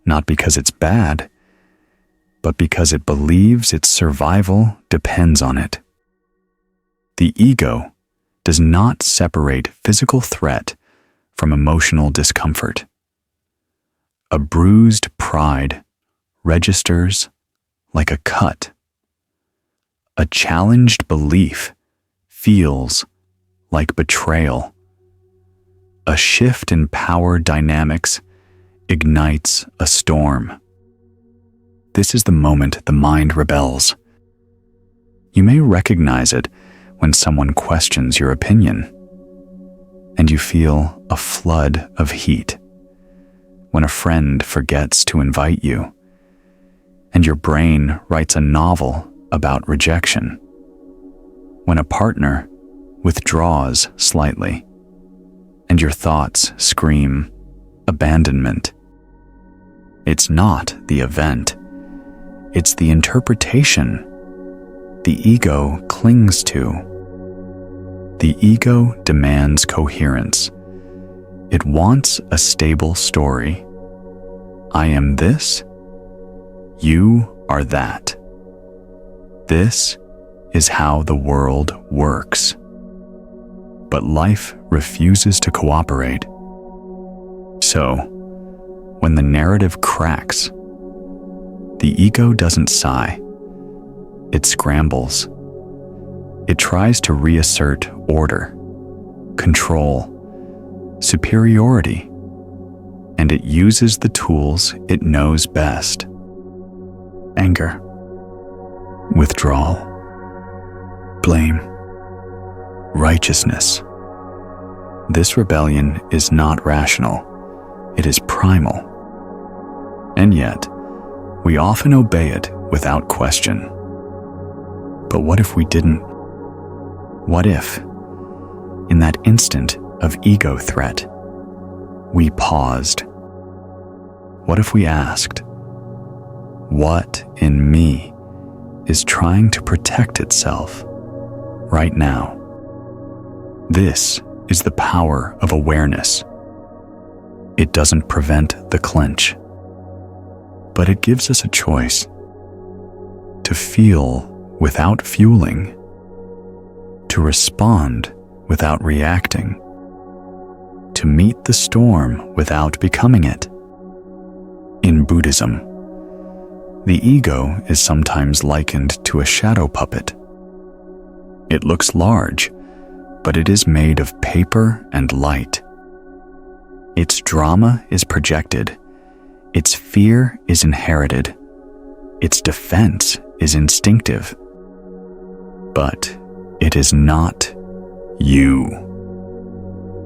not because it's bad, but because it believes its survival depends on it. The ego does not separate physical threat from emotional discomfort. A bruised pride registers like a cut. A challenged belief feels like betrayal. A shift in power dynamics ignites a storm. This is the moment the mind rebels. You may recognize it when someone questions your opinion, and you feel a flood of heat. When a friend forgets to invite you, and your brain writes a novel about rejection. When a partner withdraws slightly, and your thoughts scream abandonment. It's not the event. It's the interpretation the ego clings to. The ego demands coherence. It wants a stable story. I am this. You are that. This is how the world works. But life refuses to cooperate. So, when the narrative cracks, the ego doesn't sigh. It scrambles. It tries to reassert order, control, superiority, and it uses the tools it knows best. Anger, withdrawal, blame, righteousness. This rebellion is not rational. It is primal. And yet, we often obey it without question. But what if we didn't? What if, in that instant of ego threat, we paused? What if we asked, what in me is trying to protect itself right now? This is the power of awareness. It doesn't prevent the clench, but it gives us a choice to feel without fueling, to respond without reacting, to meet the storm without becoming it. In Buddhism, the ego is sometimes likened to a shadow puppet. It looks large, but it is made of paper and light. Its drama is projected. Its fear is inherited. Its defense is instinctive. But it is not you.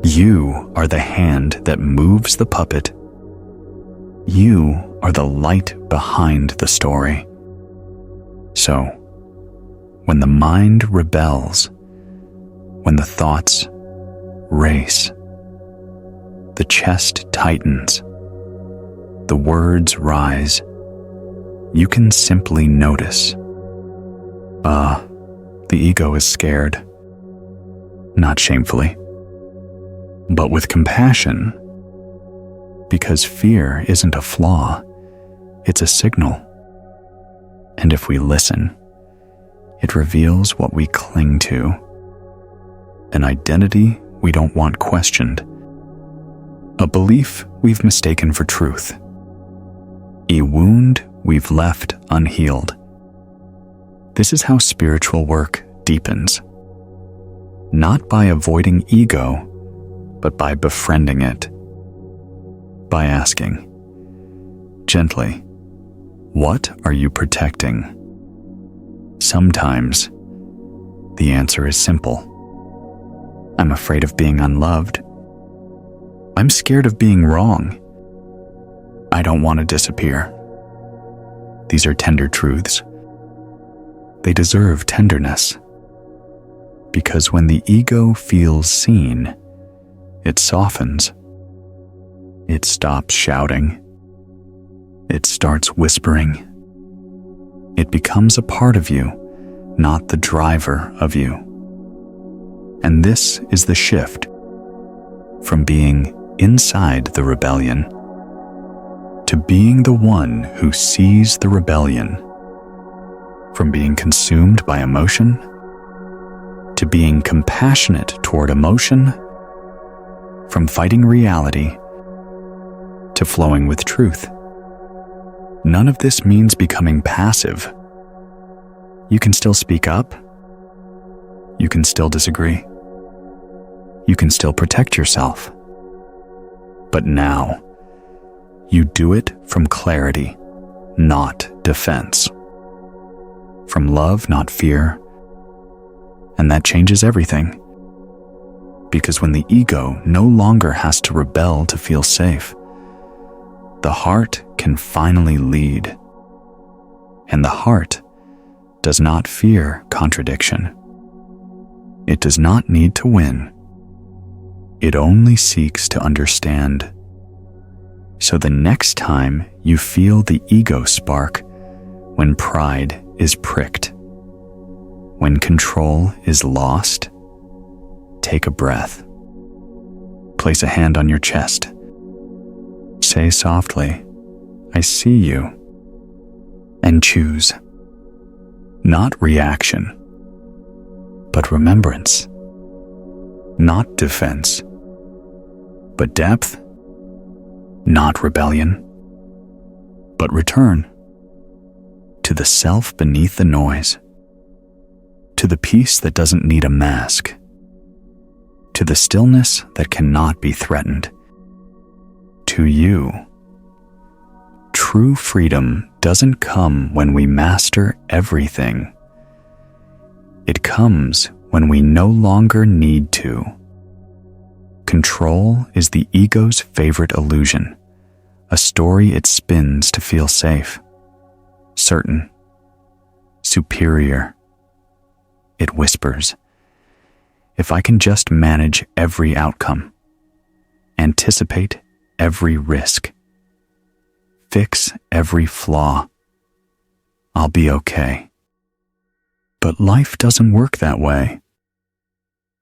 You are the hand that moves the puppet. You are the light behind the story. So, when the mind rebels, when the thoughts race, the chest tightens, the words rise, you can simply notice. The ego is scared. Not shamefully, but with compassion, because fear isn't a flaw, it's a signal. And if we listen, it reveals what we cling to, an identity we don't want questioned, a belief we've mistaken for truth, a wound we've left unhealed. This is how spiritual work deepens, not by avoiding ego, but by befriending it, by asking, gently, what are you protecting? Sometimes the answer is simple. I'm afraid of being unloved. I'm scared of being wrong. I don't want to disappear. These are tender truths. They deserve tenderness. Because when the ego feels seen, it softens. It stops shouting. It starts whispering. It becomes a part of you, not the driver of you. And this is the shift from being inside the rebellion to being the one who sees the rebellion, from being consumed by emotion to being compassionate toward emotion, from fighting reality to flowing with truth. None of this means becoming passive. You can still speak up. You can still disagree. You can still protect yourself. But now, you do it from clarity, not defense. From love, not fear. And that changes everything. Because when the ego no longer has to rebel to feel safe, the heart can finally lead. And the heart does not fear contradiction. It does not need to win. It only seeks to understand. So the next time you feel the ego spark, when pride is pricked, when control is lost, take a breath. Place a hand on your chest. Say softly, "I see you," and choose. Not reaction, but remembrance. Not defense, but depth. Not rebellion, but return to the self beneath the noise, to the peace that doesn't need a mask, to the stillness that cannot be threatened, to you. True freedom doesn't come when we master everything. It comes when we no longer need to. Control is the ego's favorite illusion, a story it spins to feel safe, certain, superior. It whispers, "If I can just manage every outcome, anticipate every risk, fix every flaw, I'll be okay." But life doesn't work that way.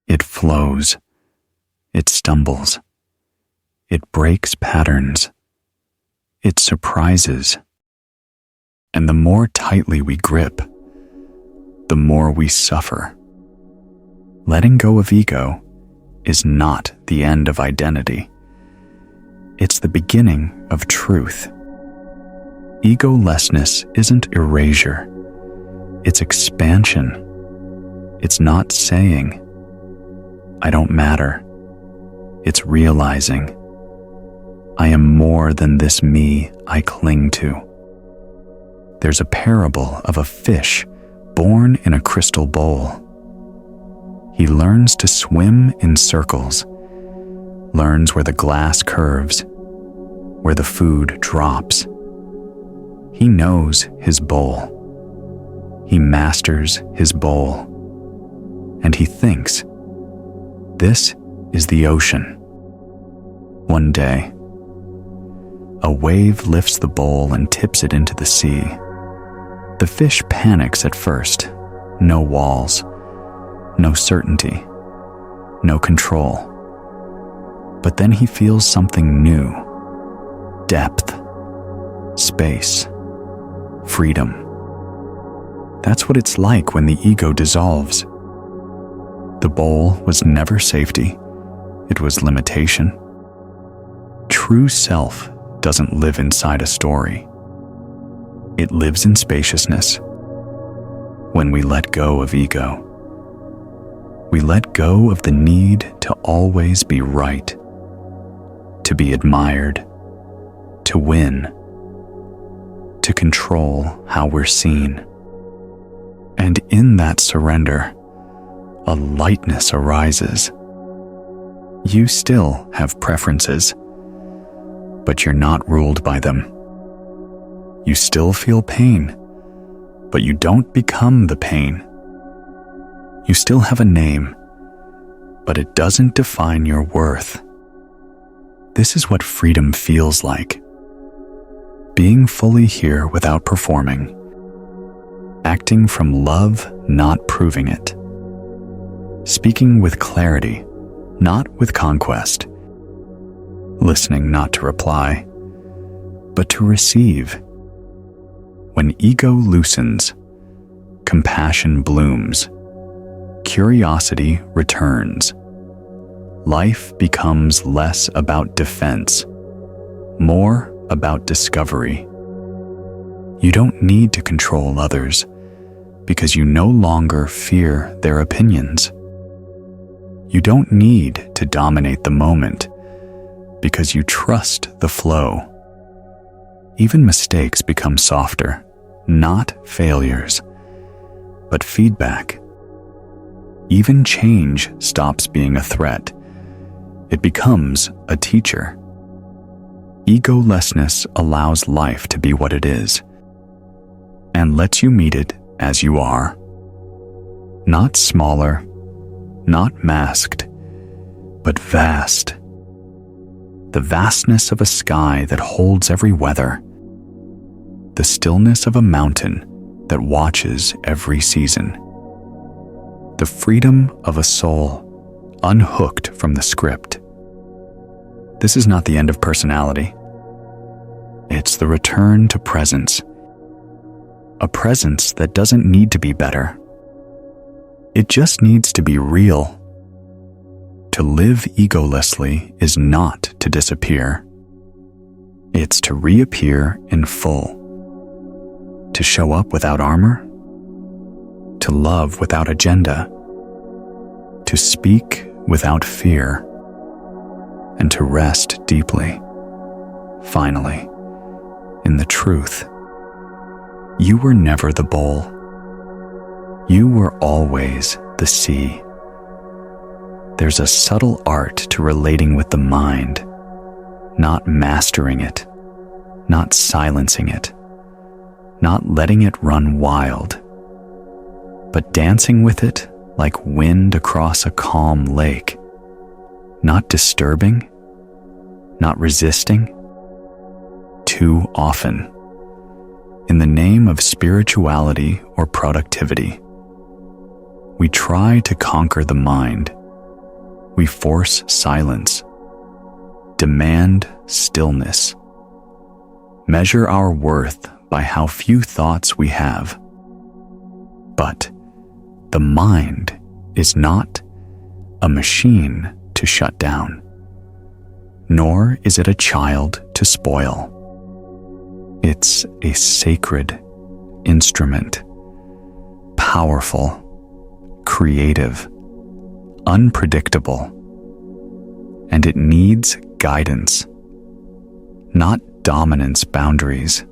It flows. It stumbles. It breaks patterns. It surprises. And the more tightly we grip, the more we suffer. Letting go of ego is not the end of identity. It's the beginning of truth. Egolessness isn't erasure. It's expansion. It's not saying, "I don't matter." It's realizing, "I am more than this me I cling to." There's a parable of a fish born in a crystal bowl. He learns to swim in circles, learns where the glass curves, where the food drops. He knows his bowl. He masters his bowl. And he thinks, "This is the ocean." One day, a wave lifts the bowl and tips it into the sea. The fish panics at first. No walls, no certainty, no control. But then he feels something new. Depth, space, freedom. That's what it's like when the ego dissolves. The bowl was never safety. It was limitation. True self doesn't live inside a story. It lives in spaciousness. When we let go of ego, we let go of the need to always be right, to be admired, to win, to control how we're seen. And in that surrender, a lightness arises. You still have preferences, but you're not ruled by them. You still feel pain, but you don't become the pain. You still have a name, but it doesn't define your worth. This is what freedom feels like. Being fully here without performing. Acting from love, not proving it. Speaking with clarity, not with conquest. Listening not to reply, but to receive. When ego loosens, compassion blooms, curiosity returns. Life becomes less about defense, more about discovery. You don't need to control others because you no longer fear their opinions. You don't need to dominate the moment because you trust the flow. Even mistakes become softer, not failures, but feedback. Even change stops being a threat. It becomes a teacher. Egolessness allows life to be what it is and lets you meet it as you are. Not smaller, not masked, but vast. The vastness of a sky that holds every weather. The stillness of a mountain that watches every season. The freedom of a soul unhooked from the script. This is not the end of personality. It's the return to presence. A presence that doesn't need to be better. It just needs to be real. To live egolessly is not to disappear. It's to reappear in full. To show up without armor. To love without agenda. To speak without fear. And to rest deeply, finally, in the truth. You were never the bowl. You were always the sea. There's a subtle art to relating with the mind, not mastering it, not silencing it, not letting it run wild, but dancing with it like wind across a calm lake. Not disturbing, not resisting. Too often, in the name of spirituality or productivity, we try to conquer the mind. We force silence, demand stillness, measure our worth by how few thoughts we have. But the mind is not a machine to shut down, nor is it a child to spoil. It's a sacred instrument, powerful, creative, unpredictable, and it needs guidance, not dominance boundaries,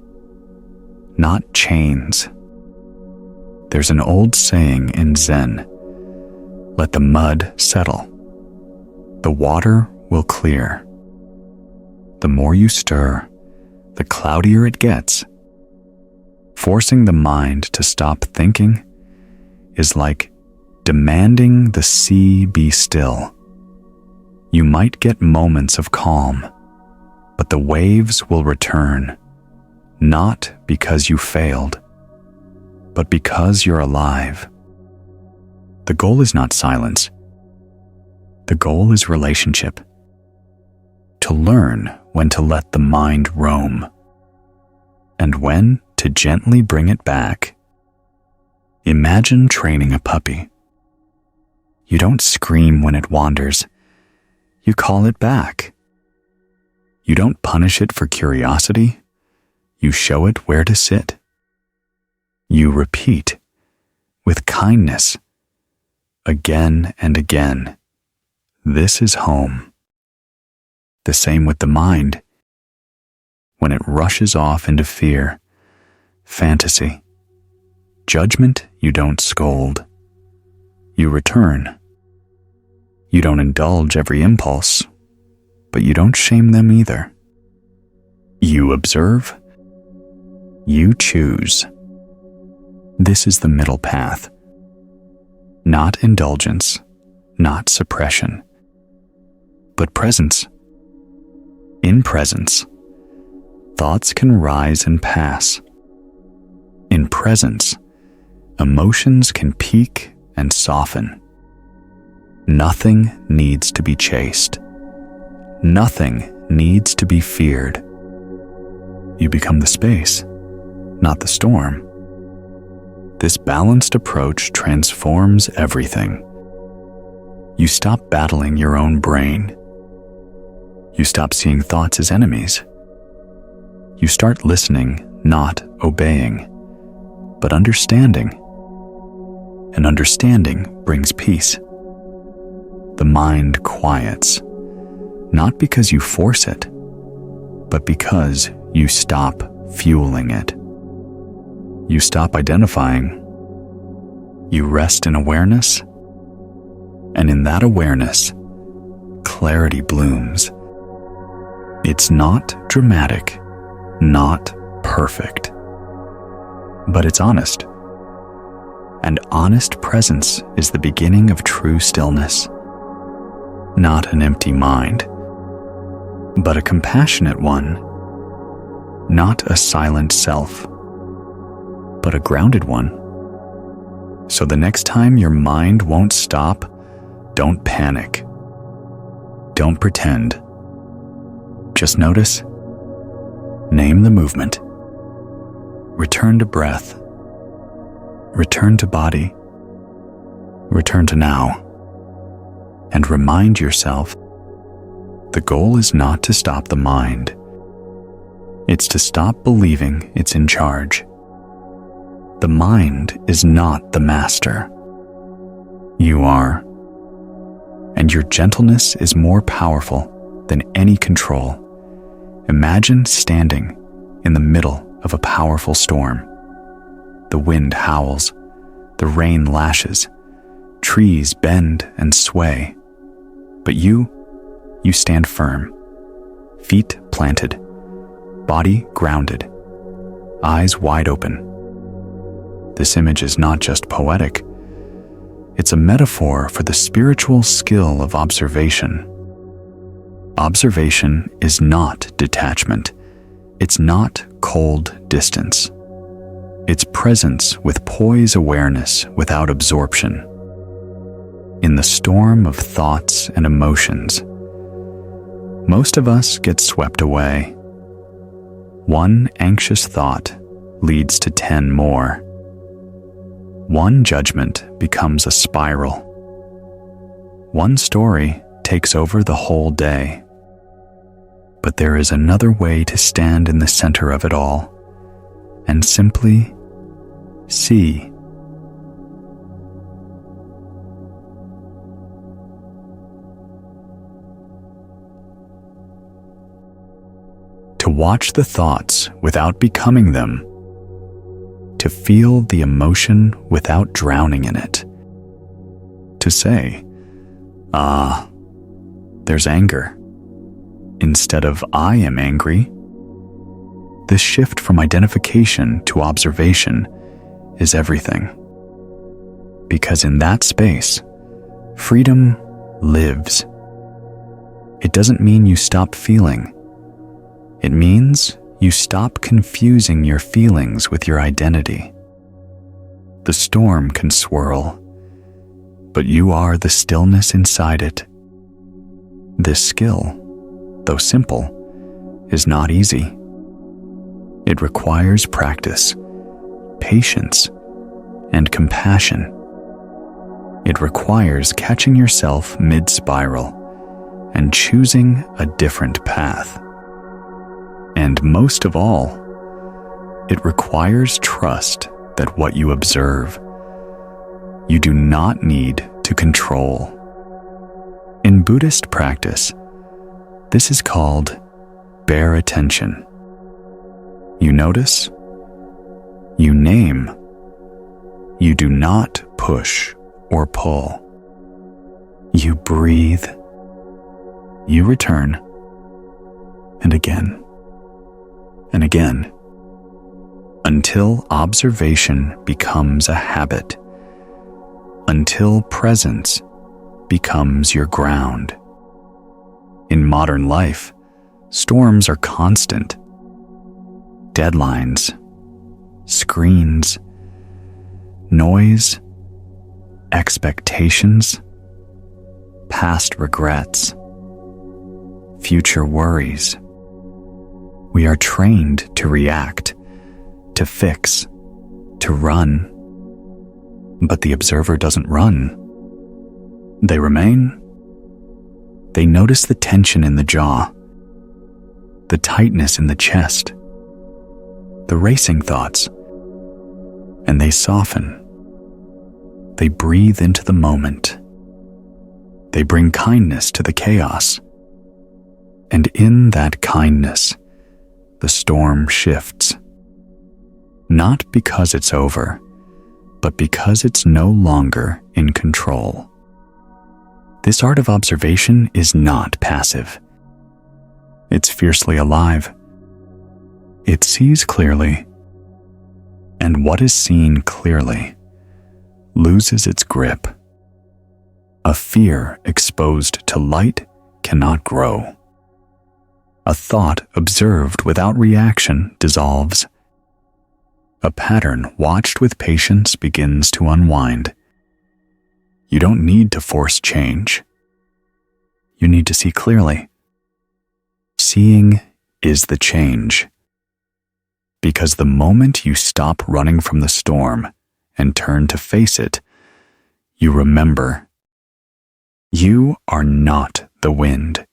not chains. There's an old saying in Zen, let the mud settle. The water will clear. The more you stir, the cloudier it gets. Forcing the mind to stop thinking is like demanding the sea be still. You might get moments of calm, but the waves will return, not because you failed, but because you're alive. The goal is not silence. The goal is relationship. To learn when to let the mind roam, and when to gently bring it back. Imagine training a puppy. You don't scream when it wanders. You call it back. You don't punish it for curiosity. You show it where to sit. You repeat with kindness, again and again. This is home. The same with the mind. When it rushes off into fear, fantasy, judgment, you don't scold. You return. You don't indulge every impulse, but you don't shame them either. You observe. You choose. This is the middle path. Not indulgence, not suppression, but presence. In presence, thoughts can rise and pass. In presence, emotions can peak and soften. Nothing needs to be chased. Nothing needs to be feared. You become the space, not the storm. This balanced approach transforms everything. You stop battling your own brain. You stop seeing thoughts as enemies. You start listening, not obeying, but understanding. And understanding brings peace. The mind quiets, not because you force it, but because you stop fueling it. You stop identifying. You rest in awareness, and in that awareness, clarity blooms. It's not dramatic, not perfect, but it's honest. And honest presence is the beginning of true stillness. Not an empty mind, but a compassionate one. Not a silent self, but a grounded one. So the next time your mind won't stop, don't panic. Don't pretend. Just notice. Name the movement. Return to breath. Return to body. Return to now. And remind yourself, the goal is not to stop the mind. It's to stop believing it's in charge. The mind is not the master. You are. And your gentleness is more powerful than any control. Imagine standing in the middle of a powerful storm. The wind howls, the rain lashes, trees bend and sway. But you stand firm, feet planted, body grounded, eyes wide open. This image is not just poetic. It's a metaphor for the spiritual skill of observation. Observation is not detachment. It's not cold distance. It's presence with poise awareness without absorption. In the storm of thoughts and emotions, most of us get swept away. One anxious thought leads to 10 more. One judgment becomes a spiral. One story takes over the whole day. But there is another way to stand in the center of it all and simply see. To watch the thoughts without becoming them. To feel the emotion without drowning in it. To say, there's anger, instead of I am angry. This shift from identification to observation is everything. Because in that space, freedom lives. It doesn't mean you stop feeling. It means you stop confusing your feelings with your identity. The storm can swirl, but you are the stillness inside it. This skill, though simple, is not easy. It requires practice, patience, and compassion. It requires catching yourself mid-spiral and choosing a different path. And most of all, it requires trust that what you observe, you do not need to control. In Buddhist practice, this is called bare attention. You notice, you name, you do not push or pull. You breathe, you return, and again, and again, until observation becomes a habit, until presence becomes your ground. In modern life, Storms are constant. Deadlines, screens, noise, expectations, past regrets, future worries. We are trained to react, to fix, to run. But the observer doesn't run. They remain. They notice the tension in the jaw, the tightness in the chest, the racing thoughts, and they soften. They breathe into the moment. They bring kindness to the chaos. And in that kindness, the storm shifts. Not because it's over, but because it's no longer in control. This art of observation is not passive. It's fiercely alive. It sees clearly, and what is seen clearly loses its grip. A fear exposed to light cannot grow. A thought observed without reaction dissolves. A pattern watched with patience begins to unwind. You don't need to force change. You need to see clearly. Seeing is the change. Because the moment you stop running from the storm and turn to face it, you remember. You are not the wind.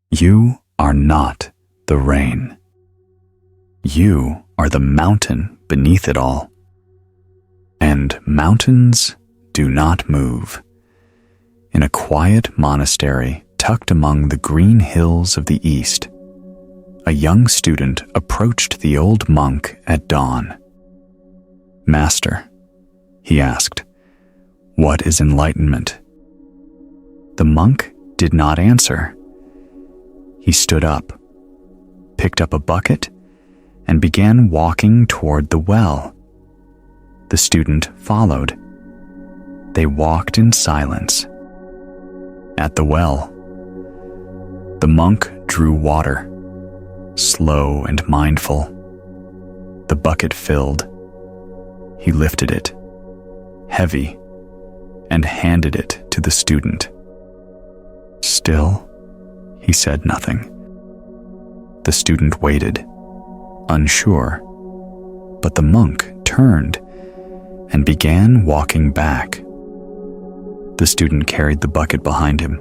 You are not the rain. You are the mountain beneath it all. And mountains do not move. In a quiet monastery tucked among the green hills of the east, a young student approached the old monk at dawn. "Master," he asked, "what is enlightenment?" The monk did not answer. He stood up, picked up a bucket, and began walking toward the well. The student followed. They walked in silence. At the well, the monk drew water, slow and mindful. The bucket filled. He lifted it, heavy, and handed it to the student. Still, he said nothing. The student waited, unsure, but the monk turned and began walking back. The student carried the bucket behind him,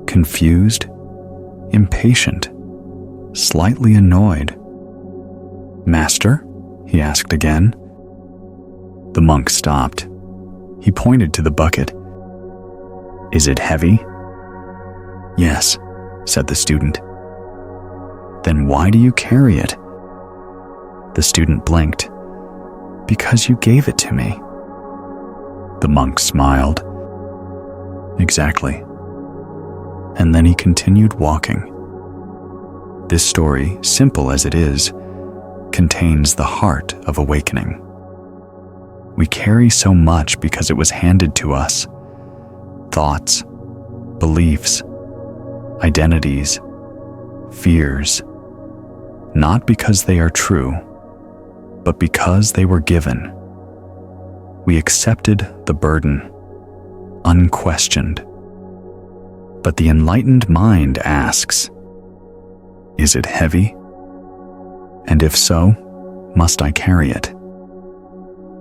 confused, impatient, slightly annoyed. "Master?" he asked again. The monk stopped. He pointed to the bucket. "Is it heavy?" "Yes," said the student. "Then why do you carry it?" The student blinked. "Because you gave it to me." The monk smiled. "Exactly." And then he continued walking. This story, simple as it is, contains the heart of awakening. We carry so much because it was handed to us. Thoughts, beliefs, identities, fears, not because they are true, but because they were given. We accepted the burden, unquestioned. But the enlightened mind asks, is it heavy? And if so, must I carry it?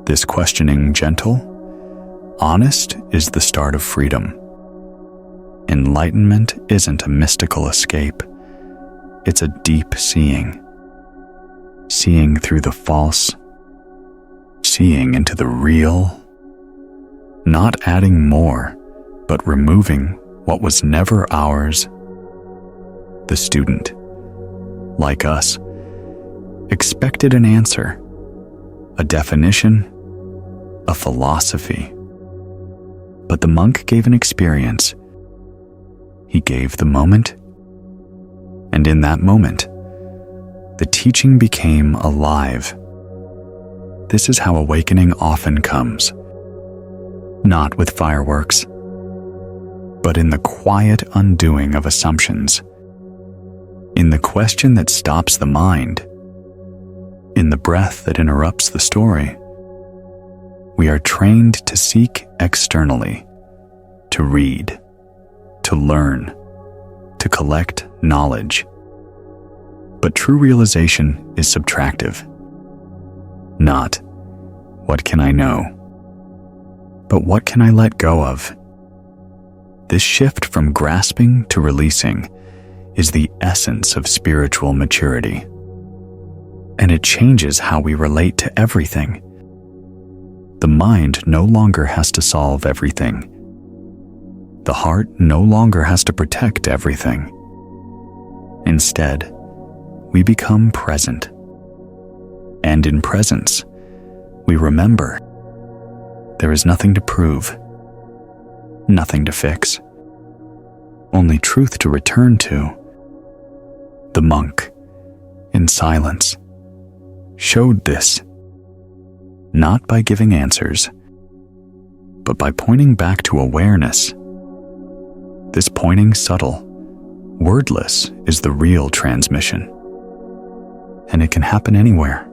This questioning, gentle, honest, is the start of freedom. Enlightenment isn't a mystical escape. It's a deep seeing. Seeing through the false, seeing into the real, not adding more, but removing what was never ours. The student, like us, expected an answer, a definition, a philosophy. But the monk gave an experience. He gave the moment, and in that moment, the teaching became alive. This is how awakening often comes, not with fireworks, but in the quiet undoing of assumptions, in the question that stops the mind, in the breath that interrupts the story. We are trained to seek externally, to read, to learn, to collect knowledge. But true realization is subtractive. Not, what can I know? But what can I let go of? This shift from grasping to releasing is the essence of spiritual maturity. And it changes how we relate to everything. The mind no longer has to solve everything. The heart no longer has to protect everything. Instead, we become present. And in presence, we remember there is nothing to prove, nothing to fix, only truth to return to. The monk, in silence, showed this, not by giving answers, but by pointing back to awareness. This pointing subtle, wordless, is the real transmission. And it can happen anywhere.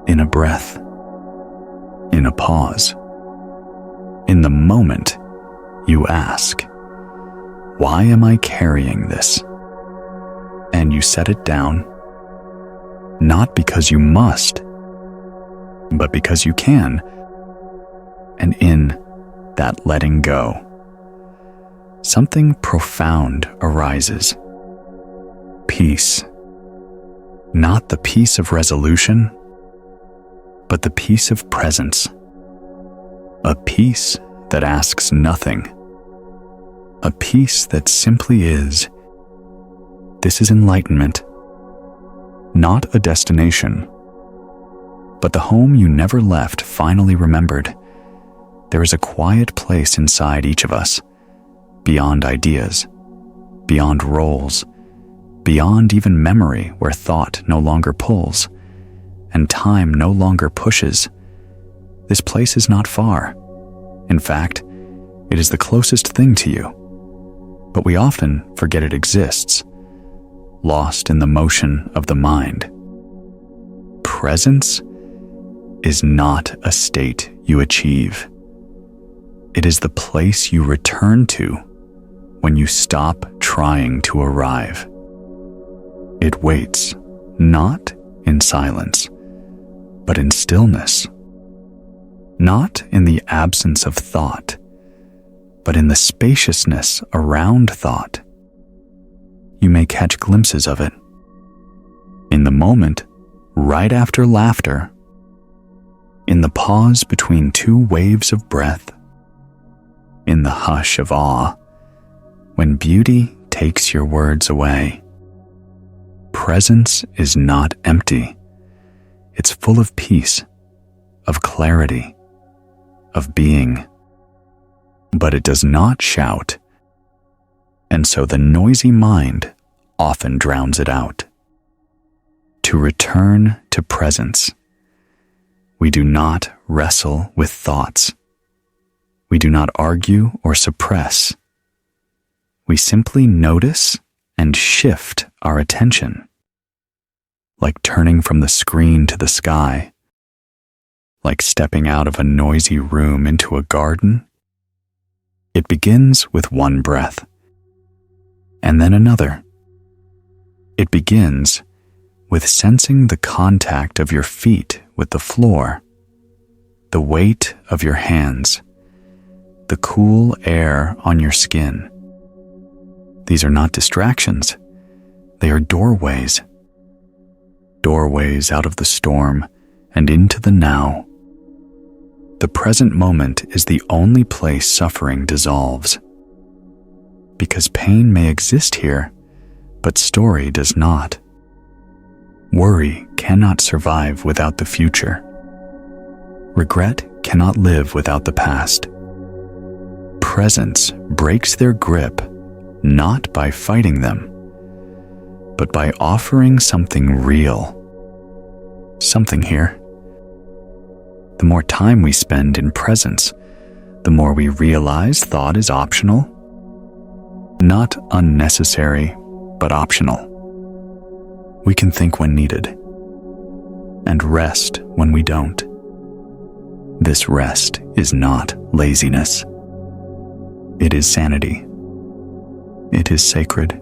In a breath, in a pause, in the moment you ask, why am I carrying this? And you set it down, not because you must, but because you can. And in that letting go, something profound arises. Peace. Not the peace of resolution, but the peace of presence. A peace that asks nothing. A peace that simply is. This is enlightenment. Not a destination, but the home you never left finally remembered. There is a quiet place inside each of us, beyond ideas, beyond roles, beyond even memory where thought no longer pulls, and time no longer pushes. This place is not far. In fact, it is the closest thing to you. But we often forget it exists, lost in the motion of the mind. Presence is not a state you achieve. It is the place you return to when you stop trying to arrive. It waits, not in silence, but in stillness. Not in the absence of thought, but in the spaciousness around thought. You may catch glimpses of it. In the moment, right after laughter, in the pause between two waves of breath, in the hush of awe, when beauty takes your words away. Presence is not empty. It's full of peace, of clarity, of being. But it does not shout, and so the noisy mind often drowns it out. To return to presence, we do not wrestle with thoughts. We do not argue or suppress. We simply notice and shift our attention, like turning from the screen to the sky, like stepping out of a noisy room into a garden. It begins with one breath, and then another. It begins with sensing the contact of your feet with the floor, the weight of your hands, the cool air on your skin. These are not distractions. They are doorways. Doorways out of the storm and into the now. The present moment is the only place suffering dissolves. Because pain may exist here, but story does not. Worry cannot survive without the future. Regret cannot live without the past. Presence breaks their grip not by fighting them, but by offering something real. Something here. The more time we spend in presence, the more we realize thought is optional. Not unnecessary, but optional. We can think when needed, and rest when we don't. This rest is not laziness. It is sanity. It is sacred.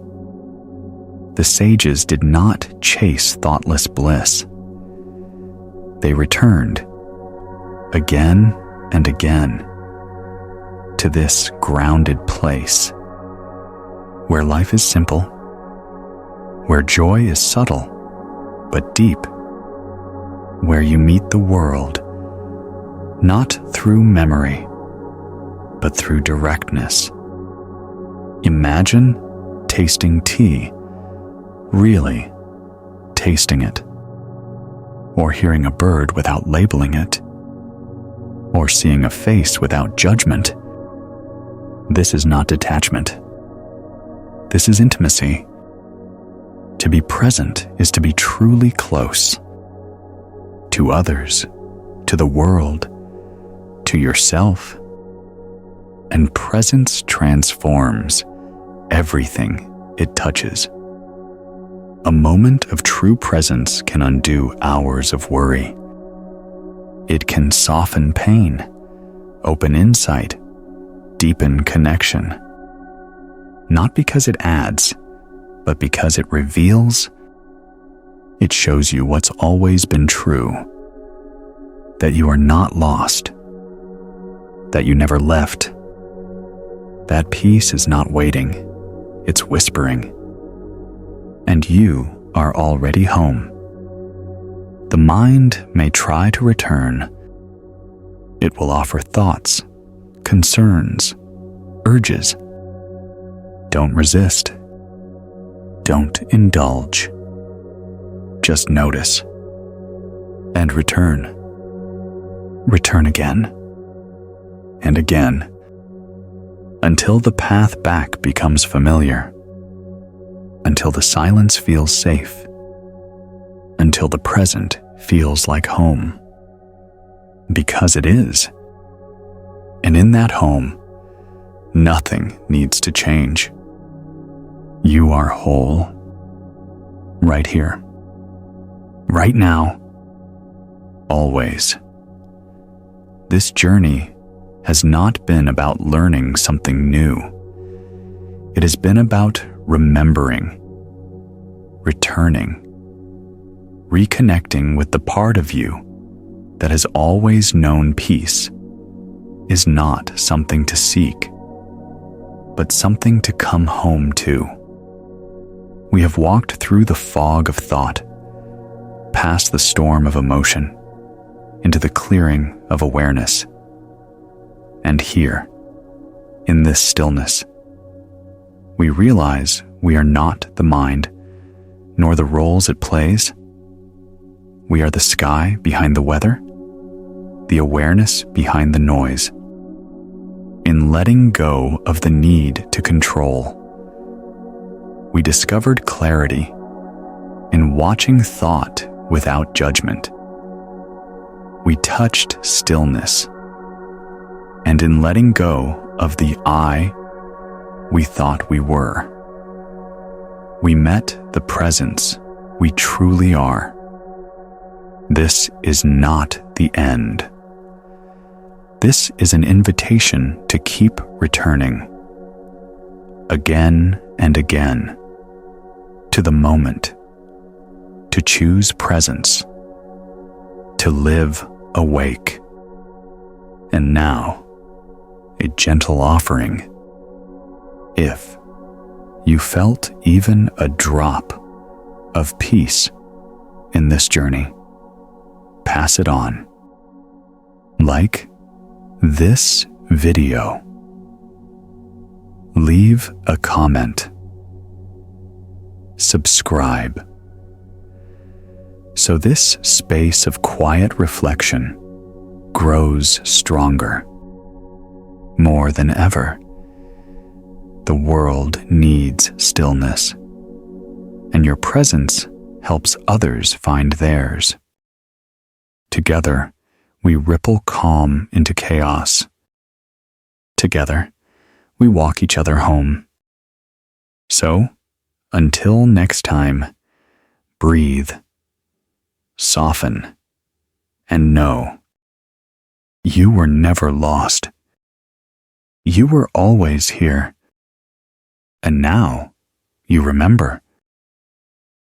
The sages did not chase thoughtless bliss. They returned, again and again, to this grounded place, where life is simple, where joy is subtle but deep, where you meet the world not through memory, but through directness. Imagine tasting tea, really tasting it, or hearing a bird without labeling it, or seeing a face without judgment. This is not detachment. This is intimacy. To be present is to be truly close to others, to the world, to yourself. And presence transforms everything it touches. A moment of true presence can undo hours of worry. It can soften pain, open insight, deepen connection. Not because it adds, but because it reveals. It shows you what's always been true, that you are not lost, that you never left. That peace is not waiting, it's whispering. And you are already home. The mind may try to return. It will offer thoughts, concerns, urges. Don't resist. Don't indulge. Just notice and return. Return again and again, until the path back becomes familiar, until the silence feels safe, until the present feels like home. Because it is. And in that home, nothing needs to change. You are whole, right here, right now, always. This journey has not been about learning something new. It has been about remembering, returning, reconnecting with the part of you that has always known peace is not something to seek, but something to come home to. We have walked through the fog of thought, past the storm of emotion, into the clearing of awareness. And here, in this stillness, we realize we are not the mind, nor the roles it plays. We are the sky behind the weather, the awareness behind the noise. In letting go of the need to control, we discovered clarity in watching thought without judgment. We touched stillness, and in letting go of the I we thought we were, we met the presence we truly are. This is not the end. This is an invitation to keep returning, again and again, to the moment, to choose presence, to live awake. And now, a gentle offering. If you felt even a drop of peace in this journey, pass it on. Like this video. Leave a comment. Subscribe. So this space of quiet reflection grows stronger. More than ever, the world needs stillness, and your presence helps others find theirs. Together, we ripple calm into chaos. Together, we walk each other home. So, until next time, breathe, soften, and know you were never lost. You were always here. And now you remember.